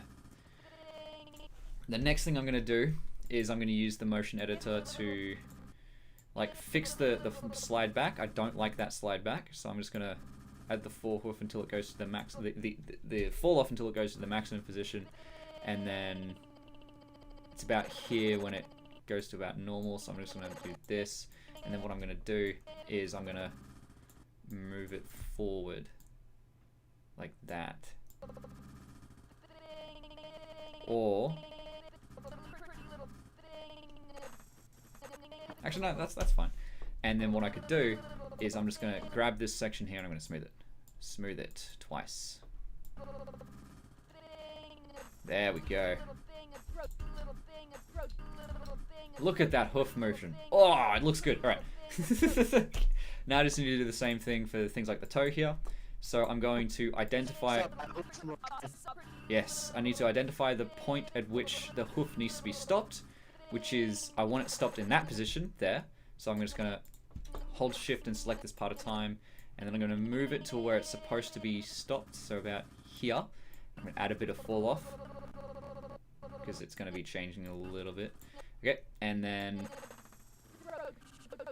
The next thing I'm going to do is I'm going to use the motion editor to like fix the slide back. I don't like that slide back, so I'm just going to add the fall hoof until it goes to the max, the fall off until it goes to the maximum position, and then it's about here when it goes to about normal, so I'm just going to do this. And then what I'm going to do is I'm going to move it forward like that. Or... Actually, no, that's fine. And then what I could do is I'm just going to grab this section here and I'm going to smooth it. Smooth it twice. There we go. Look at that hoof motion. Oh, it looks good. All right. Now I just need to do the same thing for things like the toe here. So I'm going to identify... Yes, I need to identify the point at which the hoof needs to be stopped, which is, I want it stopped in that position, there. So I'm just going to hold shift and select this part of time, and then I'm going to move it to where it's supposed to be stopped, so about here. I'm going to add a bit of fall off, because it's going to be changing a little bit. Okay, and then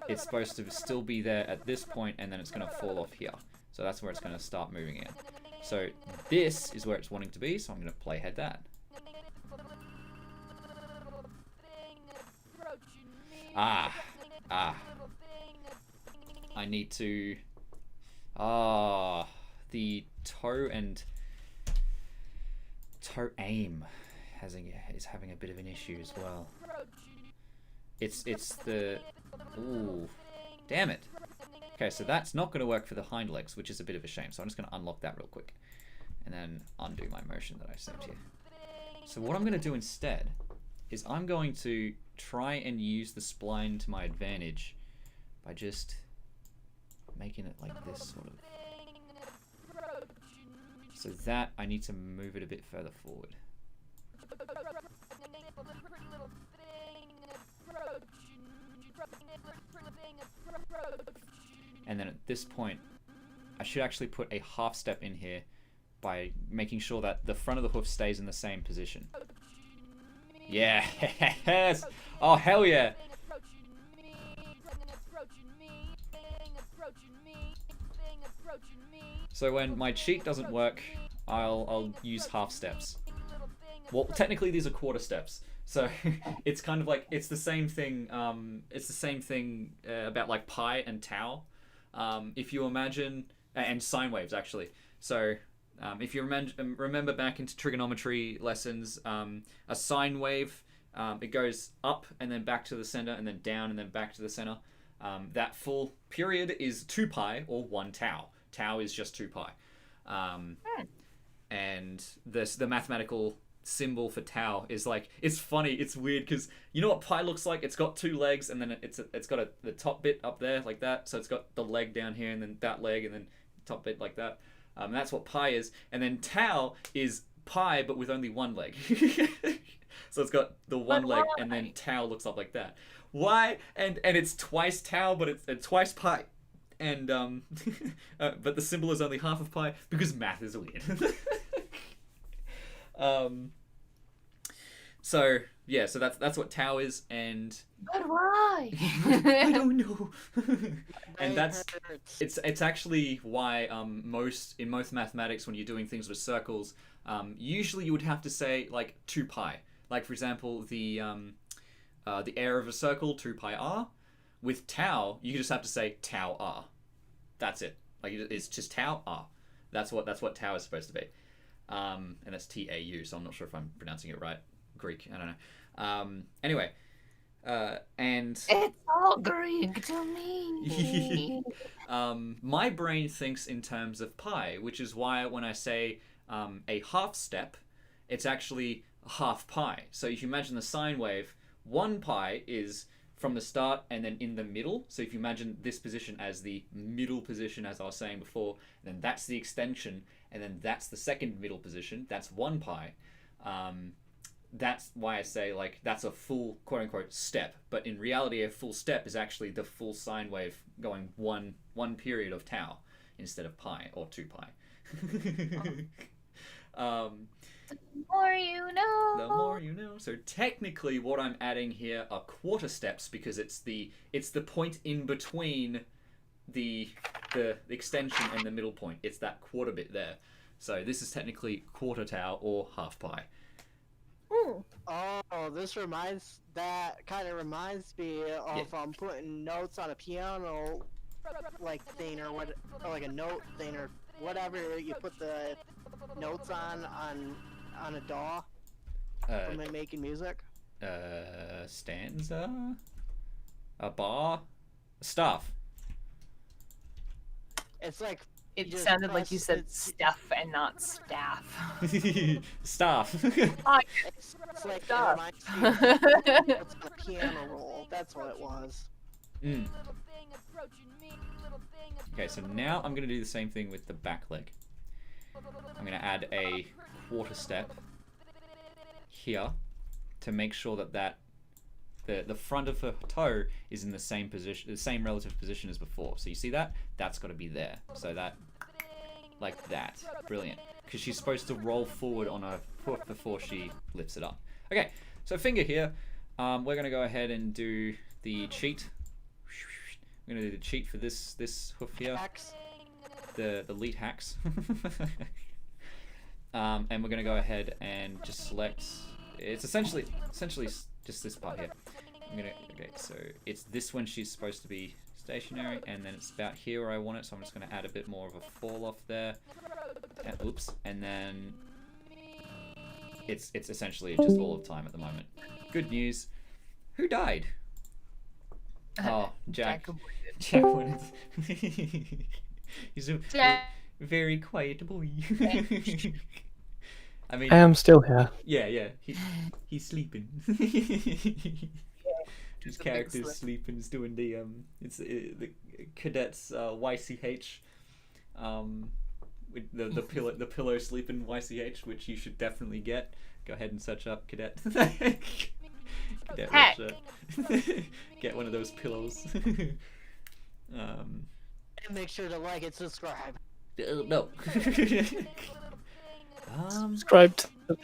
it's supposed to still be there at this point, and then it's going to fall off here. So that's where it's going to start moving in. So this is where it's wanting to be, so I'm going to playhead that. I need to... the toe and... toe aim is having a bit of an issue as well. It's the... Ooh. Damn it. Okay, so that's not going to work for the hind legs, which is a bit of a shame. So I'm just going to unlock that real quick. And then undo my motion that I sent here. So what I'm going to do instead is I'm going to try and use the spline to my advantage by just making it like this, sort of. So that, I need to move it a bit further forward. And then at this point, I should actually put a half step in here by making sure that the front of the hoof stays in the same position. Yes! Oh, hell yeah! So when my cheat doesn't work, I'll use half steps. Well, technically these are quarter steps. So it's kind of like, it's the same thing. It's the same thing about like pi and tau. If you imagine, and sine waves actually. So if you remember back into trigonometry lessons, a sine wave, it goes up and then back to the center and then down and then back to the center. That full period is 2 pi or 1 tau. Tau is just 2 pi. And the mathematical symbol for tau is like, it's funny, it's weird, because you know what pi looks like? It's got 2 legs, and then it's got the top bit up there like that, so it's got the leg down here and then that leg and then top bit like that. That's what pi is. And then tau is pi but with only 1 leg. So it's got the 1 leg and then tau looks up like that. Why? And it's twice tau, but it's twice pi. And but the symbol is only half of pi because math is weird. So yeah, so that's what tau is, and But why? I don't know. And it's actually why in most mathematics, when you're doing things with circles, usually you would have to say like 2 pi. Like for example, the area of a circle, 2 pi r. With tau, you just have to say tau r. That's it. Like it's just tau r. That's what tau is supposed to be. And that's TAU, so I'm not sure if I'm pronouncing it right. Greek, I don't know. Anyway, and It's all Greek to me. my brain thinks in terms of pi, which is why when I say a half step, it's actually half pi. So if you imagine the sine wave, 1 pi is from the start and then in the middle. So if you imagine this position as the middle position, as I was saying before, then that's the extension, and then that's the second middle position. That's 1 pi. That's why I say like that's a full quote unquote step. But in reality, a full step is actually the full sine wave going one period of tau instead of pi or 2 pi. The more you know. The more you know. So technically what I'm adding here are quarter steps, because it's the point in between the extension and the middle point. It's that quarter bit there. So this is technically quarter tau or half pi. Oh, this kind of reminds me of putting notes on a piano like thing or like a note thing or whatever you put the notes on a DAW when making music. Stanza, a bar, staff. It's like It sounded like you said stuff and not staff. Staff. it's like it Stuff. reminds me of notes on a piano roll. That's what it was. Okay, so now I'm going to do the same thing with the back leg. I'm going to add a quarter step here to make sure that the front of her toe is in the same position, the same relative position as before. So you see that? That's got to be there. So that, like that. Brilliant. Because she's supposed to roll forward on her foot before she lifts it up. Okay, so finger here. We're going to go ahead and do the cheat. We're going to do the cheat for this hoof here. Hacks. The lead hacks. And we're going to go ahead and just select. It's essentially just this part here. Okay, so it's this one she's supposed to be stationary, and then it's about here where I want it, so I'm just going to add a bit more of a fall off there. And, oops, and then it's essentially just all of time at the moment. Good news. Who died? Oh, Jack. Jack went. He's a very quiet boy. I mean, I am still here. yeah. He's sleeping. His character's sleeping. He's doing the the cadet's YCH, with the pillow sleeping YCH, which you should definitely get. Go ahead and search up cadet. Cadet Russia. Get one of those pillows. And make sure to like and subscribe. No. Subscribe to the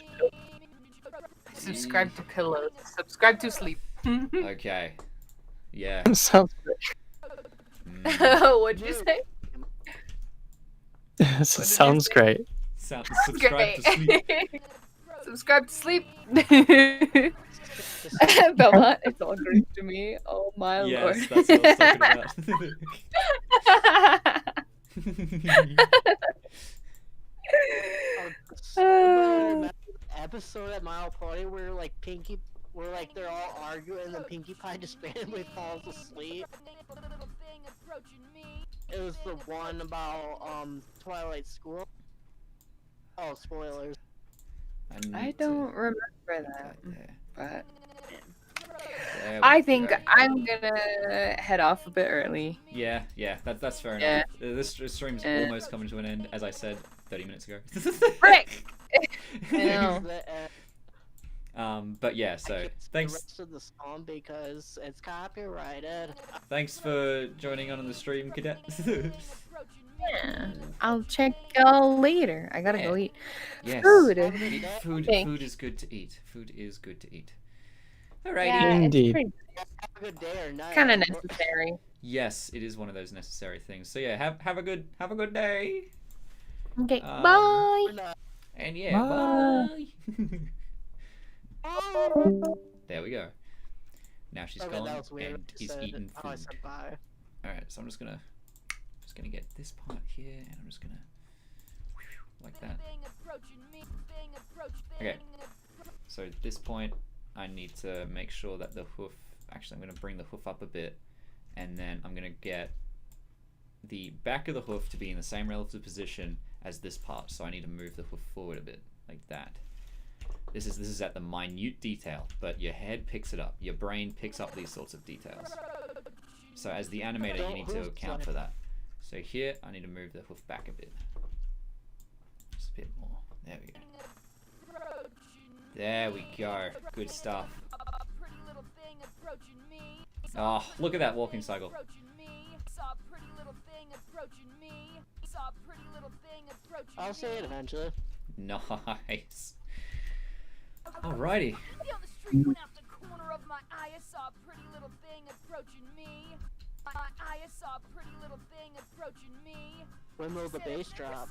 Subscribe to pillows. Subscribe to sleep. Okay. Yeah. sounds great. What'd you say? Sounds great. Subscribe to sleep. Subscribe to sleep. Belmont, it's all Greek to me. Oh my lord. Yes, that's what I was talking Remember the episode at Mile Party where they're all arguing and then Pinkie Pie just randomly falls asleep? It was the one about Twilight School. Oh, spoilers. I don't remember that, but There we I think go. I'm gonna head off a bit early. Yeah, that's fair Yeah. enough. This stream's almost coming to an end, as I said 30 minutes ago. Frick! I know. But yeah, so The thanks rest of the song because it's copyrighted. thanks for joining on the stream, Cadet. Yeah. I'll check y'all later. I gotta go eat Yes. food. Food Thanks. is good to eat. Food is good to eat. Alrighty. Yeah, Indeed. it's Have a good day or night. kind of necessary. Yes, it is one of those necessary things. So yeah, have a good day. Okay, Um, bye. Good night. And yeah, Bye. bye. There we go. Now she's Okay, gone that was weird. and I he's said- eaten Oh, I food. said bye. Alright, so I'm just gonna get this part here and I'm just gonna like that. Okay. So at this point I need to make sure that the hoof, actually I'm gonna bring the hoof up a bit and then I'm gonna get the back of the hoof to be in the same relative position as this part. So I need to move the hoof forward a bit like that. This is at the minute detail, but your head picks it up. Your brain picks up these sorts of details. So as the animator, you need to account for that. So here, I need to move the hoof back a bit. Just a bit more. There we go. There we go. Good stuff. Oh, look at that walking cycle. I'll say it eventually. Nice. Alrighty. On the street, went out the corner of my eye, I saw a pretty little thing approaching me. My eye, I saw a pretty little thing approaching me. When will the bass drop?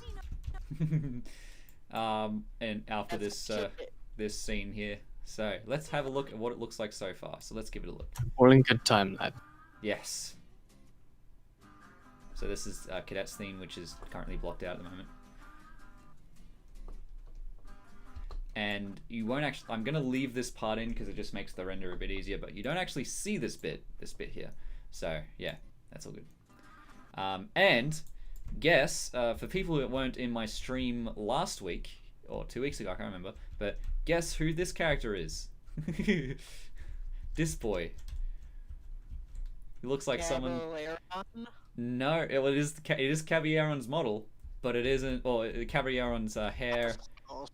And after That's this shit. this scene here. So let's have a look at what it looks like so far. So let's give it a look. All in good time, lad. Yes. So this is Cadet's theme, which is currently blocked out at the moment. And you won't actually, I'm going to leave this part in because it just makes the render a bit easier, but you don't actually see this bit here. So yeah, that's all good. And guess, for people that weren't in my stream last week, or 2 weeks ago, I can't remember, but guess who this character is? This boy. He looks like someone... Caballeron? No, it is Caballeron's model, but it isn't, or Caballeron's hair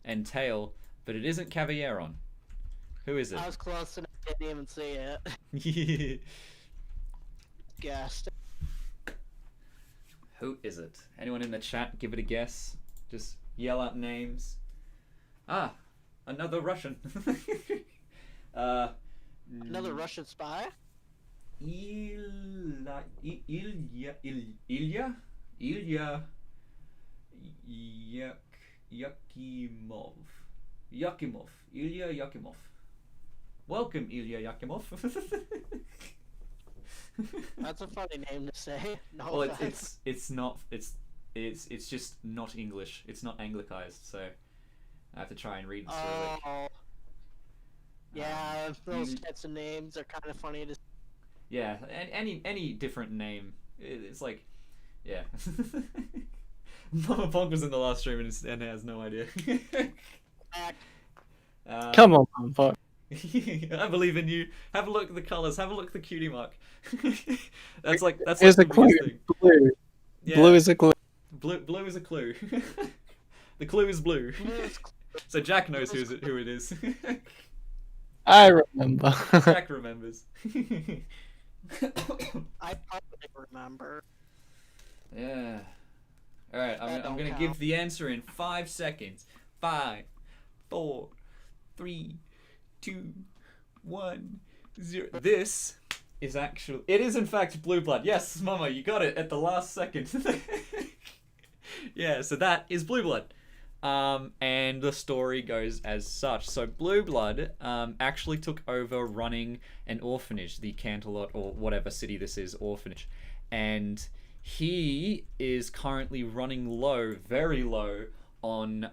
and tail, but it isn't Caballeron. Who is it? I was close and I didn't even see it. Guessed. Who is it? Anyone in the chat give it a guess? Just yell out names. Ah, another Russian. Another Russian spy? Ilya Yakimov. Ilya Yakimov. Welcome, Ilya Yakimov. That's a funny name to say. No Well, offense. it's just not English. It's not Anglicized, so I have to try and read it slowly. Oh. Yeah, those types of names are kind of funny to. Yeah, any different name, it's like, yeah. Mama Punk was in the last stream and has no idea. Come on, man, fuck. I believe in you. Have a look at the colors. Have a look at the cutie mark. that's like Here's the the clue. biggest thing. Blue. Yeah. Blue is a clue. Blue is a clue. The clue is blue. So Jack knows who it is. I remember. Jack remembers. I probably remember. Yeah. Alright, I'm don't going to count. give the answer in 5 seconds. 5, 4, 3, 2, 1, 0. This is actually... It is in fact Blue Blood. Yes, Mama, you got it at the last second. Yeah, so that is Blue Blood. And the story goes as such. So Blue Blood actually took over running an orphanage, the Canterlot or whatever city this is, orphanage. And he is currently running low, very low, on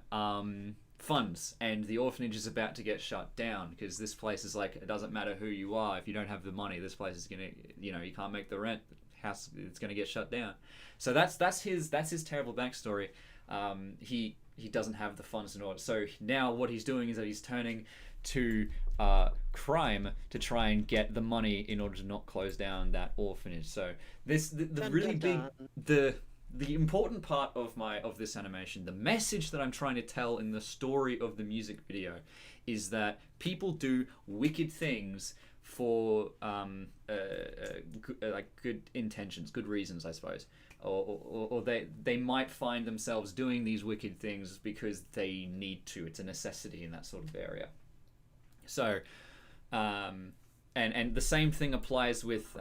funds. And the orphanage is about to get shut down because this place is like, it doesn't matter who you are. If you don't have the money, this place is gonna, you know, you can't make the rent. The house, it's gonna get shut down. So that's his terrible backstory. He doesn't have the funds in order. So now what he's doing is that he's turning to crime to try and get the money in order to not close down that orphanage. So the important part of this animation, the message that I'm trying to tell in the story of the music video, is that people do wicked things for like good intentions, good reasons, I suppose. Or they might find themselves doing these wicked things because they need to. It's a necessity in that sort of area. So, and the same thing applies with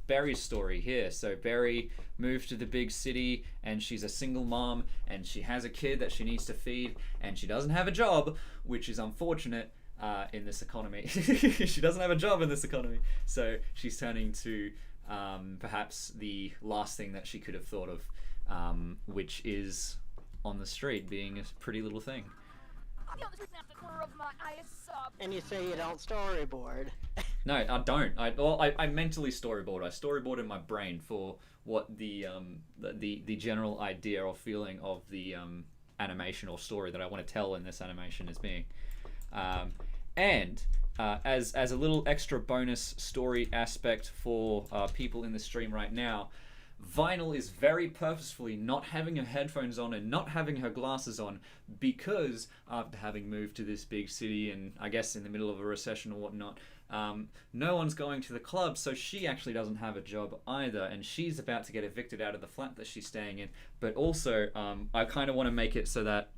Barry's story here. So Barry moved to the big city and she's a single mom and she has a kid that she needs to feed and she doesn't have a job, which is unfortunate in this economy. She doesn't have a job in this economy. So she's turning to perhaps the last thing that she could have thought of, which is on the street being a pretty little thing. And you say you don't storyboard. No, I don't. I mentally storyboard. I storyboard in my brain for what the general idea or feeling of the animation or story that I want to tell in this animation is being. As a little extra bonus story aspect for people in the stream right now, Vinyl is very purposefully not having her headphones on and not having her glasses on because after having moved to this big city and I guess in the middle of a recession or whatnot, no one's going to the club, so she actually doesn't have a job either, and she's about to get evicted out of the flat that she's staying in. But also, I kind of want to make it so that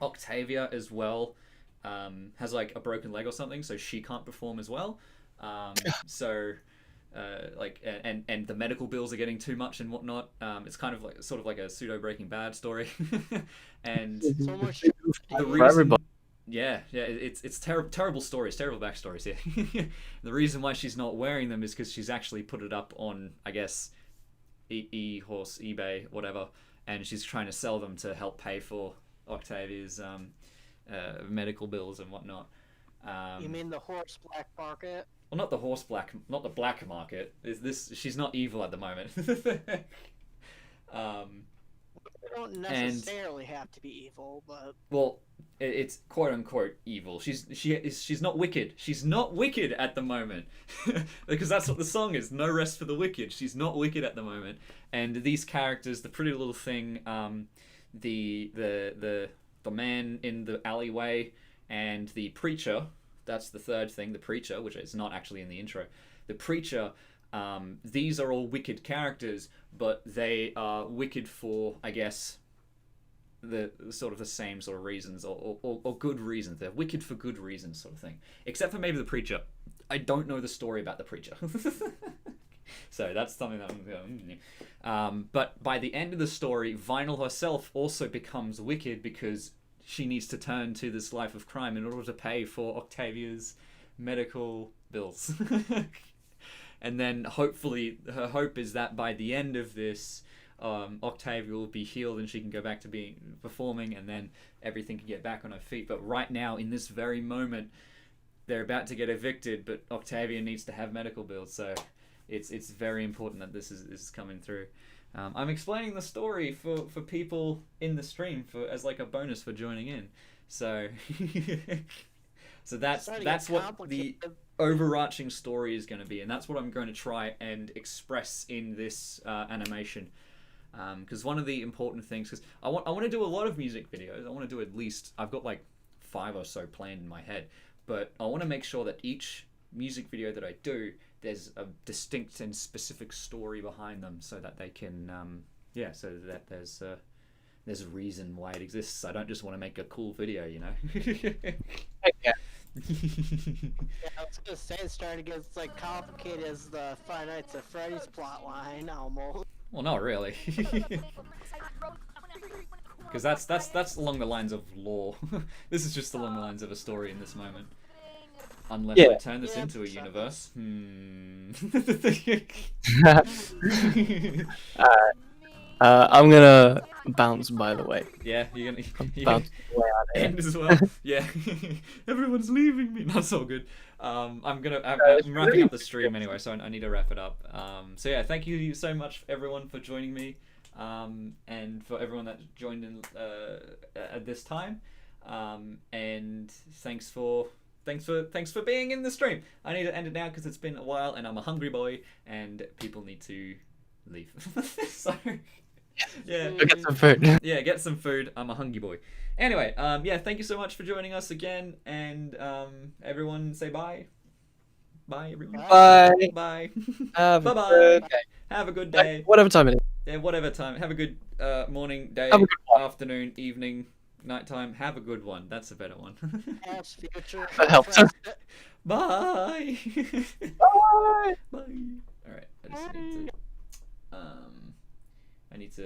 Octavia as well has like a broken leg or something, so she can't perform as well. And the medical bills are getting too much and whatnot. It's kind of like sort of like a pseudo Breaking Bad story. And So much the For reason, everybody. it's terrible stories, terrible backstories here. The reason why she's not wearing them is because she's actually put it up on, I guess, eBay, whatever, and she's trying to sell them to help pay for Octavia's medical bills and whatnot. You mean the horse black market? Well, not the black market. She's not evil at the moment. They don't necessarily have to be evil, but well, it's quote unquote evil. She's not wicked. She's not wicked at the moment, because that's what the song is. No rest for the wicked. She's not wicked at the moment. And these characters, the pretty little thing, the man in the alleyway, and the preacher. That's the third thing, the preacher, which is not actually in the intro. The preacher, these are all wicked characters, but they are wicked for, I guess, the sort of the same sort of reasons, or good reasons. They're wicked for good reasons, sort of thing. Except for maybe the preacher. I don't know the story about the preacher. So that's something that I'm going. But by the end of the story, Vinyl herself also becomes wicked because she needs to turn to this life of crime in order to pay for Octavia's medical bills. And then hopefully her hope is that by the end of this, Octavia will be healed and she can go back to performing, and then everything can get back on her feet. But right now, in this very moment, they're about to get evicted, but Octavia needs to have medical bills, so it's very important that this is coming through. I'm explaining the story for people in the stream as like a bonus for joining in. So so that's what the overarching story is going to be, and that's what I'm going to try and express in this animation. Because one of the important things, because I want to do a lot of music videos. I want to do at least, I've got like 5 or so planned in my head, but I want to make sure that each music video that I do, there's a distinct and specific story behind them, so that they can so that there's a reason why it exists. I don't just want to make a cool video, you know. Yeah. Yeah, I was gonna say it's starting to get like complicated as the Five Nights at Freddy's plot line almost. Well, not really. Because that's along the lines of lore. This is just along the lines of a story in this moment. Unless I turn this into a universe. I'm gonna bounce, by the way. Yeah, you're gonna Bounce away out of here. end as well. Yeah, everyone's leaving me. That's all good. I'm wrapping up the stream anyway, so I need to wrap it up. So yeah, thank you so much everyone for joining me, and for everyone that joined in at this time, and thanks for being in the stream. I need to end it now because it's been a while, and I'm a hungry boy, and people need to leave. So yeah, Go get some food. yeah, get some food. I'm a hungry boy. Anyway, yeah, thank you so much for joining us again, and everyone say bye. Bye, everyone. Bye. Bye. Have a Bye-bye. good day. Have a good day. Whatever time it is. Yeah, whatever time. Have a good morning, day, Have a good one. afternoon, evening, nighttime. Have a good one. That's a better one. Past, future. That helps. Bye. Bye. Bye. All right. I just need to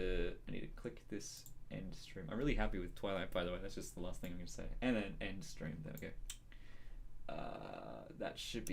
I need to click this end stream. I'm really happy with Twilight, by the way. That's just the last thing I'm gonna say. And then end stream. There we go. That should be